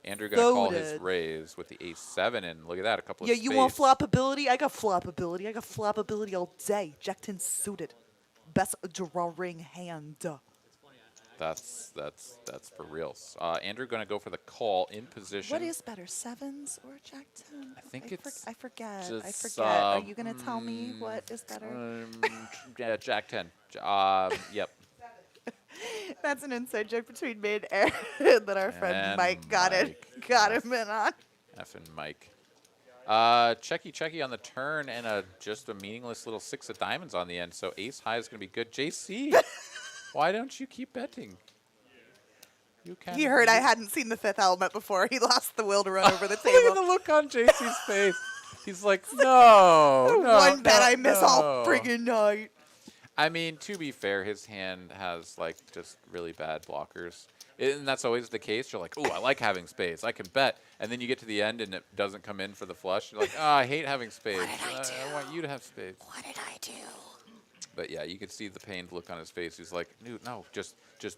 Andrew going to call his
Suited.
raise with the ace-7, and look at that, a couple
Yeah,
of
you want
spades.
flopability? I got flopability. I got flopability all day. Jack 10 suited. Best drawing hand.
That's for reals. Andrew going to go for the call in position.
What is better, 7s or Jack 10?
I think it's
I forget. I
just,
forget. Are you going to tell me what is better?
Yeah, Jack 10. Yep.
That's an inside joke between me and Aaron that our friend
And
Mike got
Mike.
him in on.
Effing Mike. Checky on the turn and just a meaningless little 6 of diamonds on the end. So ace high is going to be good. JC, why don't you keep betting? You can.
He heard I hadn't seen the fifth element before. He lost the will to run over the
Look
table.
at the look on JC's face. He's like, no, no,
One bet
no,
I miss all
no."
friggin' night.
I mean, to be fair, his hand has like just really bad blockers. And that's always the case. You're like, oh, I like having spades. I can bet. And then you get to the end and it doesn't come in for the flush. You're like, oh, I hate having spades. I want you to have spades.
What did I do?
But yeah, you could see the pained look on his face. He's like, dude, no, just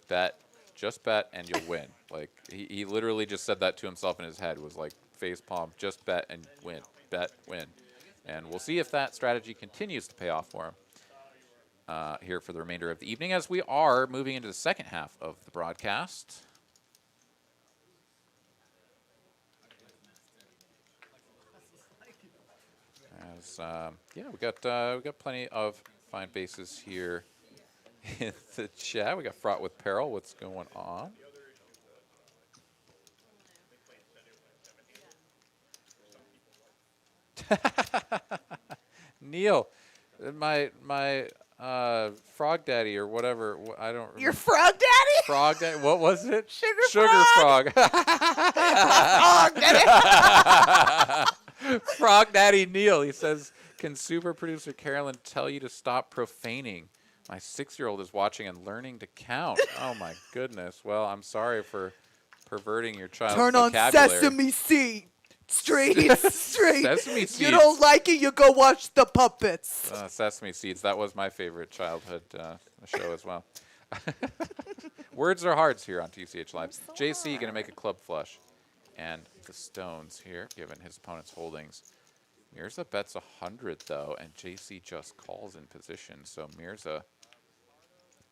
bet. Just bet and you'll win. Like, he literally just said that to himself in his head, was like, face palm, just bet and win. Bet, win. And we'll see if that strategy continues to pay off for him. Here for the remainder of the evening, as we are moving into the second half of the broadcast. As yeah, we got plenty of fine faces here in the chat. We got fraught with peril. What's going on? Neil, my frog daddy or whatever. I don't remember.
Your frog daddy?
Frog daddy. What was it?
Sugar
frog.
Frog daddy.
Frog daddy Neil. He says, can super producer Carolyn tell you to stop profaning? My 6-year-old is watching and learning to count. Oh my goodness. Well, I'm sorry for perverting your child's
Turn on
vocabulary.
Sesame Seed. Straight.
Sesame
You
Seeds.
don't like it, you go watch the puppets.
Sesame Seeds. That was my favorite childhood show as well. Words are hearts here on TCH Live.
So
JC going to
hard.
make a club flush. And the stones here, given his opponent's holdings. Mirza bets 100, though, and JC just calls in position. So Mirza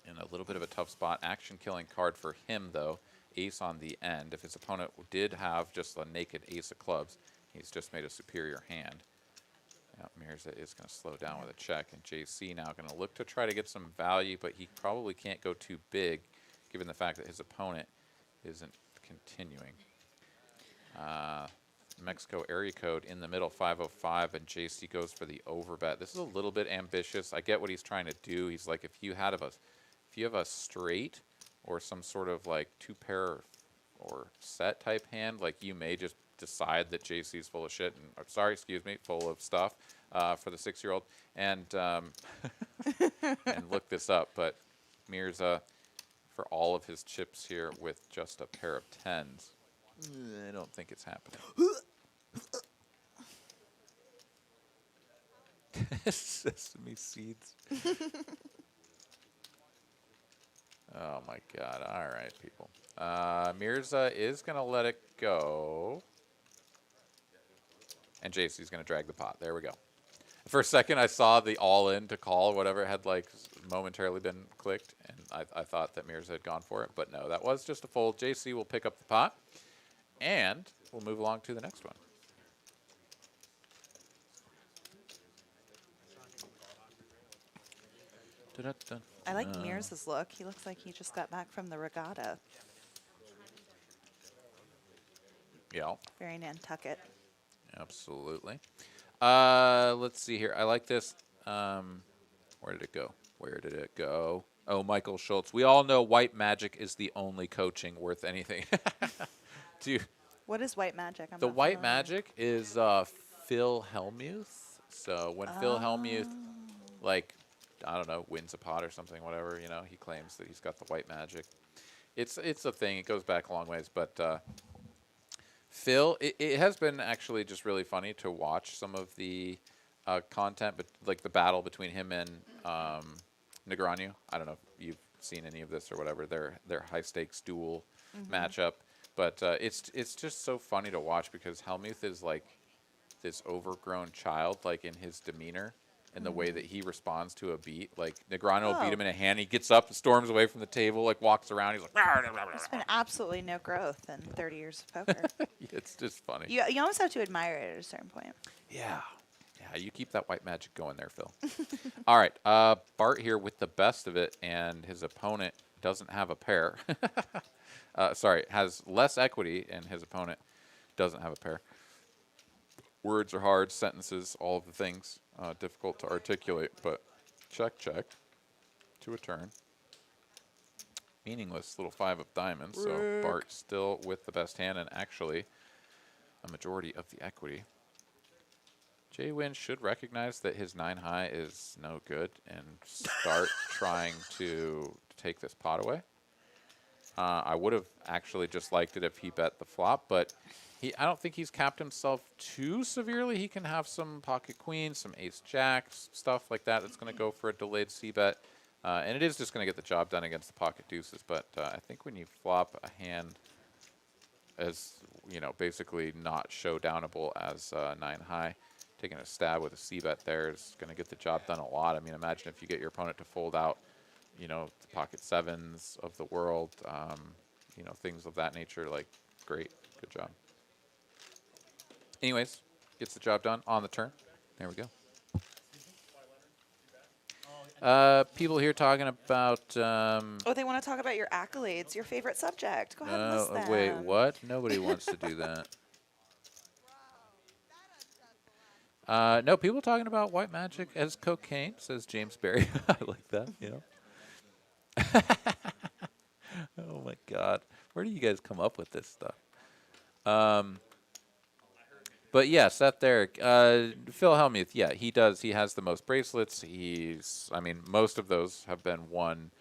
in a little bit of a tough spot. Action-killing card for him, though. Ace on the end. If his opponent did have just a naked ace of clubs, he's just made a superior hand. Now, Mirza is going to slow down with a check, and JC now going to look to try to get some value, but he probably can't go too big, given the fact that his opponent isn't continuing. Mexico area code in the middle, 505, and JC goes for the overbet. This is a little bit ambitious. I get what he's trying to do. He's like, if you have a straight or some sort of like 2-pair or set type hand, like you may just decide that JC's full of shit, and or, sorry, excuse me, full of stuff for the 6-year-old, and and look this up. But Mirza, for all of his chips here with just a pair of 10s, I don't think it's happening. Sesame seeds. Oh my God. All right, people. Mirza is going to let it go. And JC's going to drag the pot. There we go. For a second, I saw the all-in to call, whatever had like momentarily been clicked, and I thought that Mirza had gone for it. But no, that was just a fold. JC will pick up the pot, and we'll move along to the next one.
I like Mirza's look. He looks like he just got back from the regatta.
Yeah.
Very Nantucket.
Absolutely. Let's see here. I like this. Where did it go? Where did it go? Oh, Michael Schultz. We all know white magic is the only coaching worth anything. Dude,
What is white magic? I'm
the
not
white
familiar.
magic is Phil Hellmuth. So when Phil Hellmuth, like, I don't know, wins a pot or something, whatever, you know, he claims that he's got the white magic. It's a thing. It goes back a long ways, but Phil, it has been actually just really funny to watch some of the content, but like the battle between him and Negreanu. I don't know if you've seen any of this or whatever. Their high stakes duel matchup, but it's just so funny to watch because Hellmuth is like this overgrown child, like in his demeanor. And the way that he responds to a beat, like Negreanu will beat him in a hand. He gets up, storms away from the table, like walks around. He's like,
There's been absolutely no growth in 30 years of poker.
it's just funny.
You almost have to admire it at a certain point.
Yeah, you keep that white magic going there, Phil. All right, Bart here with the best of it, and his opponent doesn't have a pair. Sorry, has less equity, and his opponent doesn't have a pair. Words are hard, sentences, all of the things, difficult to articulate, but check, check to a turn. Meaningless little 5 of diamonds, so Bart still with the best hand and actually a majority of the equity. J-Win should recognize that his 9 high is no good and start trying to take this pot away. I would have actually just liked it if he bet the flop, but I don't think he's capped himself too severely. He can have some pocket queens, some ace jacks, stuff like that that's going to go for a delayed c-bet. And it is just going to get the job done against the pocket deuces. But I think when you flop a hand as, basically not showdownable as 9 high, taking a stab with a c-bet there is going to get the job done a lot. I mean, imagine if you get your opponent to fold out, the pocket sevens of the world, things of that nature. Like, great, good job. Anyways, gets the job done on the turn. There we go. People here talking about.
Oh, they want to talk about your accolades, your favorite subject. Go ahead and list them.
Wait, what? Nobody wants to do that. No, people talking about white magic as cocaine, says James Barry. I like that, Oh, my God. Where do you guys come up with this stuff? But yes, that there. Phil Hellmuth, yeah, he does. He has the most bracelets. Most of those have been won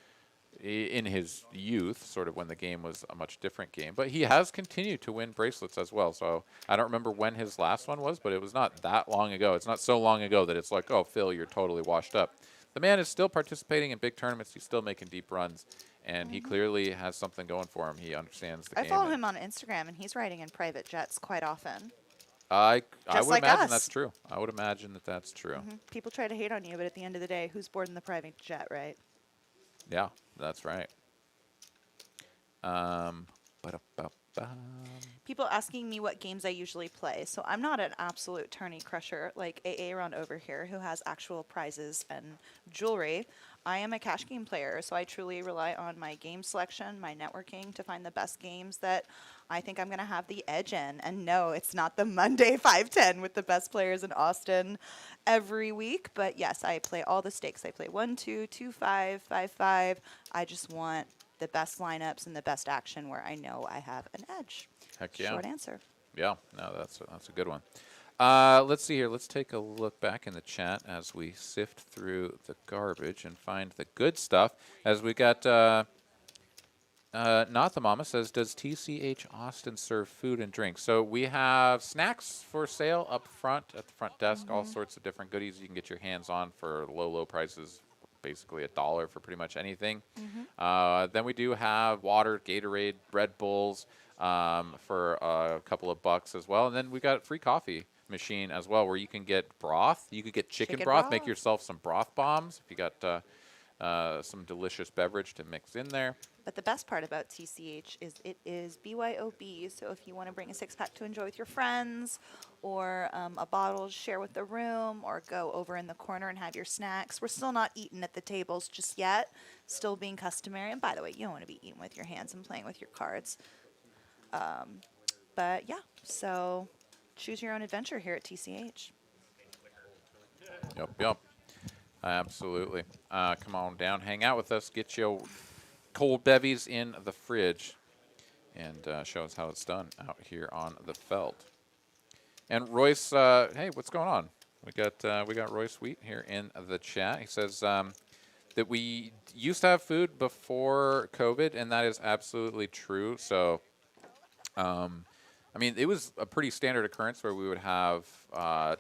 in his youth, sort of when the game was a much different game. But he has continued to win bracelets as well. So I don't remember when his last one was, but it was not that long ago. It's not so long ago that it's like, oh, Phil, you're totally washed up. The man is still participating in big tournaments. He's still making deep runs. And he clearly has something going for him. He understands the game.
I follow him on Instagram, and he's riding in private jets quite often.
I would
like
imagine
us.
that's true. I would imagine that that's true.
People try to hate on you, but at the end of the day, who's boarding the private jet, right?
Yeah, that's right. Ba-da-ba-ba.
People asking me what games I usually play. So I'm not an absolute tourney crusher like AA Ron over here, who has actual prizes and jewelry. I am a cash game player, so I truly rely on my game selection, my networking to find the best games that I think I'm going to have the edge in. And no, it's not the Monday 5-10 with the best players in Austin every week. But yes, I play all the stakes. I play 1-2, 2-5, 5-5. I just want the best lineups and the best action where I know I have an edge.
Heck yeah.
Short answer.
Yeah, no, that's a good one. Let's see here. Let's take a look back in the chat as we sift through the garbage and find the good stuff. As we got, Not the Mama says, does TCH Austin serve food and drinks? So we have snacks for sale up front at the front desk, all sorts of different goodies you can get your hands on for low prices, basically $1 for pretty much anything. Then we do have water, Gatorade, Red Bulls for a couple of bucks as well. And then we got free coffee machine as well, where you can get broth. You could get chicken broth, make yourself some broth bombs if you got some delicious beverage to mix in there.
But the best part about TCH is it is BYOB. So if you want to bring a 6-pack to enjoy with your friends, or a bottle to share with the room, or go over in the corner and have your snacks. We're still not eating at the tables just yet, still being customary. And by the way, you don't want to be eating with your hands and playing with your cards. But yeah, so choose your own adventure here at TCH.
Yep. Absolutely. Come on down, hang out with us, get your cold bevies in the fridge, and show us how it's done out here on the felt. And Royce, hey, what's going on? We got Royce Wheat here in the chat. He says that we used to have food before COVID, and that is absolutely true. So, it was a pretty standard occurrence where we would have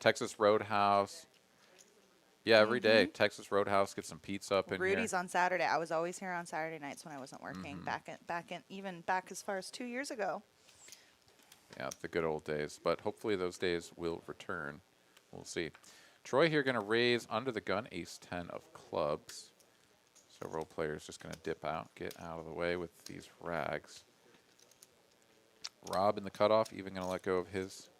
Texas Roadhouse. Yeah, every day. Texas Roadhouse, get some pizza up in
Rudy's
here.
on Saturday. I was always here on Saturday nights when I wasn't working. Even back as far as 2 years ago.
Yeah, the good old days. But hopefully those days will return. We'll see. Troy here going to raise under the gun, ace-10 of clubs. Several players just going to dip out, get out of the way with these rags. Rob in the cutoff, even going to let go of his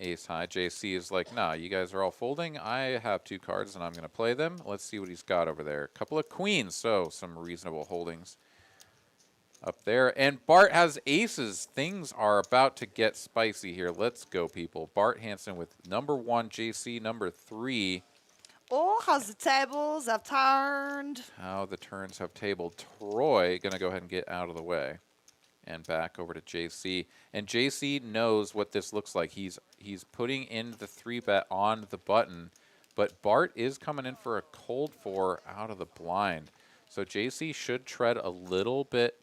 ace high. JC is like, nah, you guys are all folding. I have 2 cards and I'm going to play them. Let's see what he's got over there. A couple of queens, so some reasonable holdings up there. And Bart has aces. Things are about to get spicy here. Let's go, people. Bart Hanson with number 1, JC number 3.
Oh, how's the tables have turned?
How the turns have tabled. Troy going to go ahead and get out of the way. And back over to JC. And JC knows what this looks like. He's putting in the 3-bet on the button. But Bart is coming in for a cold 4 out of the blind. So JC should tread a little bit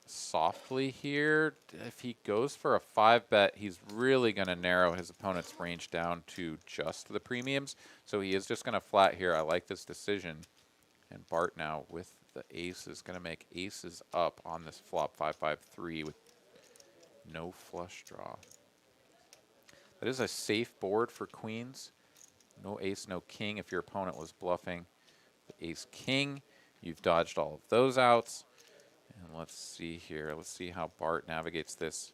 softly here. If he goes for a 5-bet, he's really going to narrow his opponent's range down to just the premiums. So he is just going to flat here. I like this decision. And Bart now with the aces, going to make aces up on this flop 5-5-3 with no flush draw. That is a safe board for queens. No ace, no king if your opponent was bluffing the ace king. You've dodged all of those outs. And let's see here. Let's see how Bart navigates this.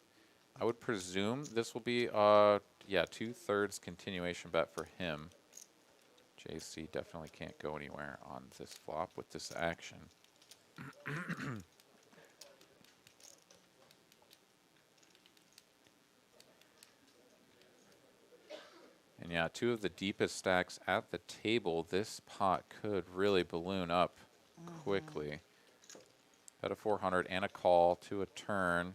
I would presume this will be, yeah, 2/3 continuation bet for him. JC definitely can't go anywhere on this flop with this action. And yeah, 2 of the deepest stacks at the table. This pot could really balloon up quickly. Bet a 400 and a call to a turn.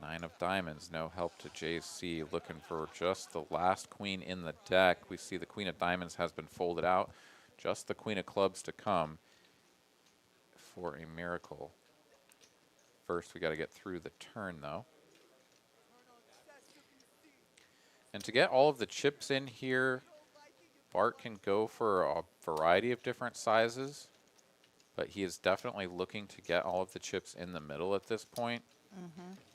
9 of diamonds, no help to JC. Looking for just the last queen in the deck. We see the queen of diamonds has been folded out. Just the queen of clubs to come for a miracle. First, we got to get through the turn, though. And to get all of the chips in here, Bart can go for a variety of different sizes. But he is definitely looking to get all of the chips in the middle at this point.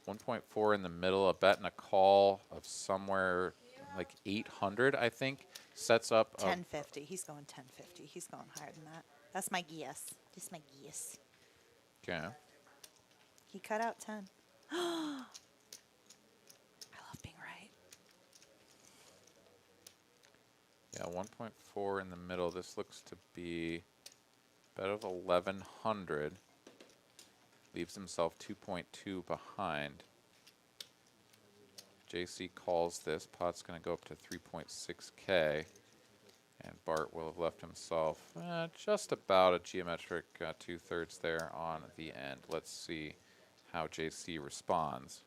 1.4 in the middle, a bet and a call of somewhere like 800, I think, sets up
1050. He's going 1050. He's going higher than that. That's my guess. Just my guess.
Okay.
He cut out 10. I love being right.
Yeah, 1.4 in the middle. This looks to be bet of 1100. Leaves himself 2.2 behind. JC calls this. Pot's going to go up to 3.6K. And Bart will have left himself just about a geometric 2/3 there on the end. Let's see how JC responds.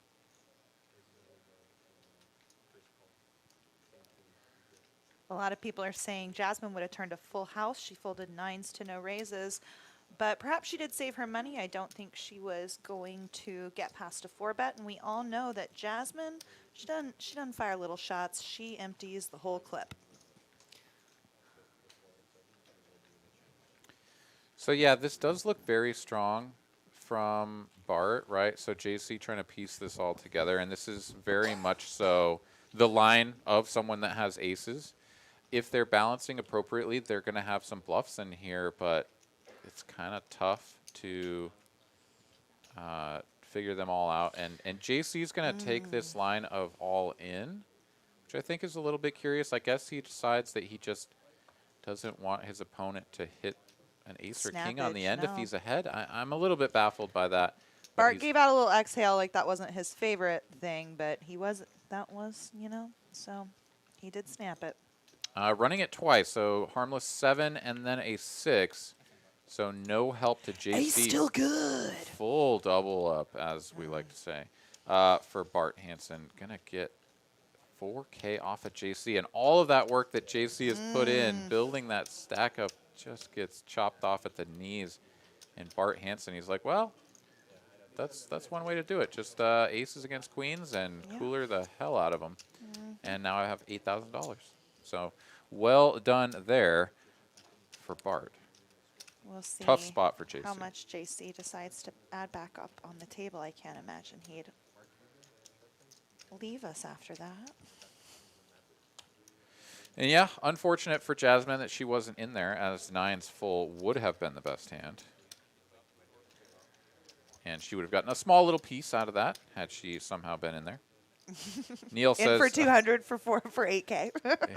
A lot of people are saying Jasmine would have turned a full house. She folded 9s to no raises. But perhaps she did save her money. I don't think she was going to get past a 4-bet. And we all know that Jasmine, she doesn't fire little shots. She empties the whole clip.
So yeah, this does look very strong from Bart, right? So JC trying to piece this all together. And this is very much so the line of someone that has aces. If they're balancing appropriately, they're going to have some bluffs in here, but it's kind of tough to figure them all out. And JC's going to take this line of all in, which I think is a little bit curious. I guess he decides that he just doesn't want his opponent to hit an ace or king on the end if he's ahead. I'm a little bit baffled by that.
Bart gave out a little exhale like that wasn't his favorite thing, but that was, you know, so he did snap it.
Running it twice, so harmless 7 and then a 6. So no help to JC.
He's still good.
Full double up, as we like to say, for Bart Hanson. Gonna get 4K off of JC. And all of that work that JC has put in, building that stack up, just gets chopped off at the knees. And Bart Hanson, he's like, well, that's one way to do it. Just aces against queens and cooler the hell out of them. And now I have $8,000. So well done there for Bart.
We'll see.
Tough spot for JC.
How much JC decides to add back up on the table. I can't imagine he'd leave us after that.
And yeah, unfortunate for Jasmine that she wasn't in there, as 9's full would have been the best hand. And she would have gotten a small little piece out of that had she somehow been in there. Neil
In for
says,
200 for 8K.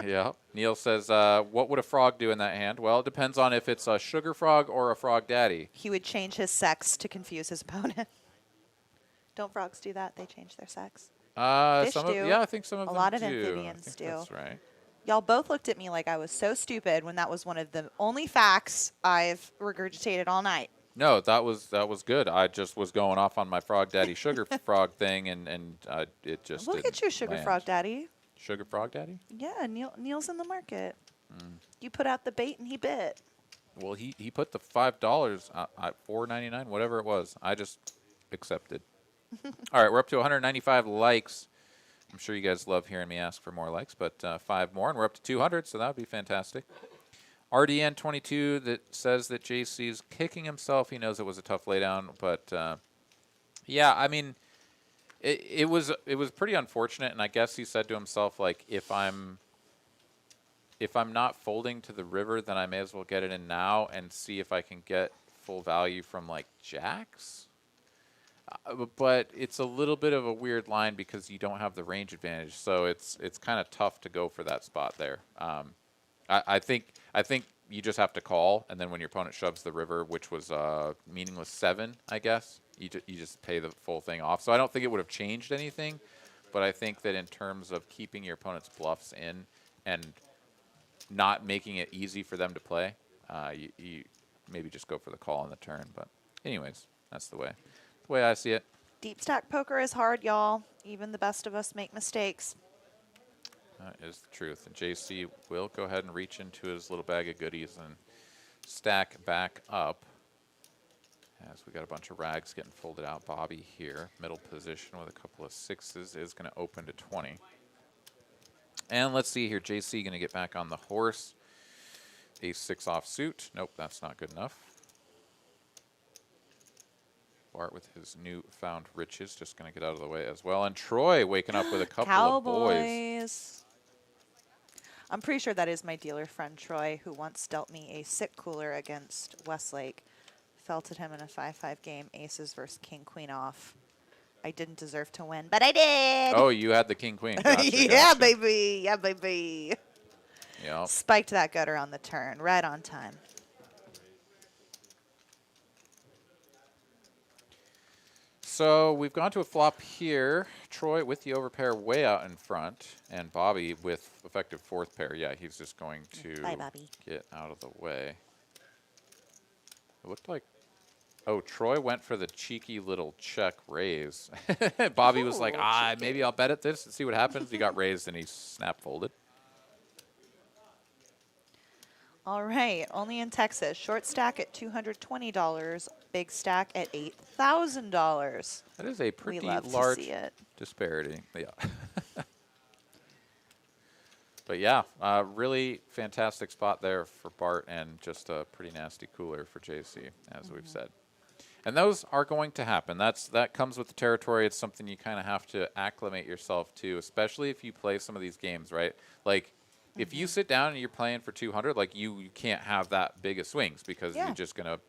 yeah. Neil says, what would a frog do in that hand? Well, it depends on if it's a sugar frog or a frog daddy.
He would change his sex to confuse his opponent. Don't frogs do that? They change their sex. Fish do.
Yeah, I think some of
A
them
lot of
do.
amphibians
I think
do.
that's right.
Y'all both looked at me like I was so stupid when that was one of the only facts I've regurgitated all night.
No, that was good. I just was going off on my frog daddy sugar frog thing, and it just
Look
didn't
at you, sugar
land.
frog daddy.
Sugar frog daddy?
Yeah, Neil's in the market. You put out the bait and he bit.
Well, he put the $5, $4.99, whatever it was. I just accepted. All right, we're up to 195 likes. I'm sure you guys love hearing me ask for more likes, but 5 more, and we're up to 200, so that would be fantastic. RDN22 that says that JC's kicking himself. He knows it was a tough laydown, but yeah, I mean, it was pretty unfortunate, and I guess he said to himself, like, if I'm not folding to the river, then I may as well get it in now and see if I can get full value from like jacks. But it's a little bit of a weird line because you don't have the range advantage, so it's kind of tough to go for that spot there. I think you just have to call, and then when your opponent shoves the river, which was meaningless 7, I guess, you just pay the full thing off. So I don't think it would have changed anything, but I think that in terms of keeping your opponent's bluffs in and not making it easy for them to play, you maybe just go for the call on the turn. But anyways, that's the way I see it.
Deep stack poker is hard, y'all. Even the best of us make mistakes.
That is the truth. And JC will go ahead and reach into his little bag of goodies and stack back up. As we got a bunch of rags getting folded out. Bobby here, middle position with a couple of 6s, is going to open to 20. And let's see here, JC going to get back on the horse. Ace-6 offsuit. Nope, that's not good enough. Bart with his newfound riches just going to get out of the way as well. And Troy waking up with a couple of boys.
I'm pretty sure that is my dealer friend Troy, who once dealt me a sick cooler against Westlake. Felted him in a 5-5 game, aces versus king-queen off. I didn't deserve to win, but I did.
Oh, you had the king-queen. Gotcha,
Yeah,
gotcha.
baby. Yeah, baby.
Yep.
Spiked that gutter on the turn, right on time.
So we've gone to a flop here. Troy with the overpair way out in front, and Bobby with effective 4th pair. Yeah, he's just going to
Bye, Bobby.
get out of the way. It looked like, oh, Troy went for the cheeky little check raise. Bobby was like, maybe I'll bet at this and see what happens. He got raised and he snap folded.
All right, only in Texas. Short stack at $220, big stack at $8,000.
That is a pretty
We love
large
to see it.
disparity. Yeah. But yeah, really fantastic spot there for Bart, and just a pretty nasty cooler for JC, as we've said. And those are going to happen. That comes with the territory. It's something you kind of have to acclimate yourself to, especially if you play some of these games, right? Like, if you sit down and you're playing for 200, like you can't have that big of swings because you're just going to,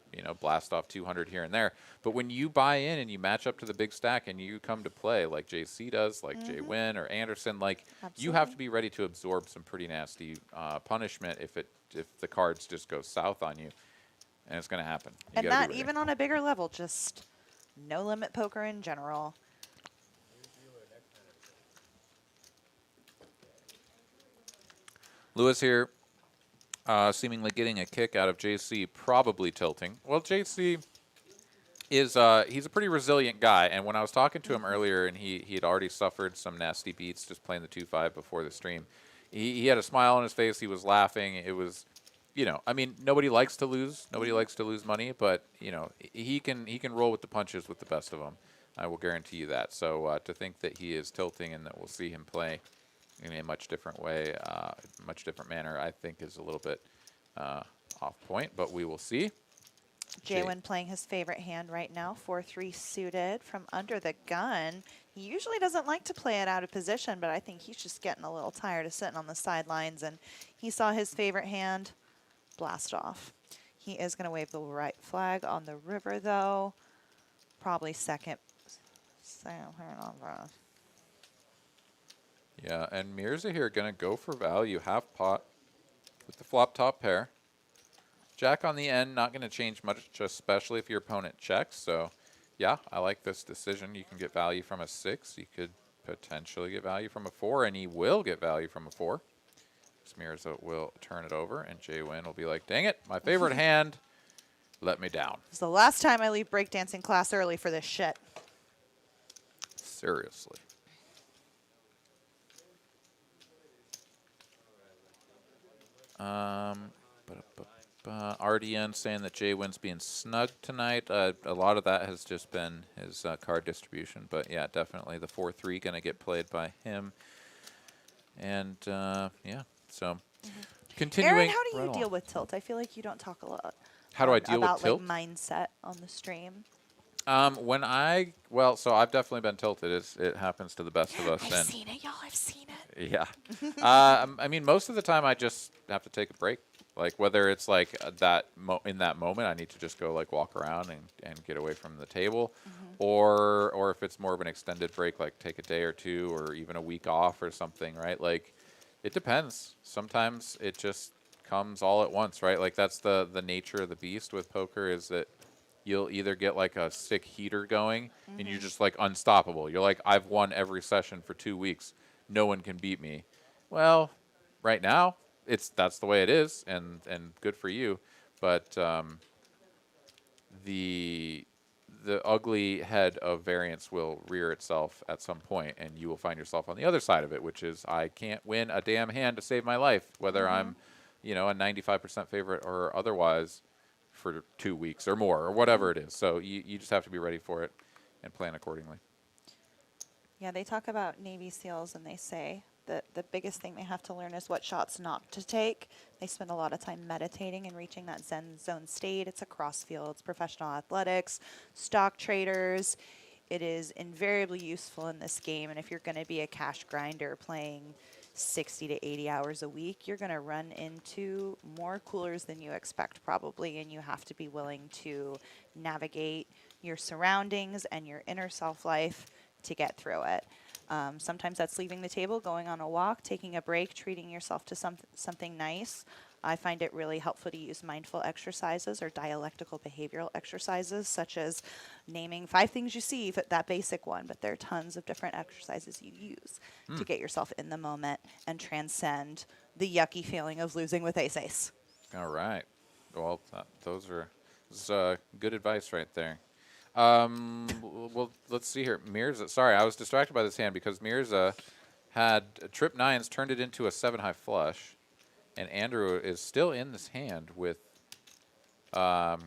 blast off 200 here and there. But when you buy in and you match up to the big stack and you come to play like JC does, like Jay Wynn or Anderson, like you have to be ready to absorb some pretty nasty punishment if the cards just go south on you. And it's going to happen.
And not even on a bigger level, just no limit poker in general.
Lewis here, seemingly getting a kick out of JC, probably tilting. Well, JC is he's a pretty resilient guy, and when I was talking to him earlier, and he had already suffered some nasty beats just playing the 2-5 before the stream, he had a smile on his face. He was laughing. It was, I mean, nobody likes to lose. Nobody likes to lose money, but he can roll with the punches with the best of them. I will guarantee you that. So to think that he is tilting and that we'll see him play in a much different way, much different manner, I think is a little bit off point, but we will see.
Jaywin playing his favorite hand right now, 4-3 suited from under the gun. He usually doesn't like to play it out of position, but I think he's just getting a little tired of sitting on the sidelines, and he saw his favorite hand blast off. He is going to wave the right flag on the river, though. Probably second hand on first.
Yeah, and Mirza here going to go for value, half pot with the flop top pair. Jack on the end, not going to change much, especially if your opponent checks. So, yeah, I like this decision. You can get value from a 6. You could potentially get value from a 4, and he will get value from a 4. Mirza will turn it over, and Jay-Win will be like, dang it, my favorite hand let me down.
It's the last time I leave breakdancing class early for this shit.
Seriously. RDN saying that Jay-Win's being snug tonight. A lot of that has just been his card distribution, but yeah, definitely the 4-3 going to get played by him. And yeah, so continuing.
Aaron, how do you
right
deal
along.
with tilt? I feel like you don't talk a lot.
How do I deal with
about
tilt?
like mindset on the stream?
Well, so I've definitely been tilted. It happens to the best of us.
I've seen it, y'all. I've seen it.
Yeah. I mean, most of the time I just have to take a break. Like whether it's like in that moment I need to just go like walk around and get away from the table, or if it's more of an extended break, like take a day or two or even a week off or something, right? Like it depends. Sometimes it just comes all at once, right? Like that's the nature of the beast with poker is that you'll either get like a sick heater going and you're just like unstoppable. You're like, I've won every session for 2 weeks. No one can beat me. Well, right now, that's the way it is, and good for you. But the ugly head of variance will rear itself at some point, and you will find yourself on the other side of it, which is I can't win a damn hand to save my life, whether I'm, a 95% favorite or otherwise, for 2 weeks or more or whatever it is. So you just have to be ready for it and plan accordingly.
Yeah, they talk about Navy SEALs and they say that the biggest thing they have to learn is what shots not to take. They spend a lot of time meditating and reaching that Zen zone state. It's across fields, professional athletics, stock traders. It is invariably useful in this game. And if you're going to be a cash grinder playing 60 to 80 hours a week, you're going to run into more coolers than you expect probably. And you have to be willing to navigate your surroundings and your inner self-life to get through it. Sometimes that's leaving the table, going on a walk, taking a break, treating yourself to something nice. I find it really helpful to use mindful exercises or dialectical behavioral exercises, such as naming 5 things you see, that basic one, but there are tons of different exercises you use to get yourself in the moment and transcend the yucky feeling of losing with ace-ace.
All right. Well, those are good advice right there. Well, let's see here. Mirza, sorry, I was distracted by this hand because Mirza had trip 9s, turned it into a 7-high flush, and Andrew is still in this hand with. Oh,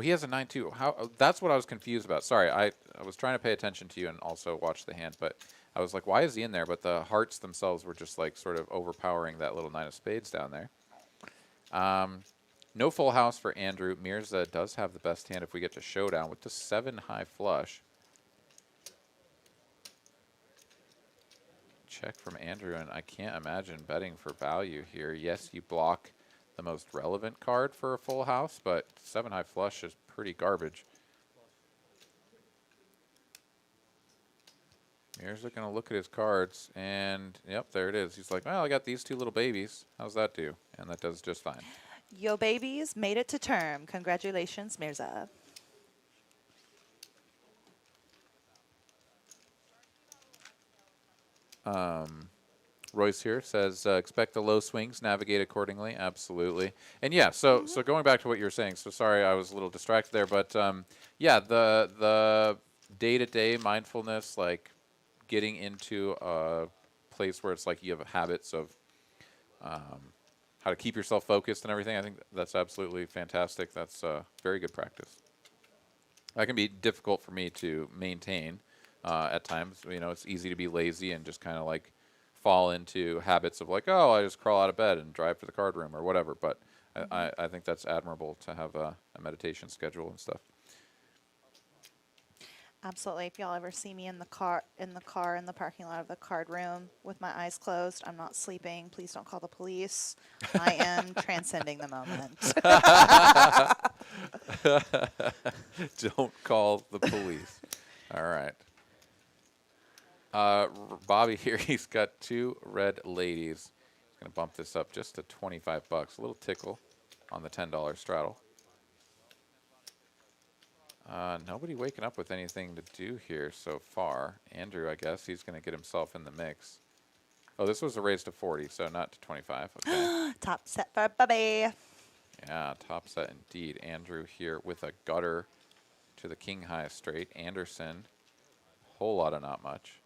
he has a 9-2. How? That's what I was confused about. Sorry, I was trying to pay attention to you and also watch the hand, but I was like, why is he in there? But the hearts themselves were just like sort of overpowering that little 9 of spades down there. No full house for Andrew. Mirza does have the best hand if we get to showdown with the 7-high flush. Check from Andrew, and I can't imagine betting for value here. Yes, you block the most relevant card for a full house, but 7-high flush is pretty garbage. Mirza going to look at his cards, and yep, there it is. He's like, well, I got these 2 little babies. How's that do? And that does just fine.
Yo babies made it to term. Congratulations, Mirza.
Royce here says, expect the low swings, navigate accordingly. Absolutely. And yeah, so going back to what you were saying, so sorry I was a little distracted there, but yeah, the day-to-day mindfulness, like getting into a place where it's like you have habits of how to keep yourself focused and everything, I think that's absolutely fantastic. That's very good practice. That can be difficult for me to maintain at times. It's easy to be lazy and just kind of like fall into habits of like, oh, I just crawl out of bed and drive to the card room or whatever. But I think that's admirable to have a meditation schedule and stuff.
Absolutely. If y'all ever see me in the parking lot of the card room with my eyes closed, I'm not sleeping. Please don't call the police. I am transcending the moment.
Don't call the police. All right. Bobby here, he's got 2 red ladies. He's going to bump this up just to 25 bucks. A little tickle on the $10 straddle. Nobody waking up with anything to do here so far. Andrew, I guess, he's going to get himself in the mix. Oh, this was a raise to 40, so not to 25. Okay.
Top set for Bobby.
Yeah, top set indeed. Andrew here with a gutter to the king high straight. Anderson, whole lot of not much.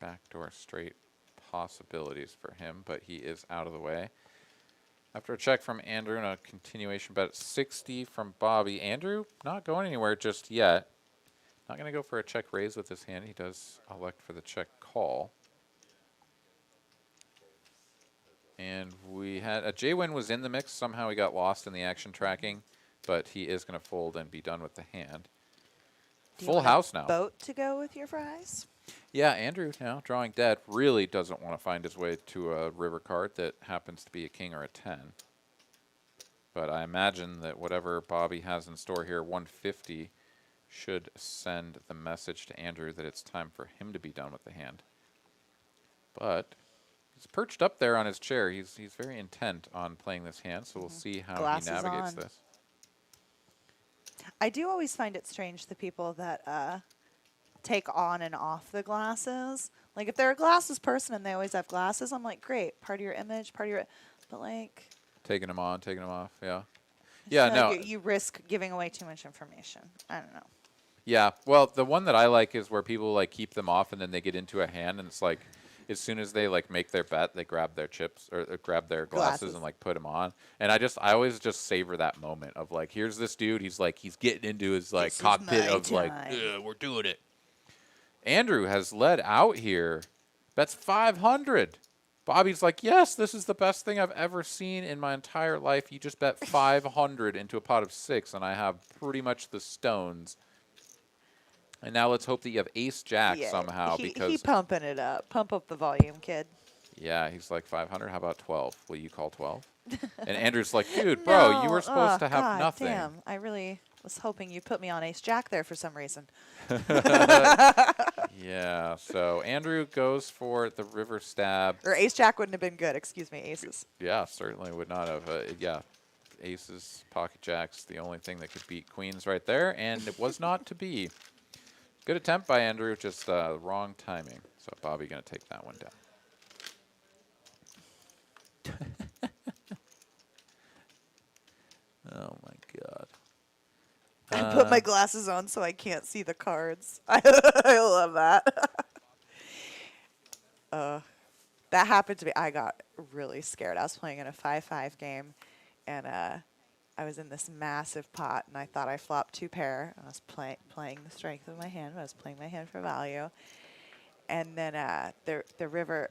Backdoor straight possibilities for him, but he is out of the way. After a check from Andrew and a continuation bet at 60 from Bobby. Andrew not going anywhere just yet. Not going to go for a check raise with his hand. He does elect for the check call. And we had a J-Win was in the mix. Somehow he got lost in the action tracking, but he is going to fold and be done with the hand. Full house now.
Boat to go with your fries?
Yeah, Andrew now drawing dead really doesn't want to find his way to a river card that happens to be a king or a 10. But I imagine that whatever Bobby has in store here, 150, should send the message to Andrew that it's time for him to be done with the hand. But he's perched up there on his chair. He's very intent on playing this hand, so we'll see how
Glasses
he navigates
on.
this.
I do always find it strange the people that take on and off the glasses. Like if they're a glasses person and they always have glasses, I'm like, great, part of your image, part of your, but like
Taking them on, taking them off, yeah.
I
Yeah,
feel
no.
like you risk giving away too much information. I don't know.
Yeah, well, the one that I like is where people like keep them off and then they get into a hand and it's like, as soon as they like make their bet, they grab their chips or grab their glasses and like put them on. And I always just savor that moment of like, here's this dude. He's getting into his like
This is
cockpit
my
of like,
time.
we're doing it. Andrew has led out here. Bets 500. Bobby's like, yes, this is the best thing I've ever seen in my entire life. You just bet 500 into a pot of 6, and I have pretty much the stones. And now let's hope that you have ace-jack somehow. Because
he pumping it up. Pump up the volume, kid.
Yeah, he's like 500. How about 12? Will you call 12? And Andrew's like, dude, bro, you were supposed to have
God
nothing.
Damn, I really was hoping you put me on ace-jack there for some reason.
Yeah, so Andrew goes for the river stab.
Or ace-jack wouldn't have been good. Excuse me, aces.
Yeah, certainly would not have. Yeah, aces, pocket jacks, the only thing that could beat queens right there, and it was not to be. Good attempt by Andrew, just wrong timing. So Bobby going to take that one down. Oh, my God.
I put my glasses on so I can't see the cards. I love that. That happened to me. I got really scared. I was playing in a 5-5 game, and I was in this massive pot, and I thought I flopped 2 pair. I was playing the strength of my hand. I was playing my hand for value. And then the river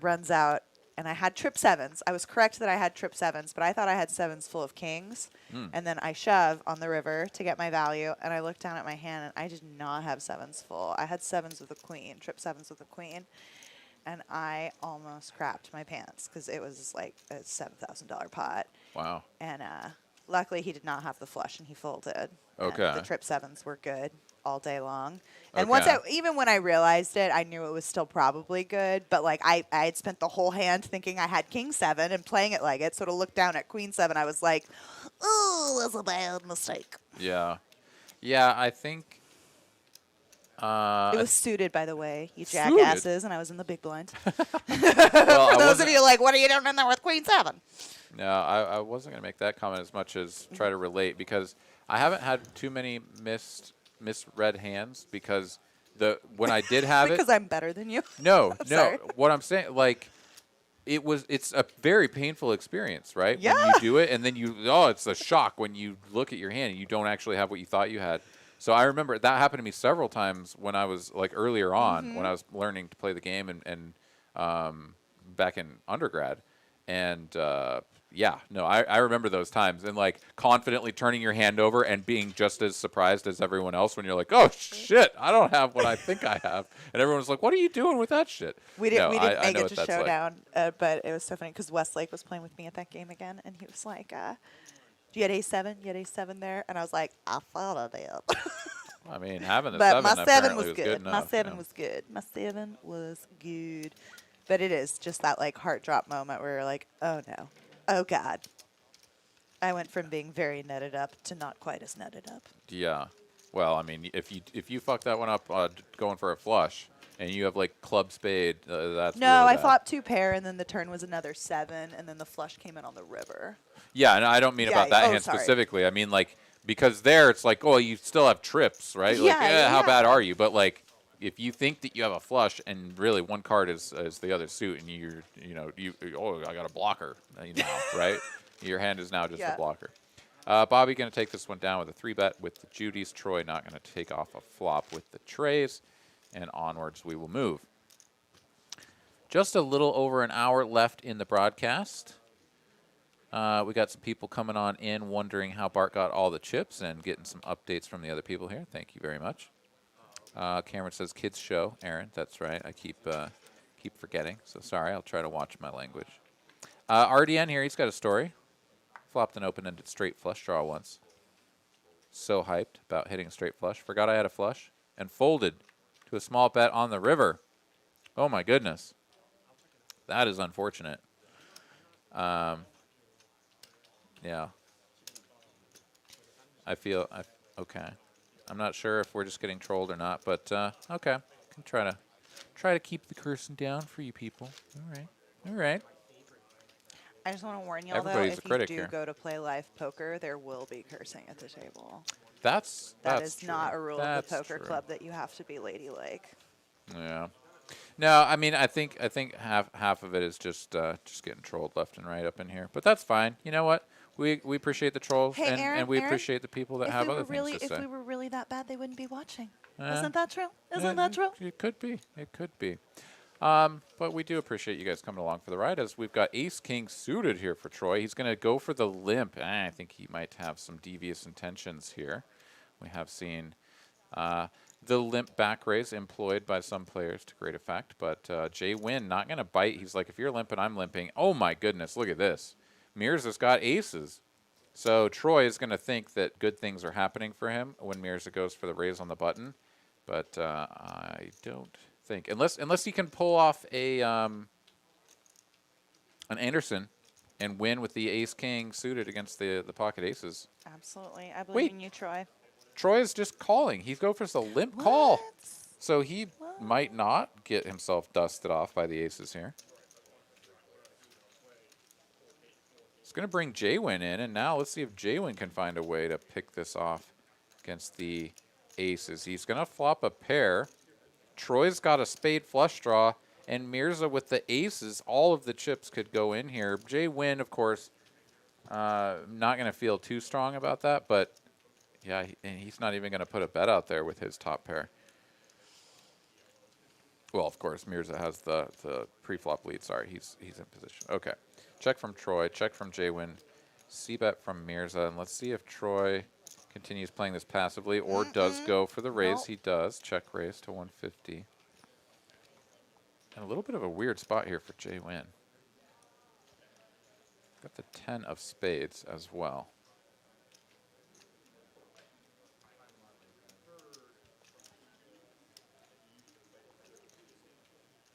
runs out, and I had trip 7s. I was correct that I had trip 7s, but I thought I had 7s full of kings. And then I shove on the river to get my value, and I looked down at my hand, and I did not have 7s full. I had 7s with a queen, trip 7s with a queen. And I almost crapped my pants because it was like a $7,000 pot.
Wow.
And luckily he did not have the flush, and he folded.
Okay.
And the trip 7s were good all day long. And once even when I realized it, I knew it was still probably good. But like I had spent the whole hand thinking I had king 7 and playing it like it. So to look down at queen 7, I was like, oh, that's a bad mistake.
Yeah. Yeah, I think...
it was suited, by the way, you
Suited?
jackasses, and I was in the big blind.
Well,
For those of you like, what are you doing in there with queen 7?
No, I wasn't going to make that comment as much as try to relate because I haven't had too many misread hands because when I did have
because I'm better than you.
No,
Sorry.
what I'm saying, like, it's a very painful experience, right?
Yeah.
When you do it, and then it's a shock when you look at your hand and you don't actually have what you thought you had. So I remember that happened to me several times when I was, like, earlier on, when I was learning to play the game and back in undergrad. And, I remember those times and, like, confidently turning your hand over and being just as surprised as everyone else when you're like, oh, shit, I don't have what I think I have. And everyone's like, what are you doing with that shit?
We didn't make
know
it
what
to
that's
showdown, but it was so funny because Westlake was playing with me at that game again, and he was like, you had A7? You had A7 there? And I was like, I thought I did.
I mean, having the
But
7
my 7
apparently
was
was
good. My
enough.
7
yeah.
was good. My 7 was good. But it is just that like heart drop moment where you're like, oh no. Oh God. I went from being very netted up to not quite as netted up.
Yeah. Well, I mean, if you fuck that one up going for a flush, and you have like club spade, that's
No,
really
I
bad.
flopped 2 pair and then the turn was another 7 and then the flush came in on the river.
Yeah, and I don't mean
Yeah.
about that
Oh,
hand
sorry.
specifically. I mean like because there it's like, oh, you still have trips, right? Like,
Yeah,
how bad
yeah.
are you? But like, if you think that you have a flush and really one card is the other suit, and oh, I got a blocker now, right? Your hand is now just a
Yeah.
blocker. Bobby going to take this one down with a 3-bet with the Judies. Troy not going to take off a flop with the trays, and onwards we will move. Just a little over an hour left in the broadcast. We got some people coming on in wondering how Bart got all the chips and getting some updates from the other people here. Thank you very much. Cameron says kids show. Aaron, that's right. I keep forgetting. So sorry. I'll try to watch my language. RDN here. He's got a story. Flopped an open-ended straight flush draw once. So hyped about hitting a straight flush. Forgot I had a flush and folded to a small bet on the river. Oh my goodness. That is unfortunate. Yeah. Okay. I'm not sure if we're just getting trolled or not, but okay. Can try to keep the cursing down for you people. All right.
I just want to warn y'all though,
Everybody's a
if you
critic
do
here.
go to play live poker, there will be cursing at the table.
That's
That is
true.
not a rule
That's
of the poker
true.
club that you have to be ladylike.
Yeah. No, I mean I think half of it is just getting trolled left and right up in here, but that's fine. You know what? We appreciate the trolls
Hey,
and we appreciate the people that have other things to
if
say.
we were really that bad, they wouldn't be watching.
Eh,
Isn't that true?
yeah,
Isn't that true?
It could be. It could be. But we do appreciate you guys coming along for the ride as we've got Ace King suited here for Troy. He's going to go for the limp. I think he might have some devious intentions here. We have seen the limp back raise employed by some players to great effect, but Jay Wynn not going to bite. He's like, if you're limping, I'm limping. Oh my goodness, look at this. Mirza's got aces. So Troy is going to think that good things are happening for him when Mirza goes for the raise on the button, but I don't think unless he can pull off a an Anderson and win with the ace king suited against the pocket aces.
Absolutely. I believe
Wait.
in you, Troy.
Troy is just calling. He goes for the limp call,
What?
so he might not get himself dusted off by the aces here. It's going to bring Jaywin in, and now let's see if Jaywin can find a way to pick this off against the aces. He's going to flop a pair. Troy's got a spade flush draw, and Mirza with the aces. All of the chips could go in here. Jaywin, of course, not going to feel too strong about that, but yeah, and he's not even going to put a bet out there with his top pair. Well, of course, Mirza has the pre-flop lead. Sorry, he's in position. Okay. Check from Troy. Check from Jaywin. C-bet from Mirza. And let's see if Troy continues playing this passively or does go for the raise.
Nope.
He does. Check raise to 150. And a little bit of a weird spot here for Jaywin. Got the 10 of spades as well.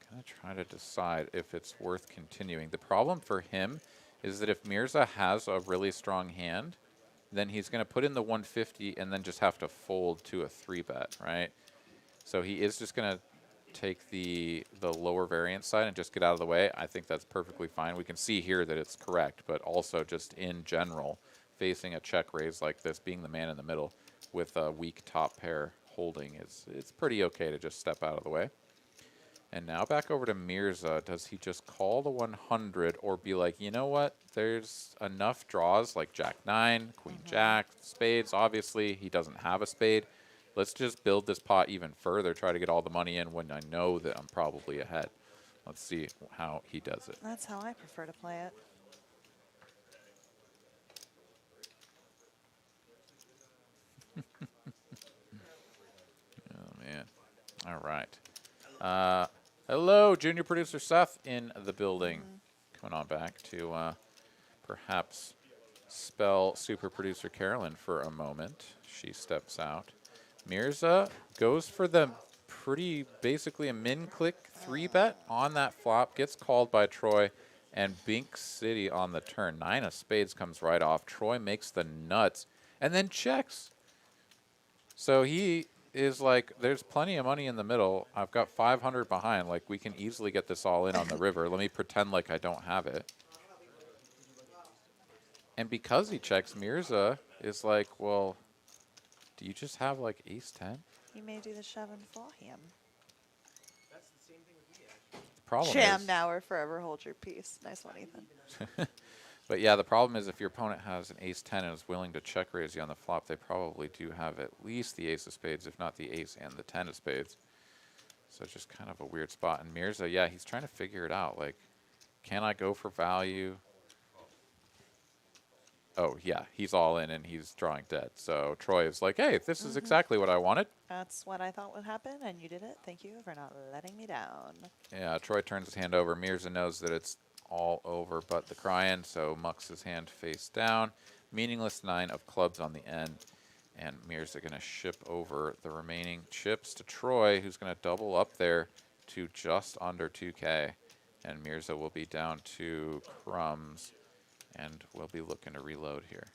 Gonna try to decide if it's worth continuing. The problem for him is that if Mirza has a really strong hand, then he's going to put in the 150 and then just have to fold to a 3-bet, right? So he is just going to take the lower variance side and just get out of the way. I think that's perfectly fine. We can see here that it's correct, but also just in general, facing a check raise like this, being the man in the middle with a weak top pair holding, it's pretty okay to just step out of the way. And now back over to Mirza. Does he just call the 100 or be like, you know what? There's enough draws like Jack-9, Queen-Jack, spades. Obviously, he doesn't have a spade. Let's just build this pot even further, try to get all the money in when I know that I'm probably ahead. Let's see how he does it.
That's how I prefer to play it.
Oh, man. All right. Hello, junior producer Seth in the building. Coming on back to perhaps spell super producer Carolyn for a moment. She steps out. Mirza goes for the pretty basically a min-click 3-bet on that flop, gets called by Troy, and Bink City on the turn. 9 of spades comes right off. Troy makes the nuts and then checks. So he is like, there's plenty of money in the middle. I've got 500 behind. Like, we can easily get this all in on the river. Let me pretend like I don't have it. And because he checks, Mirza is like, well, do you just have like ace-10?
You may do the shove and for him.
The problem
Jam
is,
now or forever hold your peace. Nice one, Ethan.
but yeah, the problem is if your opponent has an ace-10 and is willing to check raise you on the flop, they probably do have at least the ace of spades, if not the ace and the 10 of spades. So it's just kind of a weird spot. And Mirza, yeah, he's trying to figure it out. Like, can I go for value? Oh, yeah, he's all in and he's drawing dead. So Troy is like, hey, this is exactly what I wanted.
That's what I thought would happen, and you did it. Thank you for not letting me down.
Yeah, Troy turns his hand over. Mirza knows that it's all over but the crying, so mucks his hand face down. Meaningless 9 of clubs on the end. And Mirza going to ship over the remaining chips to Troy, who's going to double up there to just under 2K. And Mirza will be down to crumbs, and we'll be looking to reload here.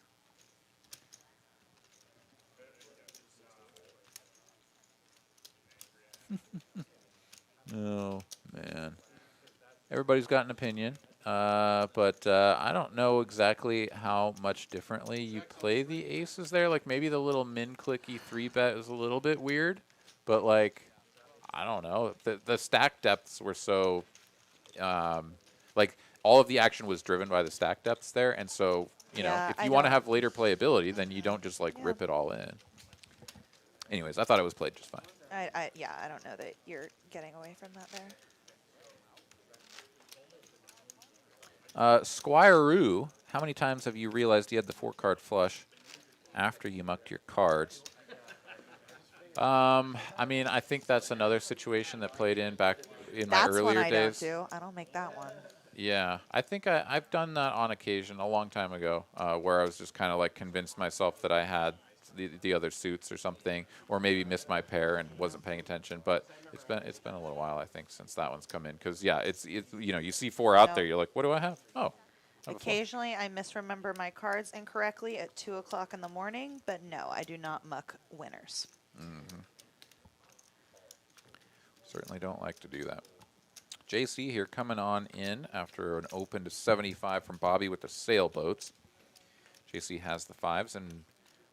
Oh, man. Everybody's got an opinion, but I don't know exactly how much differently you play the aces there. Like, maybe the little min-clicky 3-bet is a little bit weird, but, like, I don't know. The stack depths were so, like, all of the action was driven by the stack depths there, and so, you know,
Yeah,
if
I
you want to
don't-
have later playability, then you don't just, like,
Yeah.
rip it all in. Anyways, I thought it was played just fine.
Yeah, I don't know that you're getting away from that there.
Squire-oo, how many times have you realized you had the 4-card flush after you mucked your cards? I mean, I think that's another situation that played in back in my
That's
earlier
one I
days.
don't do. I don't make that one.
Yeah, I think I've done that on occasion a long time ago, where I was just kind of like convinced myself that I had the other suits or something, or maybe missed my pair and wasn't paying attention. But it's been a little while, I think, since that one's come in. Because yeah, it's you know, you see 4 out
No.
there, you're like, what do I have? Oh, I have a flush.
Occasionally, I misremember my cards incorrectly at 2 o'clock in the morning, but no, I do not muck winners.
Certainly don't like to do that. JC here coming on in after an open to 75 from Bobby with the sailboats. JC has the 5s and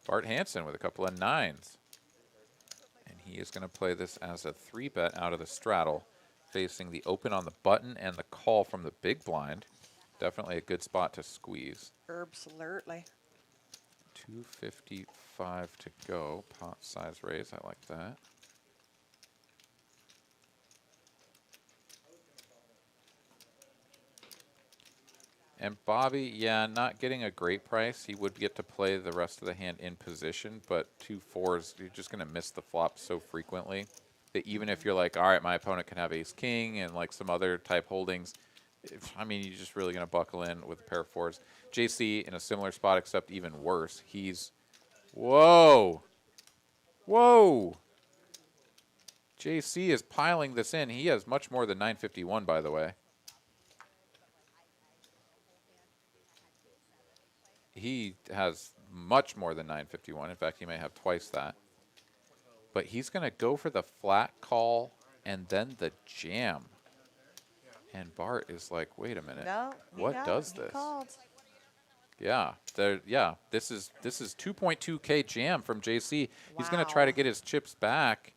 Bart Hanson with a couple of 9s. And he is going to play this as a 3-bet out of the straddle, facing the open on the button and the call from the big blind. Definitely a good spot to squeeze.
Absolutely.
255 to go. Pot size raise. I like that. And Bobby, yeah, not getting a great price. He would get to play the rest of the hand in position, but 2 4s, you're just going to miss the flop so frequently that even if you're like, all right, my opponent can have ace-king and like some other type holdings, I mean, you're just really going to buckle in with a pair of 4s. JC in a similar spot, except even worse. He's, whoa, whoa. JC is piling this in. He has much more than 951, by the way. He has much more than 951. In fact, he may have twice that. But he's going to go for the flat call and then the jam. And Bart is like, wait a minute.
No,
What does
he
this?
called.
Yeah, this is 2.2K jam from JC. He's going to try
Wow.
to get his chips back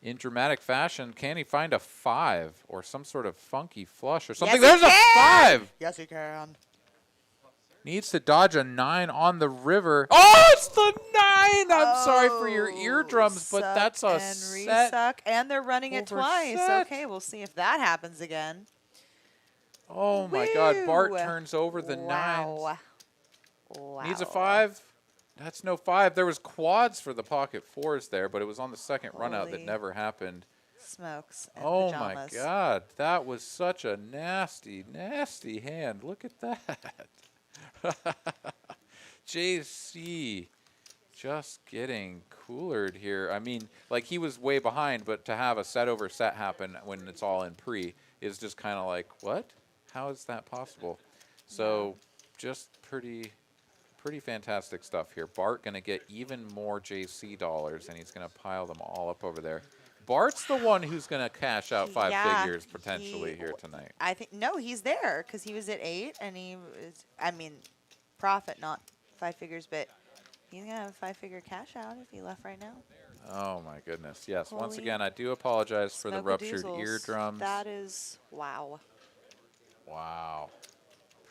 in dramatic fashion. Can he find a 5 or some sort of funky flush or something?
Yes,
There's
he
a
can!
5!
Yes, he can.
Needs to dodge a 9 on the river. Oh, it's the 9! I'm sorry for your eardrums, but
Suck
that's a
and
set.
resuck, and they're running it
over
twice.
set.
Okay, we'll see if that happens again.
Oh, my God. Bart
Woo!
turns over the 9s.
Wow. Wow.
Needs a 5. That's no 5. There was quads for the pocket 4s there, but it was on the second run out that
Holy
never happened.
Smokes and
Oh,
pajamas.
my God. That was such a nasty, nasty hand. Look at that. JC just getting coolered here. I mean, like he was way behind, but to have a set over set happen when it's all in pre is just kind of like, what? How is that possible? So just pretty fantastic stuff here. Bart going to get even more JC dollars, and he's going to pile them all up over there. Bart's the one who's going to cash out 5 figures potentially here tonight.
I think no, he's there because he was at 8, and he was. I mean, profit, not 5 figures, but he's gonna have a 5-figure cash out if he left right now.
Oh my goodness! Yes, once
Holy
again, I do apologize for the ruptured
smoke-a-doozles.
eardrums.
That is wow.
Wow,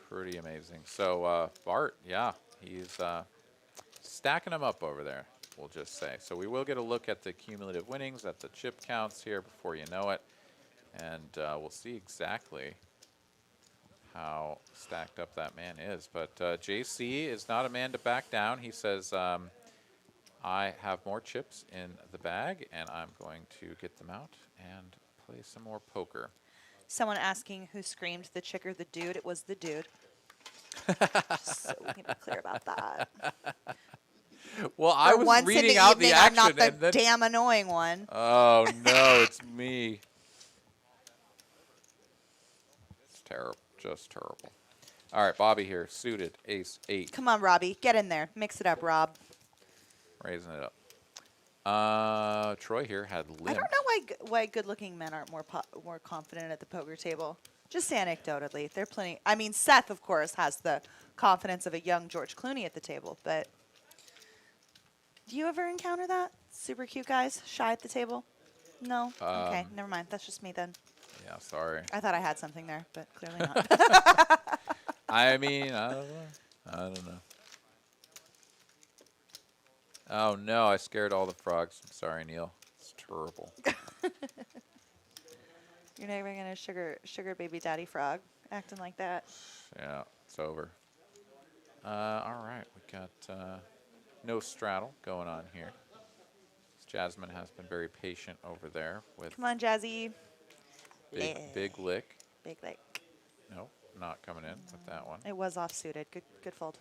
pretty amazing. So Bart, yeah, he's stacking them up over there, we'll just say. So we will get a look at the cumulative winnings, at the chip counts here before you know it, and we'll see exactly how stacked up that man is. But JC is not a man to back down. He says, I have more chips in the bag, and I'm going to get them out and play some more poker.
Someone asking who screamed the chick or the dude. It was the dude. Just so we can be clear about that.
Well, I
For
was
once
reading
in the
out
evening,
the
I'm
action,
not the
and then
damn annoying one.
oh no, it's me. It's terrible, just terrible. All right, Bobby here, suited, ace 8,
Come on, Robbie, get in there. Mix it up, Rob.
raising it up. Troy here had limp.
I don't know why good-looking men aren't more confident at the poker table. Just anecdotally, they're plenty. I mean, Seth, of course, has the confidence of a young George Clooney at the table. But do you ever encounter that? Super cute guys shy at the table? No. Okay, never mind. That's just me then.
Yeah, sorry.
I thought I had something there, but clearly not.
I mean, I don't know. I don't know. Oh no, I scared all the frogs. I'm sorry, Neil. It's terrible.
You're never gonna sugar baby daddy frog acting like that.
Yeah, it's over. All right, we got no straddle going on here. Jasmine has been very patient over there with
Come on, Jazzy.
big lick.
Big lick.
Nope, not coming in with that one.
It was off-suited. Good fold.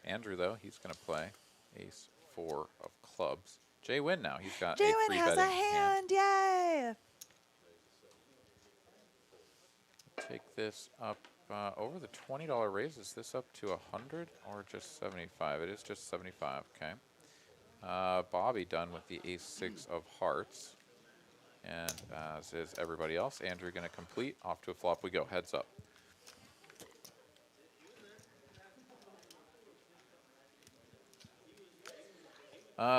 Andrew, though, he's going to play ace 4 of clubs. Jay Wynn now. He's got a
Jay
free
Wynn has a
betting hand.
hand. Yay!
Take this up over the $20 raise. Is this up to 100 or just 75? It is just 75. Okay. Bobby done with the ace 6 of hearts. And as is everybody else, Andrew going to complete. Off to a flop we go. Heads up.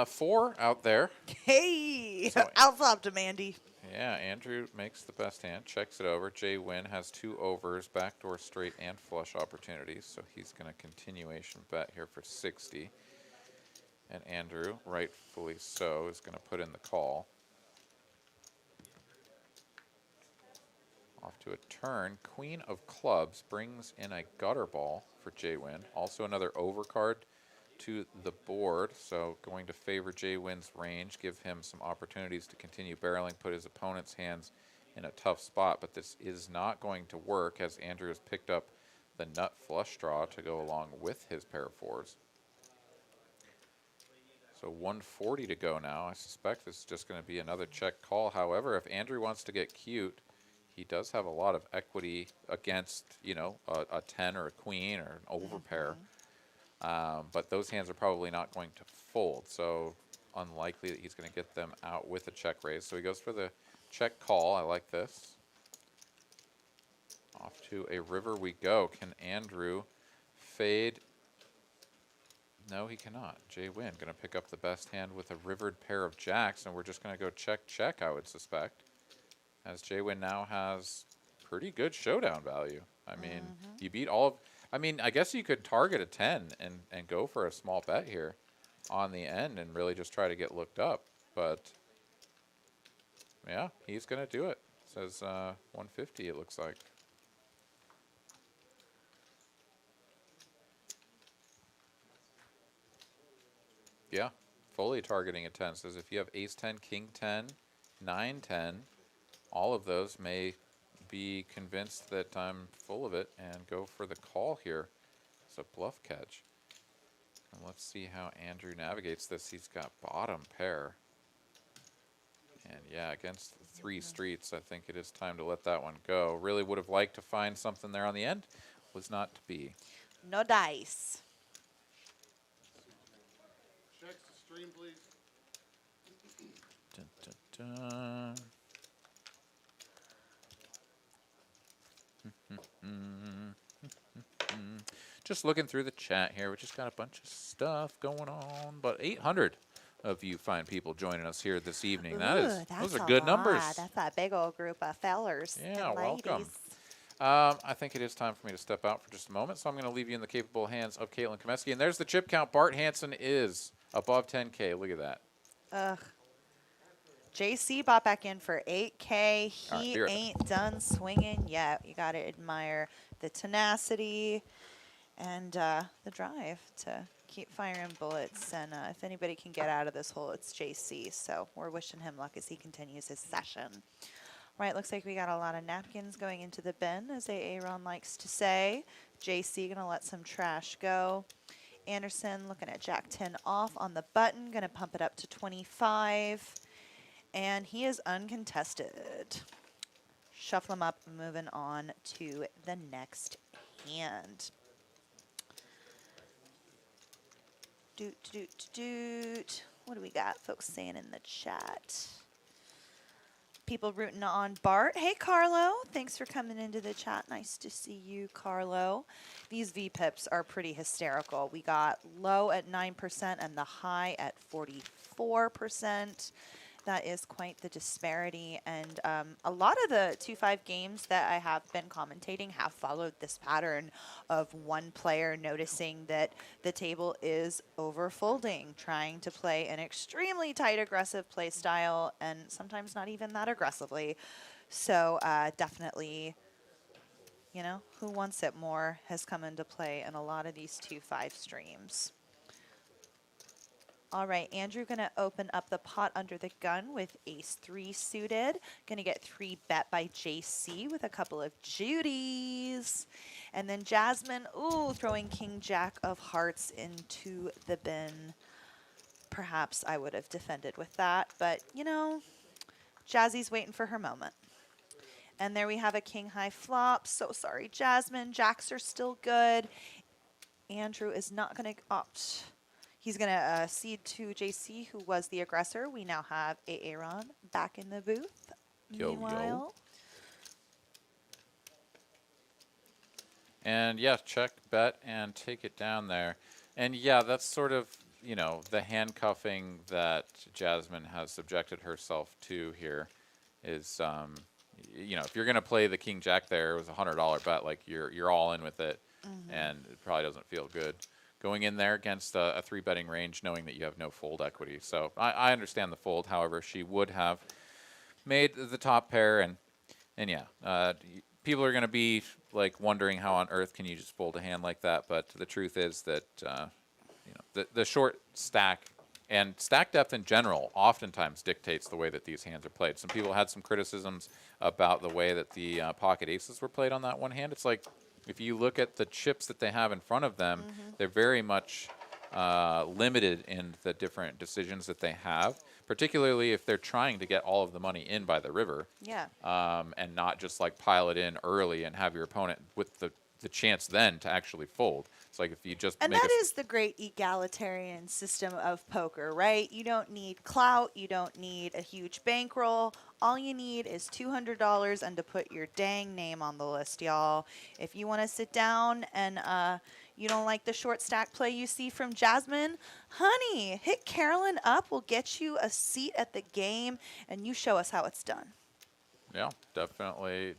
Four out there.
Hey!
So-
Outflopped him, Andy.
Yeah, Andrew makes the best hand, checks it over. Jay Wynn has 2 overs, backdoor straight and flush opportunities, so he's going to continuation bet here for 60. And Andrew, rightfully so, is going to put in the call. Off to a turn. Queen of clubs brings in a gutter ball for Jay Wynn. Also another overcard to the board, so going to favor Jay Wynn's range, give him some opportunities to continue barreling, put his opponent's hands in a tough spot, but this is not going to work as Andrew has picked up the nut flush draw to go along with his pair of fours. So 140 to go now. I suspect this is just going to be another check call. However, if Andrew wants to get cute, he does have a lot of equity against, you know, a 10 or a queen or an overpair. But those hands are probably not going to fold, so unlikely that he's going to get them out with a check raise. So he goes for the check call. I like this. Off to a river we go. Can Andrew fade? No, he cannot. Jay Wynn going to pick up the best hand with a rivered pair of jacks, and we're just going to go check, I would suspect, as Jay Wynn now has pretty good showdown value. I mean, you beat all of... I mean, I guess you could target a 10 and go for a small bet here on the end and really just try to get looked up. But, yeah, he's going to do it. Says 150, it looks like. Yeah, fully targeting a 10. Says if you have ace 10, king 10, 9, 10, all of those may be convinced that I'm full of it and go for the call here. It's a bluff catch. And let's see how Andrew navigates this. He's got bottom pair. And yeah, against 3 streets, I think it is time to let that one go. Really would have liked to find something there on the end. Was not to be.
No dice.
Checks the stream, please.
Dun, dun, dun. Just looking through the chat here. We just got a bunch of stuff going on. But 800 of you fine people joining us here this evening. Those are good numbers.
That's a big old group of fellers.
Yeah,
and
welcome.
ladies.
I think it is time for me to step out for just a moment, so I'm going to leave you in the capable hands of Caitlin Komeski. And there's the chip count. Bart Hanson is above 10K. Look at that.
Ugh. JC bought back in for 8K.
All right,
He
be right
ain't done swinging yet. You got to admire the tenacity and the drive to keep firing bullets. And if anybody can get out of this hole, it's JC. So we're wishing him luck as he continues his session. Right, looks like we got a lot of napkins going into the bin, as Aaron likes to say. JC gonna let some trash go. Anderson looking at Jack 10 off on the button, gonna pump it up to 25. And he is uncontested. Shuffle him up, moving on to the next hand. Doot, doot, doot. What do we got, folks saying in the chat? People rooting on Bart. Hey, Carlo. Thanks for coming into the chat. Nice to see you, Carlo. These V-pips are pretty hysterical. We got low at 9% and the high at 44%. That is quite the disparity. And a lot of the 2-5 games that I have been commentating have followed this pattern of one player noticing that the table is overfolding, trying to play an extremely tight aggressive play style, and sometimes not even that aggressively. So definitely, you know, who wants it more has come into play in a lot of these 2-5 streams. All right, Andrew gonna open up the pot under the gun with ace-3 suited. Gonna get 3 bet by JC with a couple of Judies. And then Jasmine, ooh, throwing king-jack of hearts into the bin. Perhaps I would have defended with that, but you know, Jazzy's waiting for her moment. And there we have a king-high flop. So sorry, Jasmine. Jacks are still good. Andrew is not gonna opt. He's going to cede to JC, who was the aggressor. We now have Aaron back in the booth.
Yo,
Meanwhile,
yo. And yeah, check, bet, and take it down there. And yeah, that's sort of, you know, the handcuffing that Jasmine has subjected herself to here is, you know, if you're going to play the king jack there, it was a $100 bet, like you're all in with it, and it probably doesn't feel good going in there against a 3-betting range, knowing that you have no fold equity. So I understand the fold. However, she would have made the top pair, and yeah, people are going to be like wondering how on earth can you just fold a hand like that. But the truth is that you know, the short stack and stack depth in general oftentimes dictates the way that these hands are played. Some people had some criticisms about the way that the pocket aces were played on that one hand. It's like, if you look at the chips that they have in front of them, they're very much limited in the different decisions that they have, particularly if they're trying to get all of the money in by the river.
yeah.
And not just like pile it in early and have your opponent with the chance then to actually fold. It's like if you just
And
make
that is the great egalitarian system of poker, right? You don't need clout. You don't need a huge bankroll. All you need is $200 and to put your dang name on the list, y'all. If you want to sit down and you don't like the short stack play you see from Jasmine, honey, hit Carolyn up. We'll get you a seat at the game, and you show us how it's done.
Yeah, definitely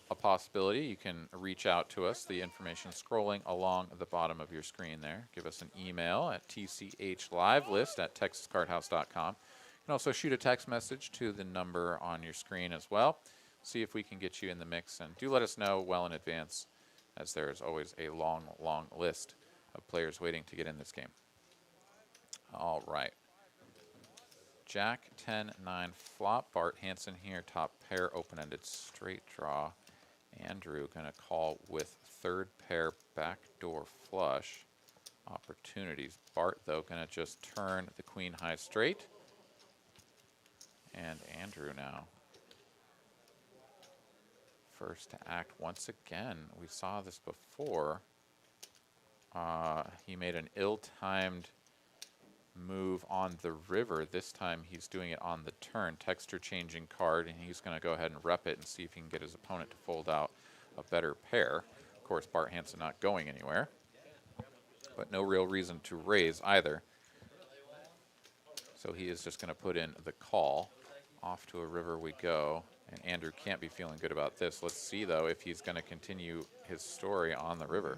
a possibility. You can reach out to us. The information scrolling along the bottom of your screen there. Give us an email at tchliveliст@texascardhouse.com. You can also shoot a text message to the number on your screen as well. See if we can get you in the mix, and do let us know well in advance, as there is always a long, long list of players waiting to get in this game. All right. Jack 10-9 flop. Bart Hanson here, top pair, open-ended straight draw. Andrew gonna call with 3rd pair backdoor flush. opportunities. Bart, though, going to just turn the queen high straight. And Andrew now. First to act once again. We saw this before. He made an ill-timed move on the river. This time he's doing it on the turn. Texture changing card, and he's going to go ahead and rep it and see if he can get his opponent to fold out a better pair. Of course, Bart Hanson not going anywhere, but no real reason to raise either. So he is just going to put in the call. Off to a river we go, and Andrew can't be feeling good about this. Let's see, though, if he's going to continue his story on the river.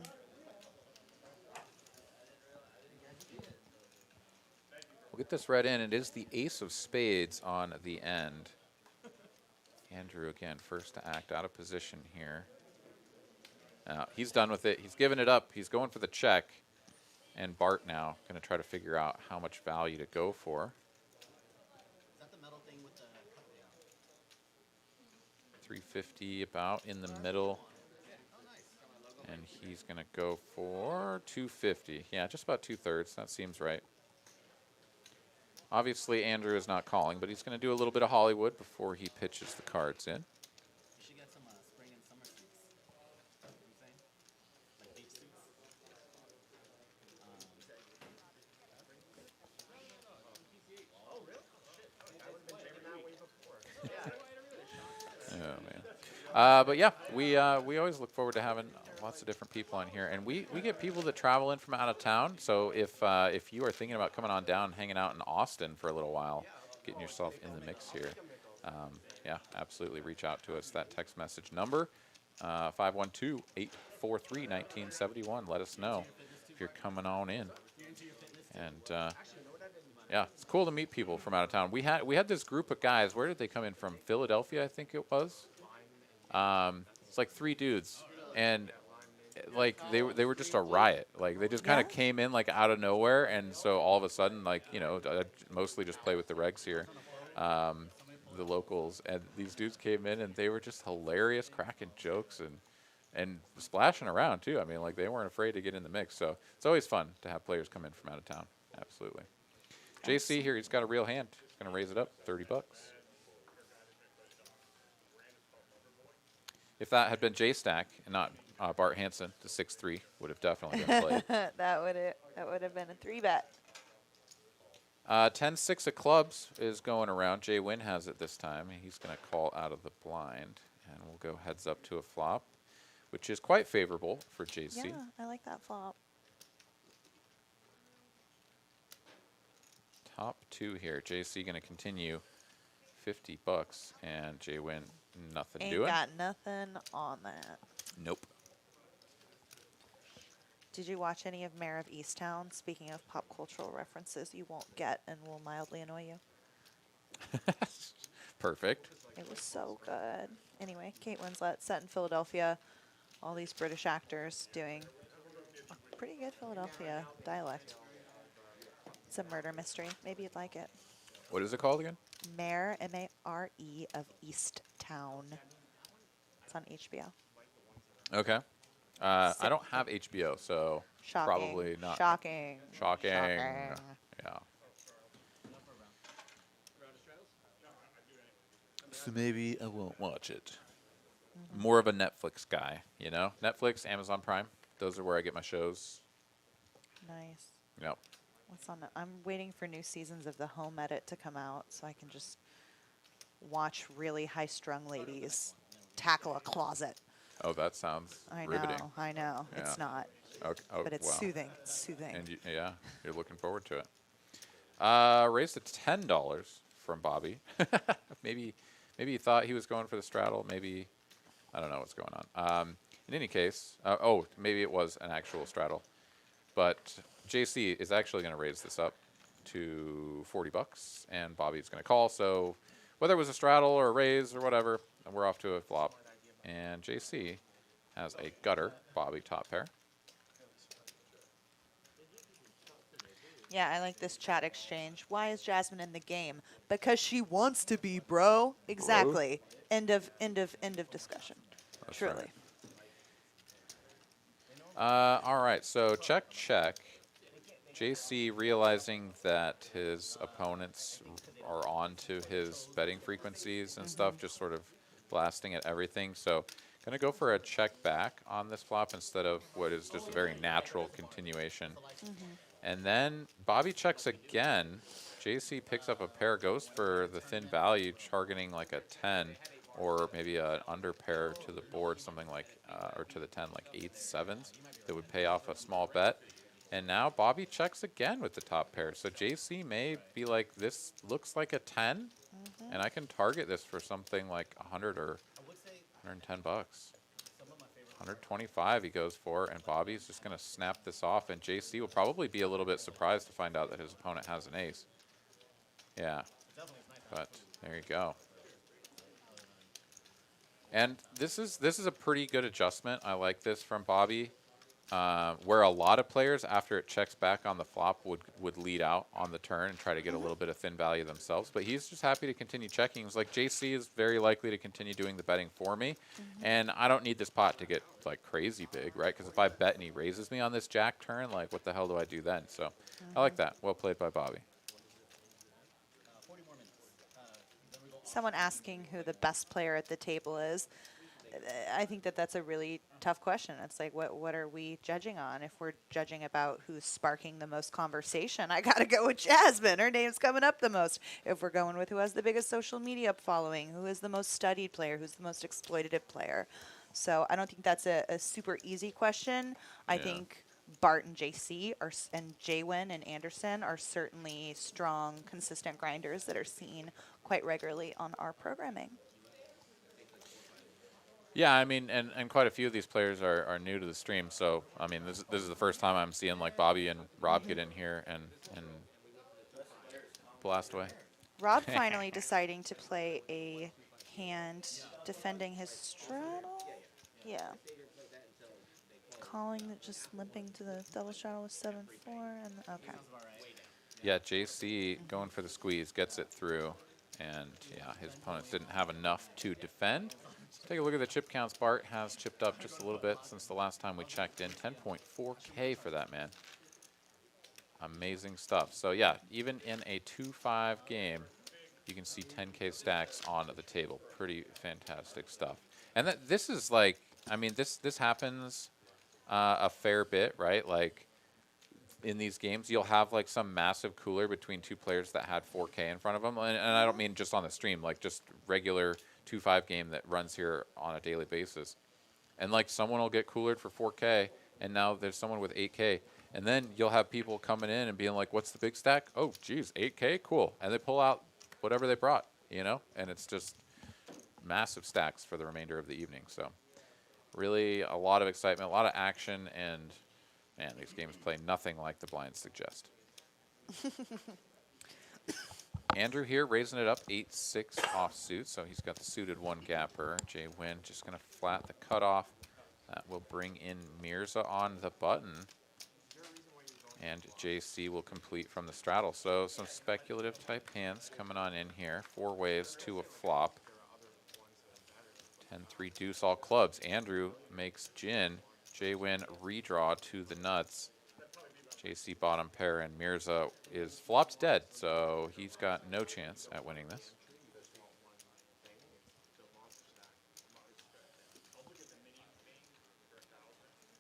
We'll get this read in. It is the ace of spades on the end. Andrew, again, first to act out of position here. He's done with it. He's given it up. He's going for the check. And Bart now going to try to figure out how much value to go for. 350 about in the middle. And he's going to go for 250. Yeah, just about 2/3. That seems right. Obviously, Andrew is not calling, but he's going to do a little bit of Hollywood before he pitches the cards in.
You should get some spring and summer suits. You know what I'm saying? Like beach suits.
Oh, man. But yeah, we always look forward to having lots of different people on here, and we get people that travel in from out of town. So if you are thinking about coming on down, hanging out in Austin for a little while, getting yourself in the mix here, yeah, absolutely reach out to us. That text message number 512-843-1971. Let us know if you're coming on in, and yeah, it's cool to meet people from out of town. We had this group of guys. Where did they come in from? Philadelphia, I think it was. It's like 3 dudes, and like they were just a riot. Like they just kind of came in like out of nowhere, and so all of a sudden, like, you know, I mostly just play with the regs here, the locals, and these dudes came in and they were just hilarious, cracking jokes and splashing around too. I mean, like they weren't afraid to get in the mix. So it's always fun to have players come in from out of town. Absolutely. JC here, he's got a real hand. He's going to raise it up, 30 bucks. If that had been J-Stack and not Bart Hanson, the 6-3 would have definitely been played.
That would have been a 3-bet.
10-6 of clubs is going around. Jay Wynn has it this time. He's going to call out of the blind, and we'll go heads up to a flop, which is quite favorable for JC.
Yeah, I like that flop.
Top 2 here. JC going to continue 50 bucks, and Jay Wynn nothing
Ain't
doing.
got nothing on that.
Nope.
Did you watch any of Mayor of Easttown? Speaking of pop cultural references you won't get and will mildly annoy you.
Perfect.
It was so good. Anyway, Kate Winslet set in Philadelphia. All these British actors doing a pretty good Philadelphia dialect. It's a murder mystery. Maybe you'd like it.
What is it called again?
Mayor, M-A-R-E, of Easttown. It's on HBO.
Okay. I don't have HBO, so
Shocking.
probably not.
Shocking.
Shocking.
Shocking.
Yeah. So maybe I won't watch it. More of a Netflix guy, you know? Netflix, Amazon Prime. Those are where I get my shows.
Nice.
Yep.
What's on the, I'm waiting for new seasons of the Home Edit to come out so I can just watch really high-strung ladies tackle a closet.
Oh, that sounds riveting.
I know.
Yeah.
It's not.
Okay. Oh,
But it's
wow.
soothing. It's soothing.
And yeah, you're looking forward to it. Raised to $10 from Bobby. maybe he thought he was going for the straddle. Maybe, I don't know what's going on. In any case, oh, maybe it was an actual straddle. But JC is actually going to raise this up to 40 bucks, and Bobby's going to call. So whether it was a straddle or a raise or whatever, we're off to a flop. And JC has a gutter, Bobby top pair.
Yeah, I like this chat exchange. Why is Jasmine in the game? Because she wants to be, bro. Exactly. End of discussion.
That's
Truly.
right. All right, so check. JC realizing that his opponents are on to his betting frequencies and stuff, just sort of blasting at everything. So going to go for a check back on this flop instead of what is just a very natural continuation. And then Bobby checks again. JC picks up a pair, goes for the thin value, targeting like a 10 or maybe an under pair to the board, something like, or to the 10, like 8s, 7s, that would pay off a small bet. And now Bobby checks again with the top pair. So JC may be like, this looks like a 10, and I can target this for something like 100 or 110 bucks. 125 he goes for, and Bobby's just going to snap this off, and JC will probably be a little bit surprised to find out that his opponent has an ace. Yeah, but there you go. And this is a pretty good adjustment. I like this from Bobby, where a lot of players, after it checks back on the flop, would lead out on the turn and try to get a little bit of thin value themselves. But he's just happy to continue checking. He's like, JC is very likely to continue doing the betting for me, and I don't need this pot to get like crazy big, right? Because if I bet and he raises me on this jack turn, like what the hell do I do then? So I like that. Well played by Bobby.
40 more minutes. Then we go
Someone asking who the best player at the table is. I think that that's a really tough question. It's like, what are we judging on? If we're judging about who's sparking the most conversation, I got to go with Jasmine. Her name's coming up the most. If we're going with who has the biggest social media following, who is the most studied player, who's the most exploitative player. So I don't think that's a super easy question. I
Yeah.
think Bart and JC are, and Jaywin and Anderson are certainly strong, consistent grinders that are seen quite regularly on our programming.
Yeah, I mean, and quite a few of these players are new to the stream, so I mean, this is the first time I'm seeing like Bobby and Rob get in here and blast away.
Rob finally deciding to play a hand defending his straddle. Yeah. Calling that, just limping to the double straddle with 7-4 and okay.
Yeah, JC going for the squeeze, gets it through, and yeah, his opponents didn't have enough to defend. Take a look at the chip counts. Bart has chipped up just a little bit since the last time we checked in. 10.4K for that man. Amazing stuff. So yeah, even in a 2-5 game, you can see 10K stacks on the table. Pretty fantastic stuff. And this is like, I mean, this happens a fair bit, right? Like in these games, you'll have like some massive cooler between two players that had 4K in front of them. And I don't mean just on the stream, like just regular 2-5 game that runs here on a daily basis. And like someone will get coolered for 4K, and now there's someone with 8K. And then you'll have people coming in and being like, what's the big stack? Oh, geez, 8K? Cool. And they pull out whatever they brought, you know? And it's just massive stacks for the remainder of the evening. So really a lot of excitement, a lot of action, and man, these games play nothing like the blinds suggest. Andrew here raising it up 8-6 offsuit, so he's got the suited one gapper. Jaywin just going to flat the cutoff. That will bring in Mirza on the button. And JC will complete from the straddle. So some speculative type hands coming on in here. 4 ways to a flop. 10-3 deuce all clubs. Andrew makes gin. Jaywin redraw to the nuts. JC bottom pair, and Mirza is flopped dead, so he's got no chance at winning this.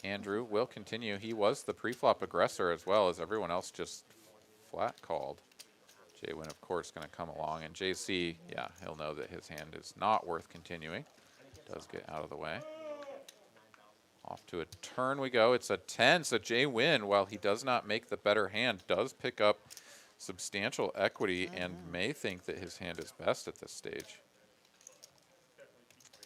Andrew will continue. He was the pre-flop aggressor as well, as everyone else just flat called. Jaywin, of course, going to come along, and JC, yeah, he'll know that his hand is not worth continuing. Does get out of the way. Off to a turn we go. It's a 10, so Jaywin, while he does not make the better hand, does pick up substantial equity and may think that his hand is best at this stage.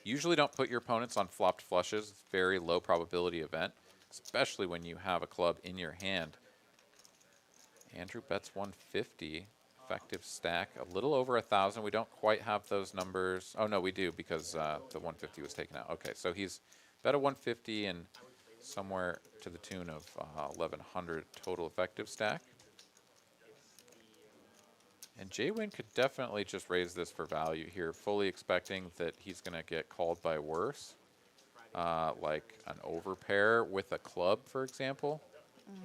Usually don't put your opponents on flopped flushes. It's a very low probability event, especially when you have a club in your hand. Andrew bets 150. Effective stack, a little over 1,000. We don't quite have those numbers. Oh, no, we do, because the 150 was taken out. Okay, so he's bet a 150 and somewhere to the tune of 1,100 total effective stack. And Jaywin could definitely just raise this for value here, fully expecting that he's going to get called by worse, like an overpair with a club, for example.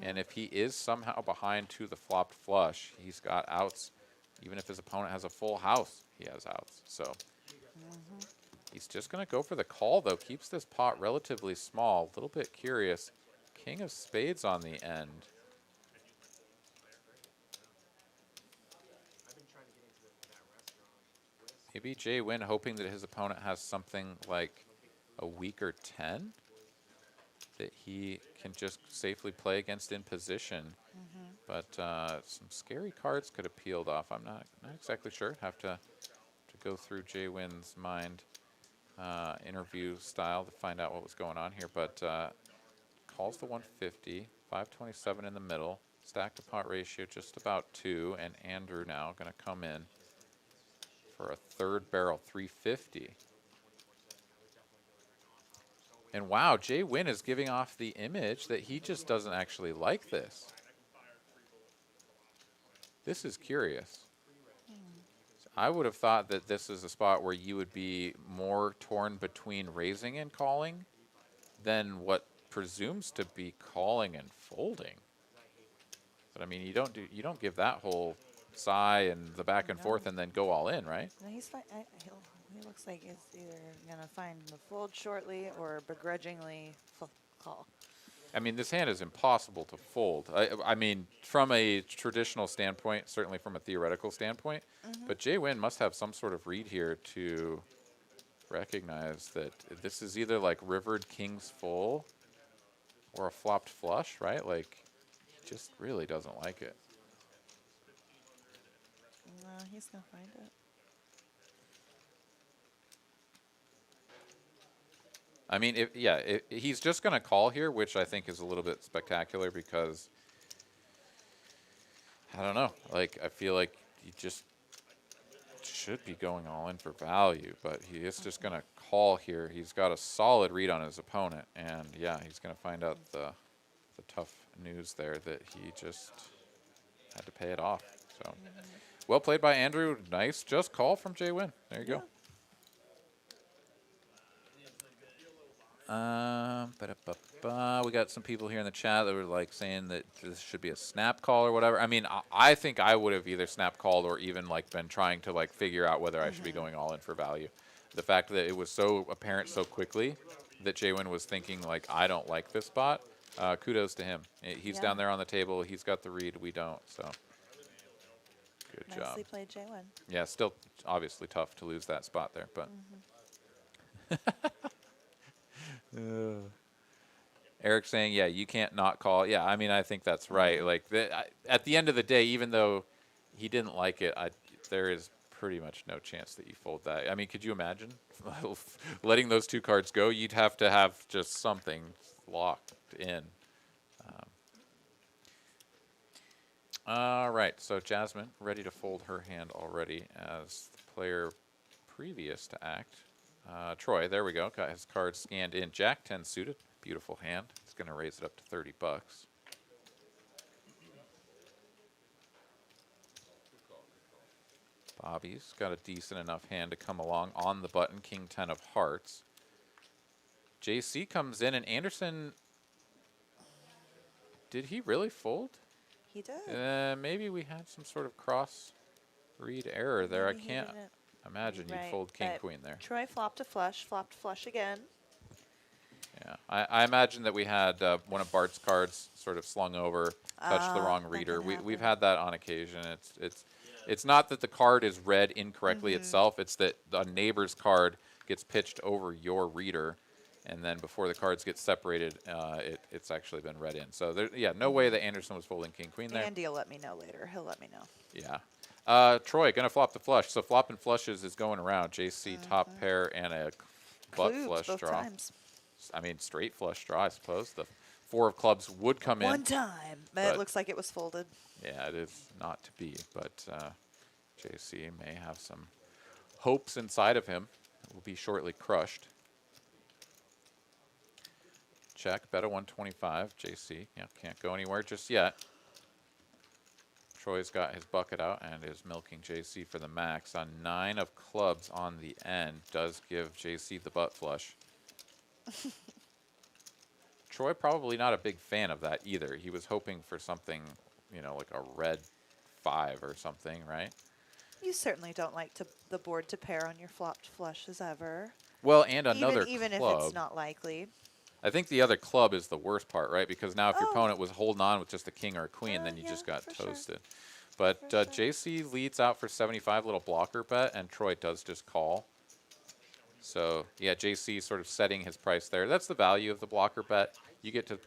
And if he is somehow behind to the flopped flush, he's got outs. Even if his opponent has a full house, he has outs. So he's just going to go for the call, though. Keeps this pot relatively small. A little bit curious. King of spades on the end. Maybe Jay Win hoping that his opponent has something like a weaker 10 that he can just safely play against in position. But some scary cards could have peeled off. I'm not exactly sure. Have to go through Jay Win's mind interview style to find out what was going on here. But calls the 150, 527 in the middle. Stack to pot ratio just about 2. And Andrew now going to come in for a third barrel, 350. And wow, Jay Win is giving off the image that he just doesn't actually like this. This is curious. I would have thought that this is a spot where you would be more torn between raising and calling than what presumes to be calling and folding. But I mean, you don't give that whole sigh and the back and forth and then go all in, right?
No, he's fine. He looks like he's either going to find the fold shortly or begrudgingly call.
I mean, this hand is impossible to fold. I mean, from a traditional standpoint, certainly from a theoretical standpoint, but Jay Win must have some sort of read here to recognize that this is either like rivered kings full or a flopped flush, right? Like, he just really doesn't like it.
No, he's going to find it.
I mean, he's just going to call here, which I think is a little bit spectacular because, I don't know, like, I feel like he just should be going all in for value, but he is just going to call here. He's got a solid read on his opponent, and yeah, he's going to find out the tough news there that he just had to pay it off. So, well played by Andrew. Nice just call from Jay Win. There you go. We got some people here in the chat that were like saying that this should be a snap call or whatever. I mean, I think I would have either snap called or even like been trying to like figure out whether I should be going all in for value. The fact that it was so apparent so quickly that Jaywin was thinking like, I don't like this spot. Kudos to him. He's down there on the table. He's got the read. We don't. So good job.
Nicely played, Jaywin.
Yeah, still obviously tough to lose that spot there, but. Eric saying, yeah, you can't not call. Yeah, I mean, I think that's right. Like, at the end of the day, even though he didn't like it, there is pretty much no chance that you fold that. I mean, could you imagine letting those two cards go? You'd have to have just something locked in. All right, so Jasmine ready to fold her hand already as the player previous to act. Troy, there we go. Got his cards scanned in. Jack 10 suited. Beautiful hand. He's going to raise it up to 30 bucks. Bobby's got a decent enough hand to come along on the button. King 10 of hearts. JC comes in, and Anderson, did he really fold?
He did.
Maybe we had some sort of cross read error there.
Maybe
I
he
can't
didn't.
imagine you'd
Right,
fold king
but
queen there.
Troy flopped a flush, flopped flush again.
Yeah, I imagine that we had one of Bart's cards sort of slung over, touched the wrong
that
reader.
can
We've
happen.
had that on occasion. It's not that the card is read incorrectly itself. It's that a neighbor's card gets pitched over your reader, and then before the cards get separated, it's actually been read in. So there, yeah, no way that Anderson was folding king queen there.
Andy will let me know later. He'll let me know.
Yeah. Troy gonna flop the flush. So flopping flushes is going around. JC top pair and a butt
Clubs
flush
both
draw.
times.
I mean, straight flush draw, I suppose. The 4 of clubs would come in.
One time. But
but-
it looks like it was folded.
Yeah, it is not to be, but JC may have some hopes inside of him. It will be shortly crushed. Check, bet a 125, JC. Yeah, can't go anywhere just yet. Troy's got his bucket out and is milking JC for the max. On 9 of clubs on the end, does give JC the butt flush. Troy probably not a big fan of that either. He was hoping for something, you know, like a red 5 or something, right?
You certainly don't like the board to pair on your flopped flushes ever.
Well, and another
Even if it's
club.
not likely.
I think the other club is the worst part, right? Because now if your
Oh.
opponent was holding on with just a king or a queen, then you
Yeah,
just got
for sure.
toasted. But
For sure.
JC leads out for 75, little blocker bet, and Troy does just call. So, yeah, JC sort of setting his price there. That's the value of the blocker bet. You get to,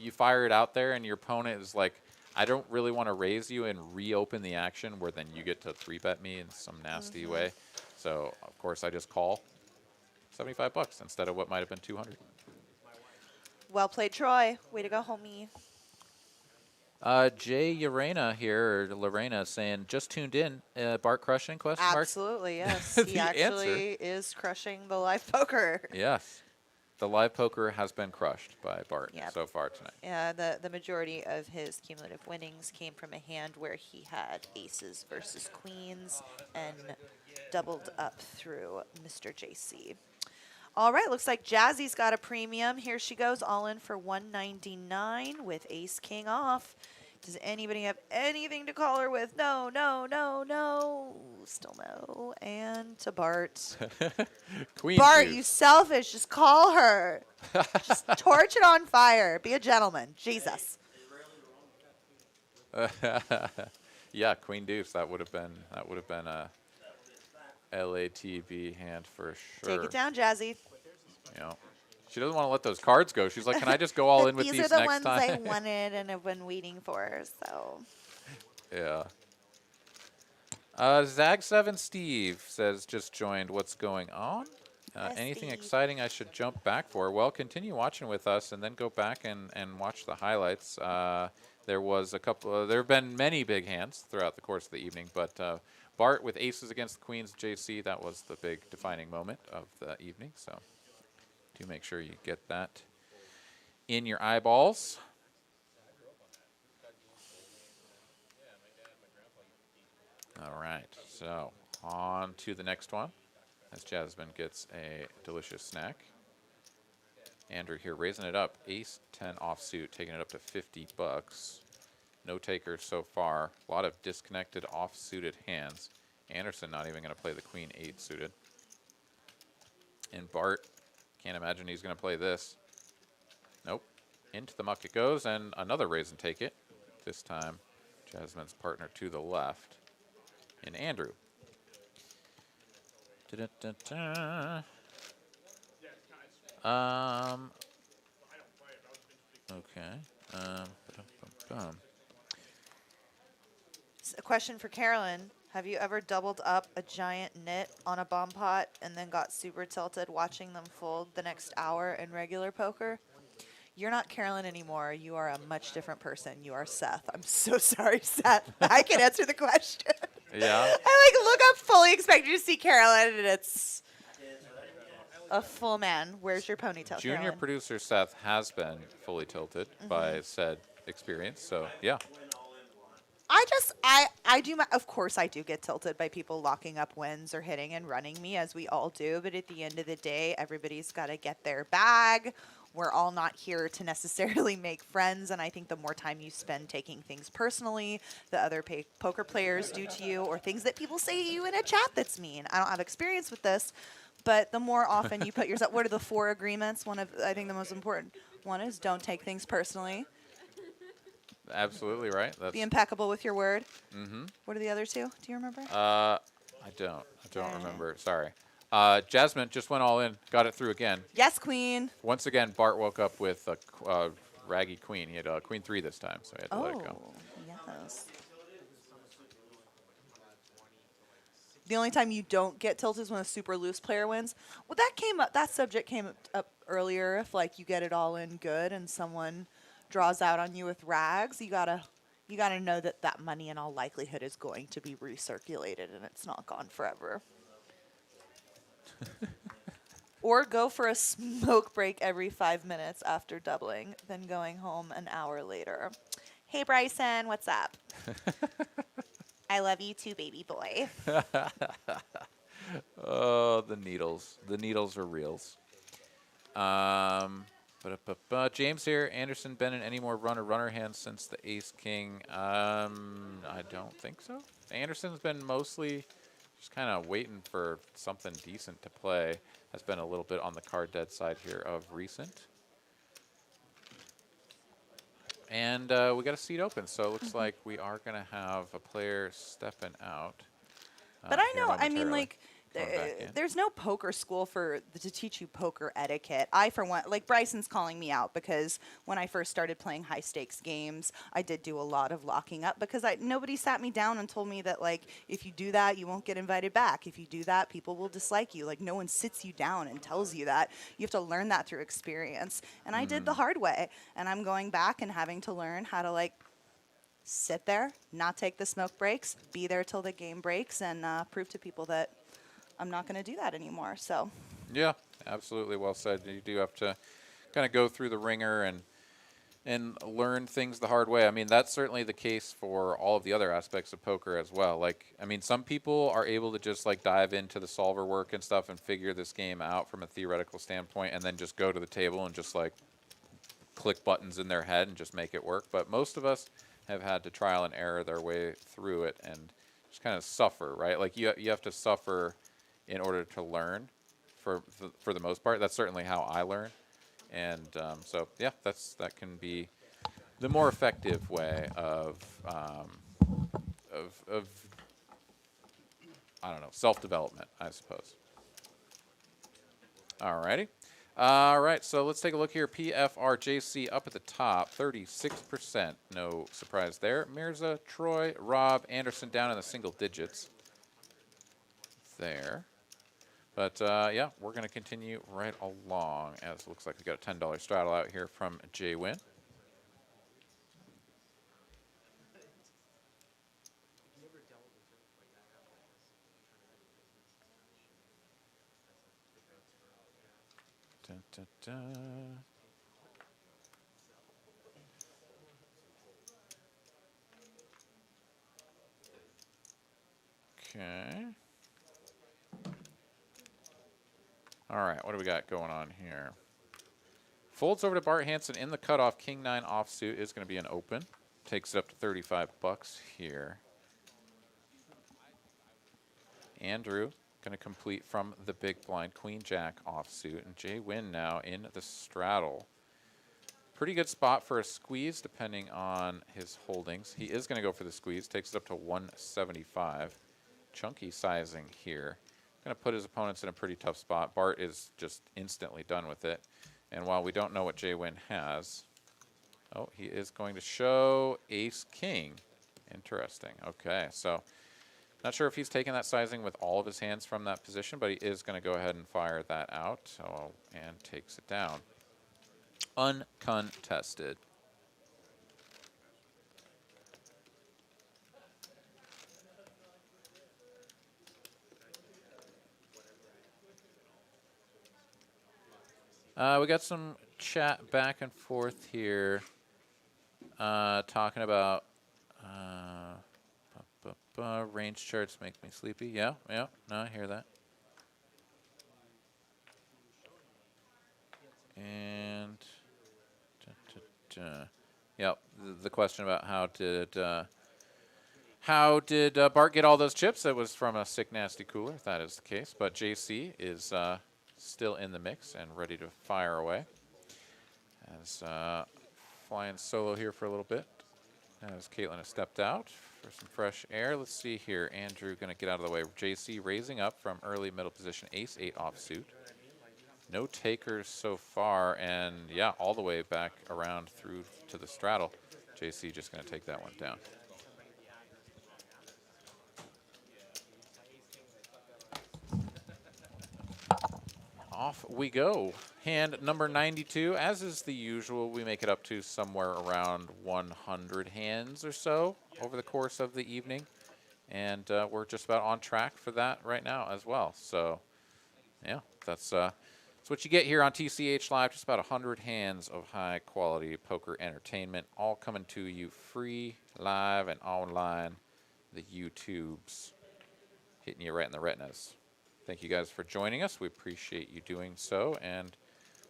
you fire it out there, and your opponent is like, I don't really want to raise you and reopen the action, where then you get to 3-bet me in some nasty way. So, of course, I just call $75 instead of what might have been 200.
Well played, Troy. Way to go, homie.
Jay Lorena here, or Lorena, saying, just tuned in. Bart crushing, question mark?
Absolutely, yes.
The
He actually is crushing the live poker.
Yes. The live poker has been crushed by Bart
Yep.
so far tonight.
Yeah, the majority of his cumulative winnings came from a hand where he had aces versus queens and doubled up through Mr. JC. All right, looks like Jazzy's got a premium. Here she goes, all in for $199 with ace king off. Does anybody have anything to call her with? No, no, no, no. Still no. And to Bart.
Queen
Bart,
deuce.
you selfish. Just call her. Just torch it on fire. Be a gentleman. Jesus.
Yeah, queen deuce. That would have been a LATV hand for sure.
Take it down, Jazzy.
You know, she doesn't want to let those cards go. She's like, can I just go all in with
These
these
are the
next
ones
time?
I wanted and have been waiting for. So
Yeah. Zag7 Steve says, just joined. What's going on?
Yes,
Anything
Steve.
exciting I should jump back for? Well, continue watching with us and then go back and watch the highlights. There was a couple. There have been many big hands throughout the course of the evening, but Bart with aces against the queens, JC, that was the big defining moment of the evening. So do make sure you get that in your eyeballs. All right, so on to the next one as Jasmine gets a delicious snack. Andrew here raising it up, ace 10 offsuit, taking it up to $50. No takers so far. A lot of disconnected off-suited hands. Anderson not even going to play the queen 8 suited. And Bart, can't imagine he's going to play this. Nope. Into the muck it goes, and another raise and take it. This time, Jasmine's partner to the left. And Andrew. Da-da-da-da. Okay. Ba-dum-bum-bum.
a question for Carolyn. Have you ever doubled up a giant knit on a bomb pot and then got super tilted watching them fold the next hour in regular poker? You're not Carolyn anymore. You are a much different person. You are Seth. I'm so sorry, Seth. I can answer the question.
Yeah.
I look up fully expecting to see Carolyn, and it's a full man. Where's your ponytail,
Junior
Carolyn?
producer Seth has been fully tilted by said experience, so yeah.
I do of course I do get tilted by people locking up wins or hitting and running me, as we all do, but at the end of the day, everybody's got to get their bag. We're all not here to necessarily make friends, and I think the more time you spend taking things personally that other poker players do to you, or things that people say to you in a chat that's mean. I don't have experience with this, but the more often you put yourself, what are the 4 agreements? One of, I think the most important one is don't take things personally.
Absolutely right. That's
Be impeccable with your word.
mm-hmm.
What are the other 2? Do you remember?
I don't remember. Sorry. Jasmine just went all in, got it through again.
Yes, queen.
Once again, Bart woke up with a raggy queen. He had queen 3 this time, so he had to let it go.
Yes. The only time you don't get tilted is when a super loose player wins. Well, that subject came up earlier. If you get it all in good and someone draws out on you with rags, you gotta know that money in all likelihood is going to be recirculated and it's not gone forever. Or go for a smoke break every 5 minutes after doubling, then going home an hour later. Hey, Bryson, what's up? I love you too, baby boy.
Oh, the needles. The needles are reals. James here. Anderson been in any more runner hands since the ace king? I don't think so. Anderson's been mostly just kind of waiting for something decent to play. Has been a little bit on the card dead side here of recent. And we got a seat open, so it looks like we are going to have a player stepping out.
But I
here
know, I mean,
momentarily.
like,
Coming back in.
there's no poker school to teach you poker etiquette. I, for one, like Bryson's calling me out because when I first started playing high stakes games, I did do a lot of locking up because nobody sat me down and told me that, like, if you do that, you won't get invited back. If you do that, people will dislike you. Like, no one sits you down and tells you that. You have to learn that through experience. And I did the hard way. And I'm going back and having to learn how to, like, sit there, not take the smoke breaks, be there till the game breaks, and prove to people that I'm not going to do that anymore. So,
Yeah, absolutely. Well said. You do have to kind of go through the ringer and learn things the hard way. I mean, that's certainly the case for all of the other aspects of poker as well. Like, I mean, some people are able to just like dive into the solver work and stuff and figure this game out from a theoretical standpoint and then just go to the table and just like click buttons in their head and just make it work. But most of us have had to trial and error their way through it and just kind of suffer, right? Like you have to suffer in order to learn for the most part. That's certainly how I learn. And so, yeah, that can be the more effective way of I don't know, self-development, I suppose. Alrighty. All right, so let's take a look here. PFRJC up at the top, 36%. No surprise there. Mirza, Troy, Rob, Anderson down in the single digits there. But, yeah, we're going to continue right along as it looks like we got a $10 straddle out here from Jay Wynn. Dun, dun, dun. Okay. All right, what do we got going on here? Folds over to Bart Hanson in the cutoff. King 9 offsuit is going to be an open. Takes it up to 35 bucks here. Andrew going to complete from the big blind. Queen Jack offsuit. And Jay Wynn now in the straddle. Pretty good spot for a squeeze depending on his holdings. He is going to go for the squeeze. Takes it up to 175. Chunky sizing here. Going to put his opponents in a pretty tough spot. Bart is just instantly done with it. And while we don't know what Jay Wynn has, oh, he is going to show Ace King. Interesting. Okay, so not sure if he's taking that sizing with all of his hands from that position, but he is going to go ahead and fire that out and takes it down. Uncontested. We got some chat back and forth here talking about range charts make me sleepy. Yeah, no, I hear that. And yep, the question about how did Bart get all those chips? That was from a sick nasty cooler, if that is the case. But JC is still in the mix and ready to fire away. As flying solo here for a little bit. As Caitlin has stepped out for some fresh air. Let's see here. Andrew going to get out of the way. JC raising up from early middle position. Ace-8 offsuit. No takers so far. And, yeah, all the way back around through to the straddle. JC just going to take that one down. Off we go. Hand number 92. As is the usual, we make it up to somewhere around 100 hands or so over the course of the evening. And we're just about on track for that right now as well. So, yeah, that's what you get here on TCH Live. Just about 100 hands of high-quality poker entertainment, all coming to you free, live, and online. The YouTubes hitting you right in the retinas. Thank you guys for joining us. We appreciate you doing so. And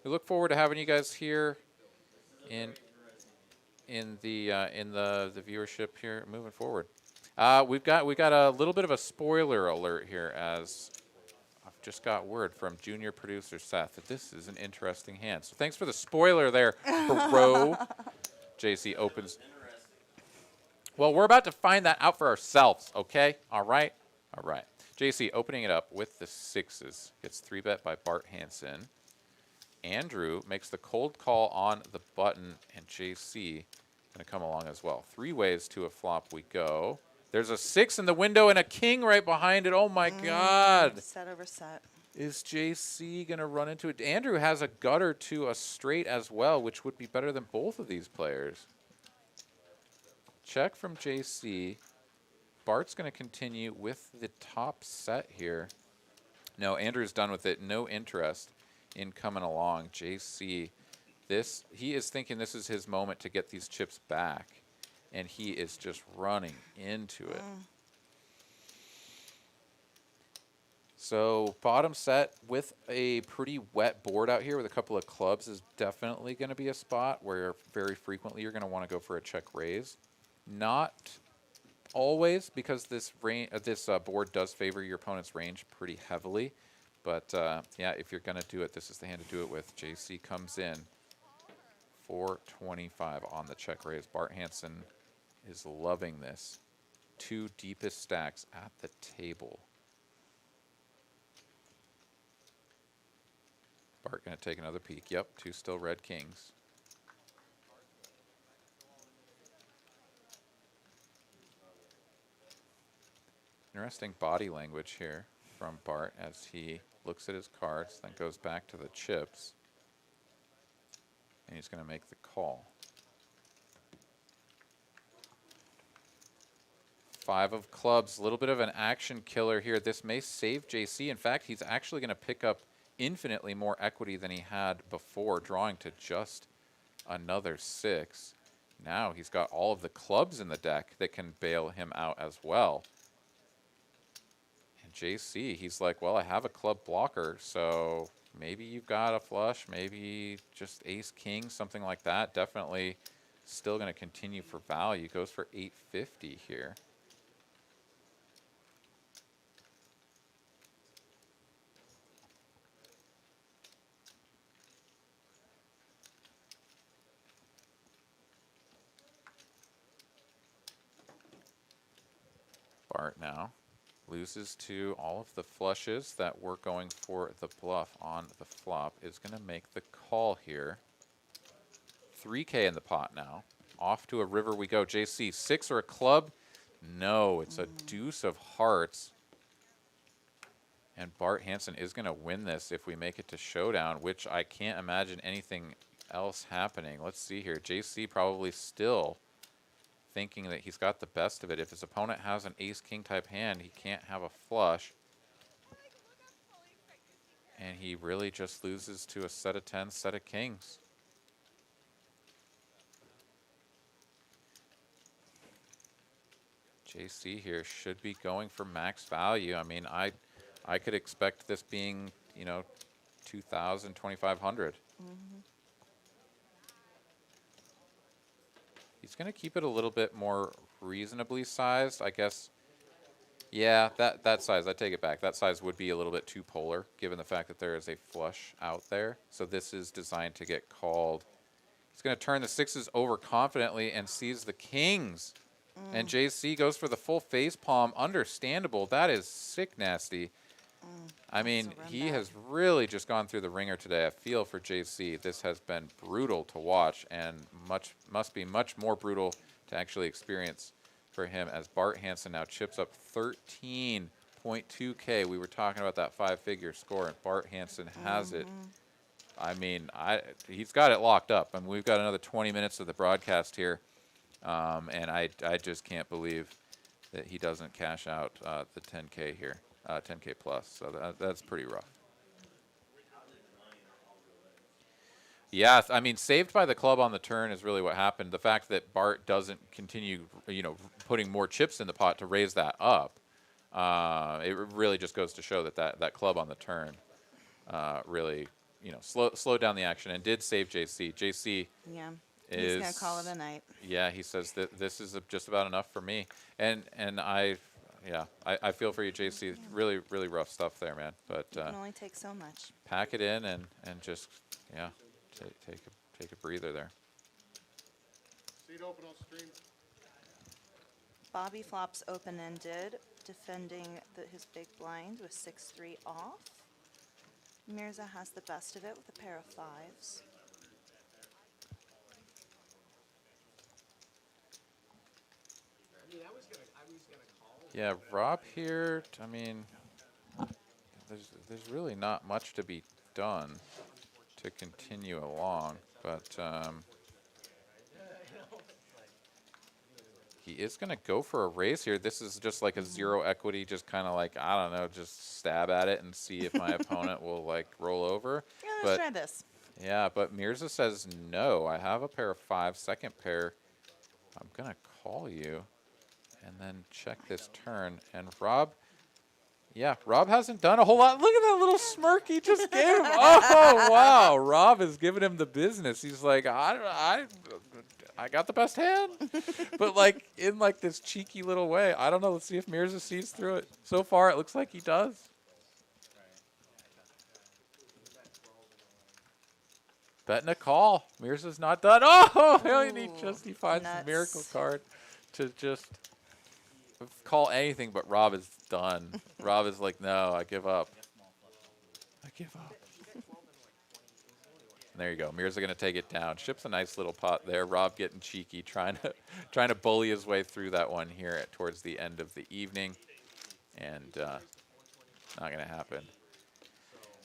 We look forward to having you guys here in the viewership here moving forward. We got a little bit of a spoiler alert here, as I've just got word from junior producer Seth that this is an interesting hand. So thanks for the spoiler there, bro. JC opens. Well, we're about to find that out for ourselves, okay? All right? All right. JC opening it up with the sixes. Gets 3-bet by Bart Hanson. Andrew makes the cold call on the button, and JC going to come along as well. 3 ways to a flop we go. There's a 6 in the window and a king right behind it. Oh, my God.
Set over set.
Is JC going to run into it? Andrew has a gutter to a straight as well, which would be better than both of these players. Check from JC. Bart's going to continue with the top set here. No, Andrew's done with it. No interest in coming along. JC, he is thinking this is his moment to get these chips back, and he is just running into it. So bottom set with a pretty wet board out here with a couple of clubs is definitely going to be a spot where very frequently you're going to want to go for a check raise. Not always, because this board does favor your opponent's range pretty heavily. But yeah, if you're going to do it, this is the hand to do it with. JC comes in 425 on the check raise. Bart Hanson is loving this. 2 deepest stacks at the table. Bart going to take another peek. Yep, 2 still red kings. Interesting body language here from Bart as he looks at his cards, then goes back to the chips. And he's going to make the call. 5 of clubs, a little bit of an action killer here. This may save JC. In fact, he's actually going to pick up infinitely more equity than he had before, drawing to just another 6. Now he's got all of the clubs in the deck that can bail him out as well. And JC, he's like, well, I have a club blocker, so maybe you've got a flush, maybe just ace king, something like that. Definitely still going to continue for value. Goes for 850 here. Bart now loses to all of the flushes that were going for the bluff on the flop. Is going to make the call here. 3K in the pot now. Off to a river we go. JC, 6 or a club? No, it's a deuce of hearts. And Bart Hanson is going to win this if we make it to showdown, which I can't imagine anything else happening. Let's see here. JC probably still thinking that he's got the best of it. If his opponent has an ace-king type hand, he can't have a flush. And he really just loses to a set of 10, set of kings. JC here should be going for max value. I mean, I could expect this being, 2,000, 2,500. He's going to keep it a little bit more reasonably sized, I guess. Yeah, that size, I take it back. That size would be a little bit too polar, given the fact that there is a flush out there. So this is designed to get called. He's going to turn the 6s over confidently and sees the kings. And JC goes for the full face palm. Understandable. That is sick nasty. I mean, he has really just gone through the ringer today. I feel for JC. This has been brutal to watch, and must be much more brutal to actually experience for him, as Bart Hanson now chips up 13.2K. We were talking about that 5-figure score, and Bart Hanson has it. I mean, he's got it locked up. I mean, we've got another 20 minutes of the broadcast here, and I just can't believe that he doesn't cash out the 10K here. 10K plus, so that's pretty rough. Yeah, I mean, saved by the club on the turn is really what happened. The fact that Bart doesn't continue, putting more chips in the pot to raise that up, it really just goes to show that that club on the turn really slow down the action and did save JC. JC
Yeah. He's
is
going to call it a night.
Yeah, he says that this is just about enough for me, and I feel for you, JC. Really, really rough stuff there, man. But
You can only take so much.
pack it in and just take a breather there.
Seat open on stream.
Bobby flops open-ended, defending his big blind with 6-3 off. Mirza has the best of it with a pair of fives.
Yeah, Rob here. I mean, there's really not much to be done to continue along, but he is going to go for a raise here. This is just like a zero equity, just kind of like, I don't know, just stab at it and see if my opponent will like roll over.
Yeah, let's try this.
Yeah, but Mirza says no. I have a pair of five, second pair. I'm going to call you and then check this turn. And Rob, Rob hasn't done a whole lot. Look at that little smirk he just gave him. Oh, wow. Rob is giving him the business. He's like, I got the best hand. But like in like this cheeky little way. I don't know. Let's see if Mirza sees through it. So far, it looks like he does. Betting a call. Mirza's not done. Oh, and he finds the miracle card to just call anything, but Rob is done. Rob is like, no, I give up. I give up. And there you go. Mirza going to take it down. Ships a nice little pot there. Rob getting cheeky, trying to bully his way through that one here towards the end of the evening, and not going to happen.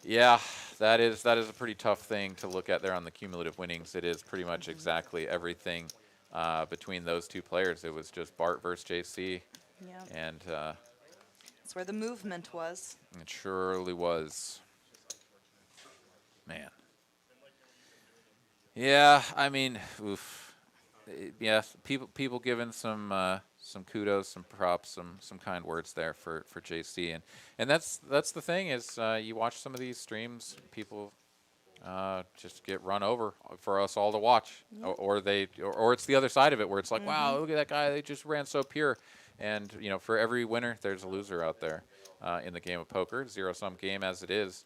Yeah, that is a pretty tough thing to look at there on the cumulative winnings. It is pretty much exactly everything between those two players. It was just Bart versus JC.
Yeah.
And
that's where the movement was.
It surely was. Man. Yeah, I mean, oof. Yeah, people giving some kudos, some props, some kind words there for JC, and that's the thing is you watch some of these streams, people just get run over for us all to watch, or it's the other side of it where it's like, wow, look at that guy, they just ran so pure, and for every winner there's a loser out there in the game of poker, zero-sum game as it is,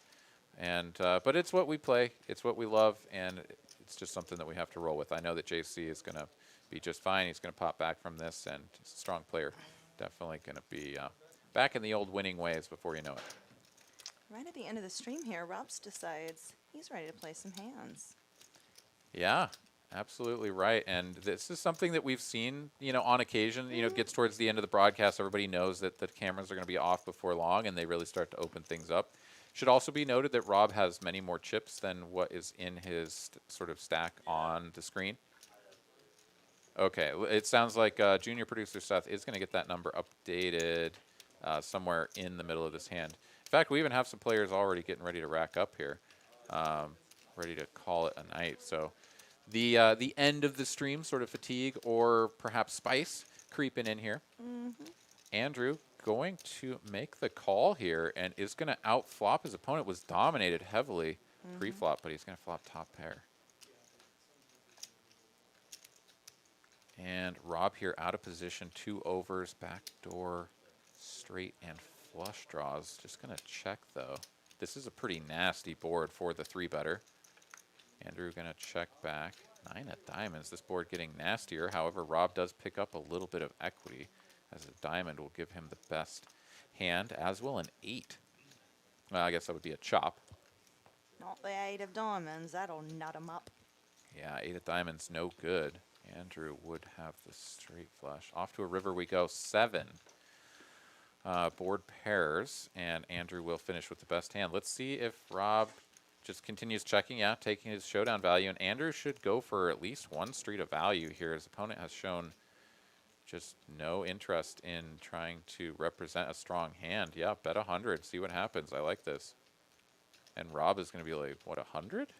and but it's what we play, it's what we love, and it's just something that we have to roll with. I know that JC is going to be just fine. He's going to pop back from this, and he's a strong player. Definitely going to be back in the old winning ways before you know it.
Right at the end of the stream here, Robs decides he's ready to play some hands.
Yeah, absolutely right. And this is something that we've seen, on occasion. It gets towards the end of the broadcast. Everybody knows that the cameras are going to be off before long, and they really start to open things up. Should also be noted that Rob has many more chips than what is in his sort of stack on the screen. Okay, it sounds like junior producer Seth is going to get that number updated somewhere in the middle of this hand. In fact, we even have some players already getting ready to rack up here, ready to call it a night. So the end of the stream, sort of fatigue or perhaps spice creeping in here. Andrew going to make the call here and is going to outflop. His opponent was dominated heavily pre-flop, but he's going to flop top pair. And Rob here out of position, 2 overs, backdoor, straight, and flush draws. Just going to check, though. This is a pretty nasty board for the 3-better. Andrew going to check back. 9 of diamonds. This board getting nastier. However, Rob does pick up a little bit of equity, as a diamond will give him the best hand, as will an 8. Well, I guess that would be a chop.
Not the 8 of diamonds. That'll nut him up.
Yeah, 8 of diamonds, no good. Andrew would have the straight flush. Off to a river we go. 7 board pairs, and Andrew will finish with the best hand. Let's see if Rob just continues checking out, taking his showdown value, and Andrew should go for at least 1 street of value here. His opponent has shown just no interest in trying to represent a strong hand. Yeah, bet 100. See what happens. I like this. And Rob is going to be like, what, 100?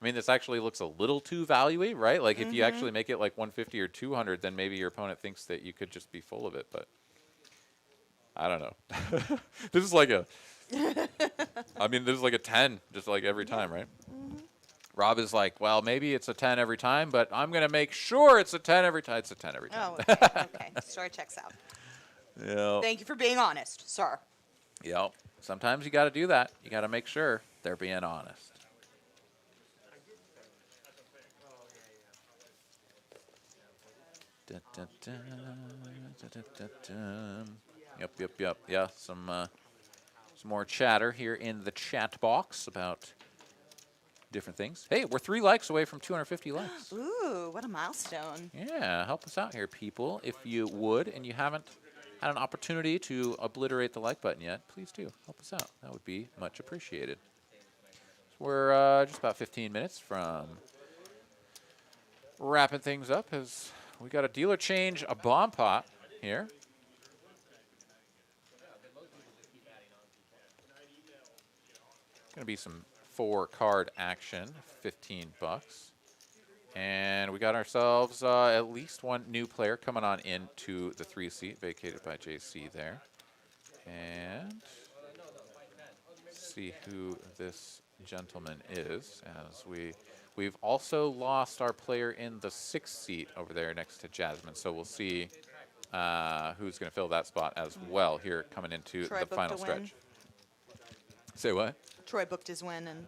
I mean, this actually looks a little too value-y, right? Like, if you actually make it like 150 or 200, then maybe your opponent thinks that you could just be full of it. But I don't know. This is like a I mean, there's like a 10 just like every time, right? Rob is like, well, maybe it's a 10 every time, but I'm going to make sure it's a 10 every time. It's a 10 every time.
Oh, okay. Okay. Story checks out.
Yep.
Thank you for being honest, sir.
Yep. Sometimes you got to do that. You got to make sure they're being honest. Dun, dun, dun, dun, dun, dun, dun. Yep. Yeah, some more chatter here in the chat box about different things. Hey, we're 3 likes away from 250 likes.
Ooh, what a milestone.
Yeah, help us out here, people. If you would, and you haven't had an opportunity to obliterate the like button yet, please do help us out. That would be much appreciated. So we're just about 15 minutes from wrapping things up as we got a dealer change, a bomb pot here. Going to be some 4-card action, 15 bucks. And we got ourselves at least one new player coming on into the 3 seat, vacated by JC there. And see who this gentleman is, as we've also lost our player in the 6th seat over there next to Jasmine. So we'll see who's going to fill that spot as well here coming into
Troy
the
booked
final
a win.
stretch. Say what?
Troy booked his win and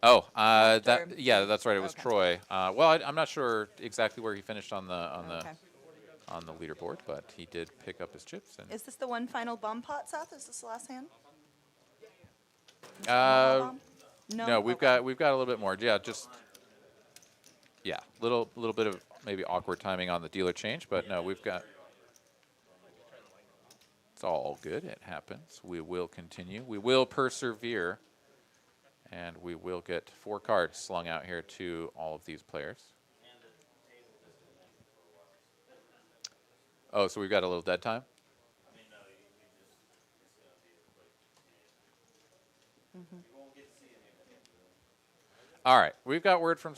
Oh,
Left or-
that's right. It was
Okay.
Troy. Well, I'm not sure exactly where he finished on the
okay.
leaderboard, but he did pick up his chips. And
Is this the one final bomb pot, Seth? Is this the last hand?
uh,
Bomb?
no, we've
Okay.
got a little bit more. Yeah, just little bit of maybe awkward timing on the dealer change, but no, we've got. It's all good. It happens. We will continue. We will persevere. And we will get 4 cards slung out here to all of these players. Oh, so we've got a little dead time? All right. We've got word from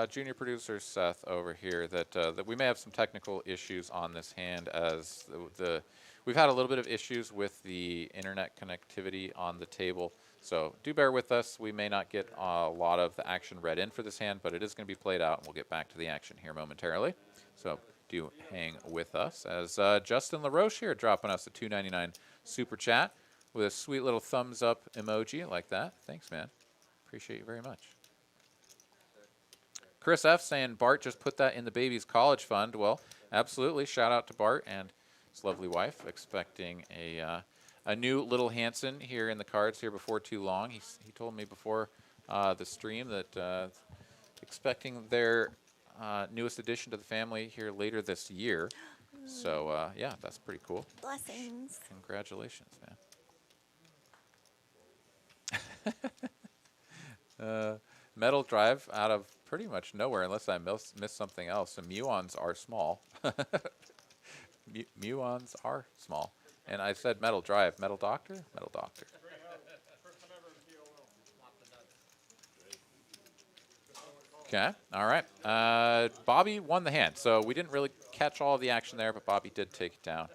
junior producer Seth over here that we may have some technical issues on this hand, as we've had a little bit of issues with the internet connectivity on the table. So do bear with us. We may not get a lot of the action read in for this hand, but it is going to be played out, and we'll get back to the action here momentarily. So do hang with us, as Justin LaRoche here dropping us a $2.99 super chat with a sweet little thumbs up emoji like that. Thanks, man. Appreciate you very much. Chris F. saying, Bart, just put that in the baby's college fund. Well, absolutely. Shout out to Bart and his lovely wife, expecting a new little Hanson here in the cards here before too long. He told me before the stream that expecting their newest addition to the family here later this year. So, yeah, that's pretty cool.
Blessings.
Congratulations, man. Metal Drive out of pretty much nowhere, unless I missed something else. And muons are small. Muons are small. And I said Metal Drive. Metal Doctor? Metal Doctor. Okay. All right. Bobby won the hand. So we didn't really catch all of the action there, but Bobby did take it down.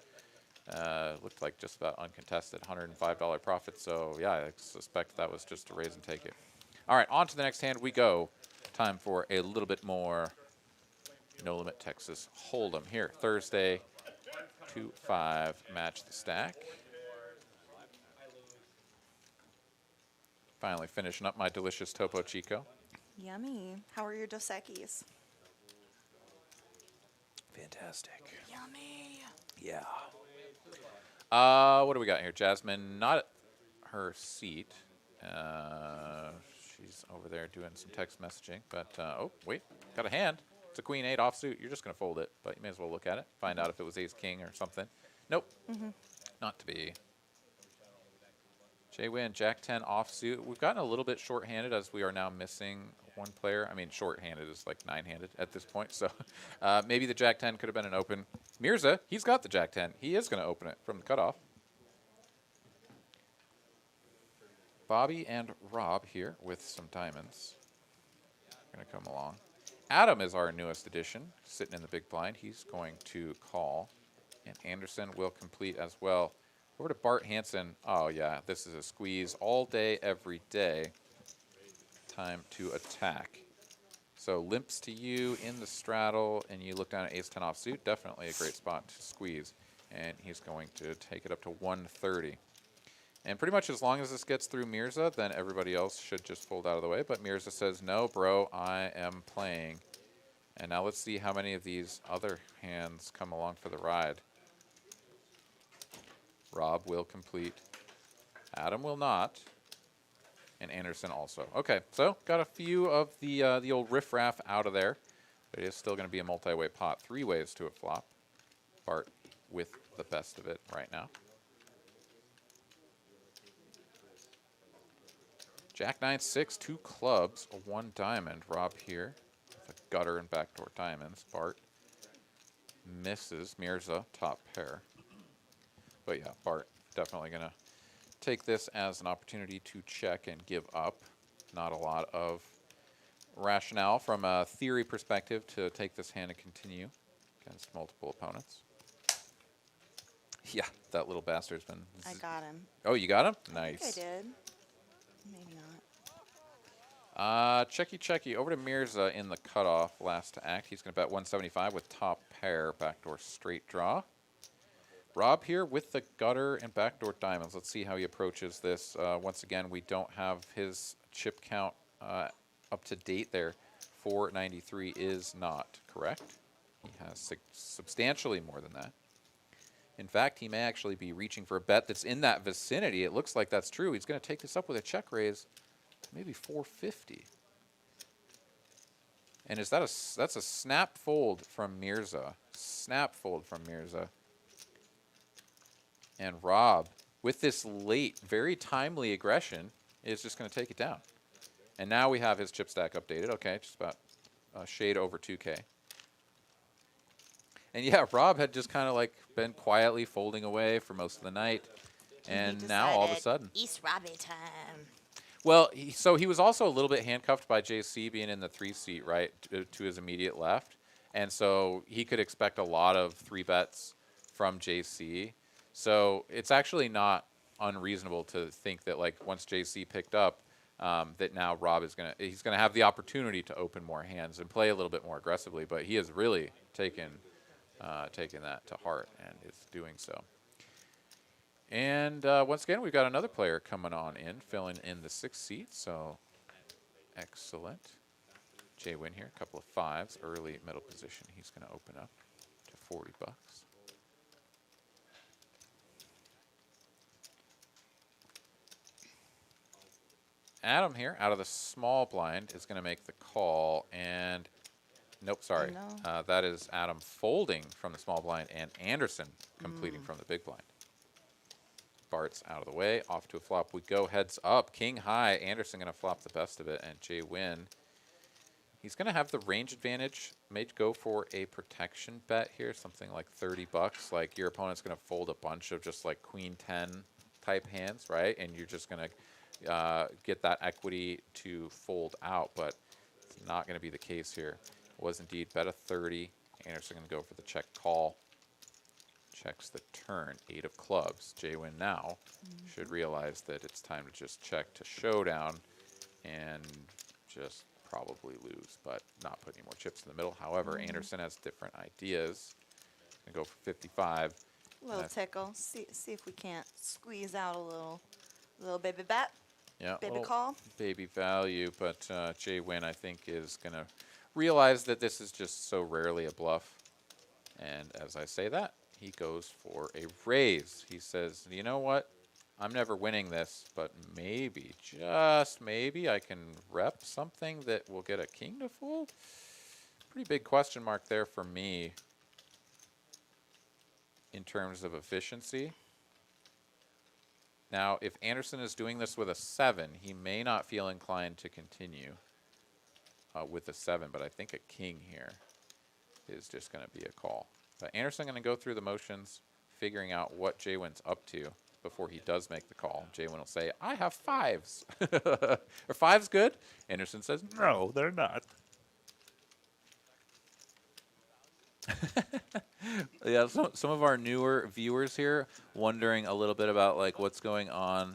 Looked like just about uncontested, $105 profit. So, yeah, I suspect that was just a raise and take it. All right, on to the next hand we go. Time for a little bit more No Limit Texas Hold'em here. Thursday, 2-5, match the stack. Finally finishing up my delicious Topo Chico.
Yummy. How are your Dos Equis?
Fantastic.
Yummy.
Yeah. What do we got here? Jasmine, not at her seat. She's over there doing some text messaging. But, oh, wait. Got a hand. It's a Queen 8 offsuit. You're just going to fold it. But you may as well look at it. Find out if it was Ace King or something. Nope. Not to be. J-Win, Jack 10 offsuit. We've gotten a little bit short-handed as we are now missing one player. I mean, short-handed is like 9-handed at this point. So maybe the Jack 10 could have been an open. Mirza, he's got the Jack 10. He is going to open it from the cutoff. Bobby and Rob here with some diamonds. Going to come along. Adam is our newest addition, sitting in the big blind. He's going to call, and Anderson will complete as well Over to Bart Hanson. Oh, yeah, this is a squeeze all day, every day. Time to attack. So limps to you in the straddle, and you look down at ace-10 offsuit. Definitely a great spot to squeeze. And he's going to take it up to 130. And pretty much as long as this gets through Mirza, then everybody else should just fold out of the way. But Mirza says, no, bro, I am playing. And now let's see how many of these other hands come along for the ride. Rob will complete. Adam will not. And Anderson also. Okay, so got a few of the old riffraff out of there. But it is still going to be a multi-way pot. 3 ways to a flop. Bart with the best of it right now. Jack 9-6, 2 clubs, a 1 diamond. Rob here with a gutter and backdoor diamonds. Bart misses. Mirza, top pair. But yeah, Bart definitely going to take this as an opportunity to check and give up. Not a lot of rationale from a theory perspective to take this hand and continue against multiple opponents. Yeah, that little bastard's been...
I got him.
Oh, you got him?
I
Nice.
think I did. Maybe not.
Checky. Over to Mirza in the cutoff. Last to act. He's going to bet 175 with top pair. Backdoor straight draw. Rob here with the gutter and backdoor diamonds. Let's see how he approaches this. Once again, we don't have his chip count up to date there. 493 is not correct. He has substantially more than that. In fact, he may actually be reaching for a bet that's in that vicinity. It looks like that's true. He's going to take this up with a check raise, maybe 450. And is that that's a snap fold from Mirza. Snap fold from Mirza. And Rob, with this late, very timely aggression, is just going to take it down. And now we have his chip stack updated. Okay, just about a shade over 2K. And yeah, Rob had just kind of like been quietly folding away for most of the night. And now all of a sudden.
East Robbie time.
Well, so he was also a little bit handcuffed by JC being in the 3 seat, right, to his immediate left. And so he could expect a lot of 3 bets from JC. So it's actually not unreasonable to think that like once JC picked up, that now Rob is he's gonna have the opportunity to open more hands and play a little bit more aggressively. But he has really taken that to heart and is doing so. And once again, we've got another player coming on in, filling in the 6th seat. So excellent. Jay Wynn here, a couple of 5s, early middle position. He's going to open up to 40 bucks. Adam here, out of the small blind, is going to make the call. And nope, sorry.
No.
That is Adam folding from the small blind and Anderson completing from the big blind. Bart's out of the way. Off to a flop we go. Heads up. King high. Anderson going to flop the best of it. And Jay Wynn, he's going to have the range advantage. May go for a protection bet here. Something like 30 bucks. Like your opponent's going to fold a bunch of just like queen 10 type hands, right? And you're just going to get that equity to fold out. But it's not going to be the case here. It was indeed bet a 30. Anderson going to go for the check call. Checks the turn, 8 of clubs. Jay Wynn now should realize that it's time to just check to showdown and just probably lose, but not put any more chips in the middle. However, Anderson has different ideas. Gonna go for 55.
Little tickle. See if we can't squeeze out a little baby bet.
Yeah,
Baby
little
call.
baby value, but Jay Wynn, I think, is gonna realize that this is just so rarely a bluff. And as I say that, he goes for a raise. He says, you know what? I'm never winning this, but maybe, just maybe, I can rep something that will get a king to fold? Pretty big question mark there for me in terms of efficiency. Now, if Anderson is doing this with a 7, he may not feel inclined to continue with a 7, but I think a king here is just going to be a call. But Anderson going to go through the motions, figuring out what Jay Wynn's up to before he does make the call. Jay Wynn will say, I have 5s. Are 5s good? Anderson says, no, they're not. Yeah, some of our newer viewers here wondering a little bit about like what's going on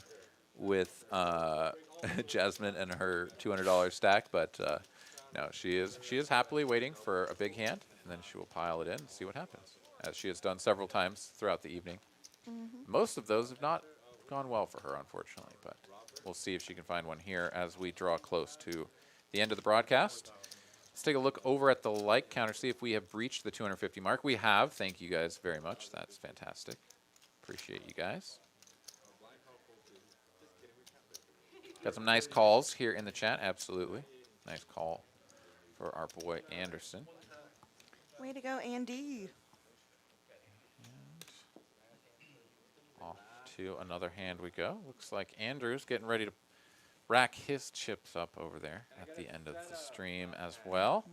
with Jasmine and her $200 stack, but no, she is happily waiting for a big hand, and then she will pile it in and see what happens, as she has done several times throughout the evening. Most of those have not gone well for her, unfortunately, but we'll see if she can find one here as we draw close to the end of the broadcast. Let's take a look over at the like counter, see if we have reached the 250 mark. We have. Thank you guys very much. That's fantastic. Appreciate you guys. Got some nice calls here in the chat. Absolutely. Nice call for our boy Anderson.
Way to go, Andy.
Off to another hand we go. Looks like Andrew's getting ready to rack his chips up over there at the end of the stream as well.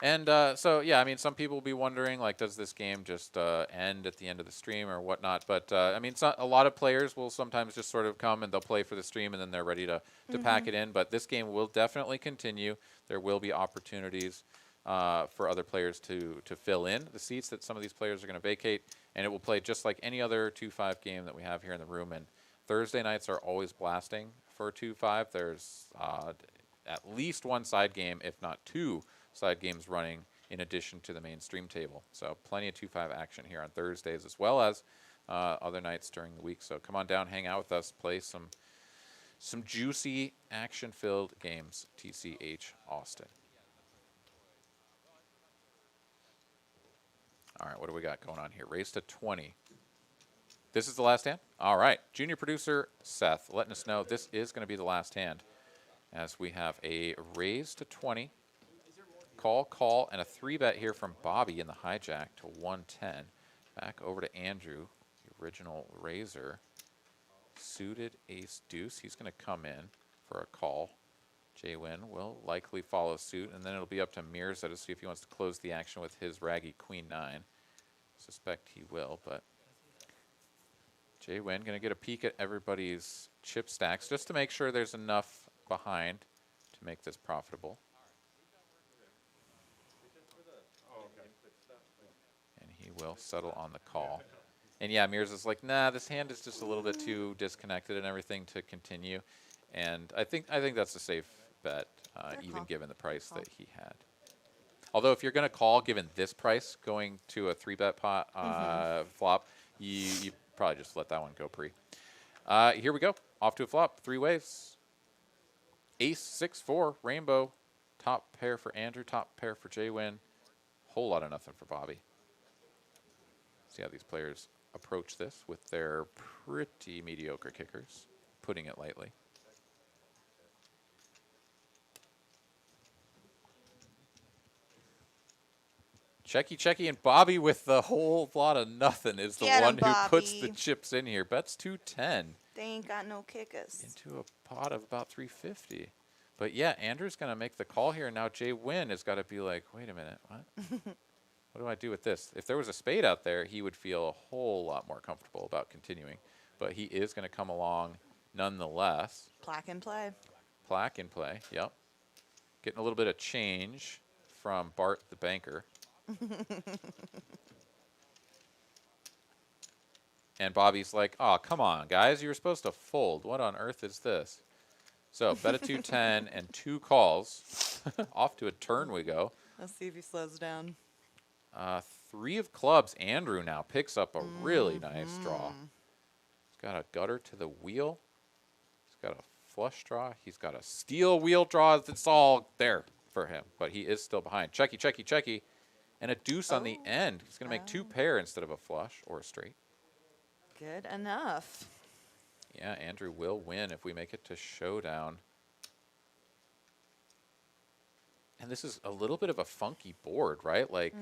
And so, yeah, I mean, some people will be wondering, like, does this game just end at the end of the stream or whatnot? But, I mean, a lot of players will sometimes just sort of come and they'll play for the stream and then they're ready to pack it in. But this game will definitely continue. There will be opportunities for other players to fill in the seats that some of these players are going to vacate. And it will play just like any other 2-5 game that we have here in the room. And Thursday nights are always blasting for 2-5. There's at least one side game, if not two side games running in addition to the main stream table. So plenty of 2-5 action here on Thursdays as well as other nights during the week. So come on down, hang out with us, play some juicy action-filled games. TCH Austin. All right, what do we got going on here? Raise to 20. This is the last hand? All right. Junior producer Seth letting us know this is going to be the last hand as we have a raise to 20. Call, and a 3-bet here from Bobby in the hijack to 110. Back over to Andrew, the original raiser. Suited ace deuce. He's going to come in for a call. J-Win will likely follow suit, and then it'll be up to Mirza to see if he wants to close the action with his raggy queen 9. Suspect he will, but J-Win going to get a peek at everybody's chip stacks just to make sure there's enough behind to make this profitable. And he will settle on the call. And yeah, Mirza's like, nah, this hand is just a little bit too disconnected and everything to continue. And I think that's a safe bet, even given the price that he had. Although if you're going to call, given this price, going to a 3-bet pot flop, you probably just let that one go pre. Here we go. Off to a flop. 3 ways. Ace, 6-4, rainbow. Top pair for Andrew, top pair for J-Win. Whole lot of nothing for Bobby. See how these players approach this with their pretty mediocre kickers, putting it lightly. Checky, and Bobby with the whole lot of nothing is the one who puts the chips in here. Bets 210.
They ain't got no kickers.
Into a pot of about 350. But yeah, Andrew's going to make the call here. Now J-Win has got to be like, wait a minute, what? What do I do with this? If there was a spade out there, he would feel a whole lot more comfortable about continuing. But he is going to come along nonetheless.
Plaque and play.
Plaque in play, yep. Getting a little bit of change from Bart the banker. And Bobby's like, oh, come on, guys. You were supposed to fold. What on earth is this? So bet a 210 and 2 calls. Off to a turn we go.
Let's see if he slows down.
3 of clubs. Andrew now picks up a really nice draw. He's got a gutter to the wheel. He's got a flush draw. He's got a steel wheel draw. It's all there for him, but he is still behind. Checky. And a deuce on the end. He's going to make 2 pair instead of a flush or a straight.
Good enough.
Yeah, Andrew will win if we make it to showdown. And this is a little bit of a funky board, right? Like,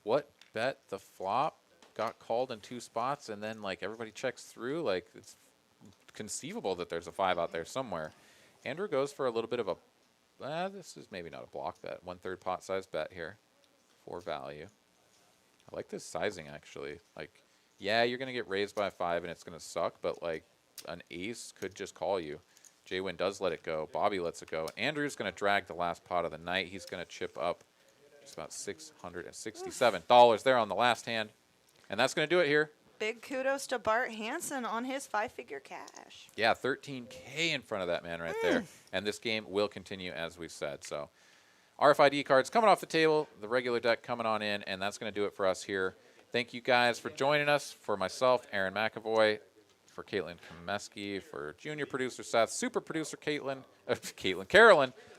what bet the flop got called in 2 spots, and then, like, everybody checks through? Like, it's conceivable that there's a 5 out there somewhere. Andrew goes for a little bit of a, this is maybe not a block bet, 1/3 pot size bet here for value. I like this sizing, actually. Like, yeah, you're going to get raised by a 5, and it's going to suck, but, like, an ace could just call you. J-Win does let it go. Bobby lets it go. Andrew's going to drag the last pot of the night. He's going to chip up It's about $667 there on the last hand. And that's going to do it here.
Big kudos to Bart Hanson on his 5-figure cash.
Yeah, 13K in front of that man right there. And this game will continue as we said. So RFID cards coming off the table, the regular deck coming on in, and that's going to do it for us here. Thank you guys for joining us. For myself, Aaron McAvoy, for Caitlin Komeski, for junior producer Seth, super producer Carolyn,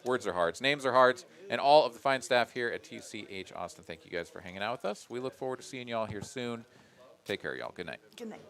words are hard, names are hard, and all of the fine staff here at TCH Austin. Thank you guys for hanging out with us. We look forward to seeing you all here soon. Take care, y'all. Good night.
Good night.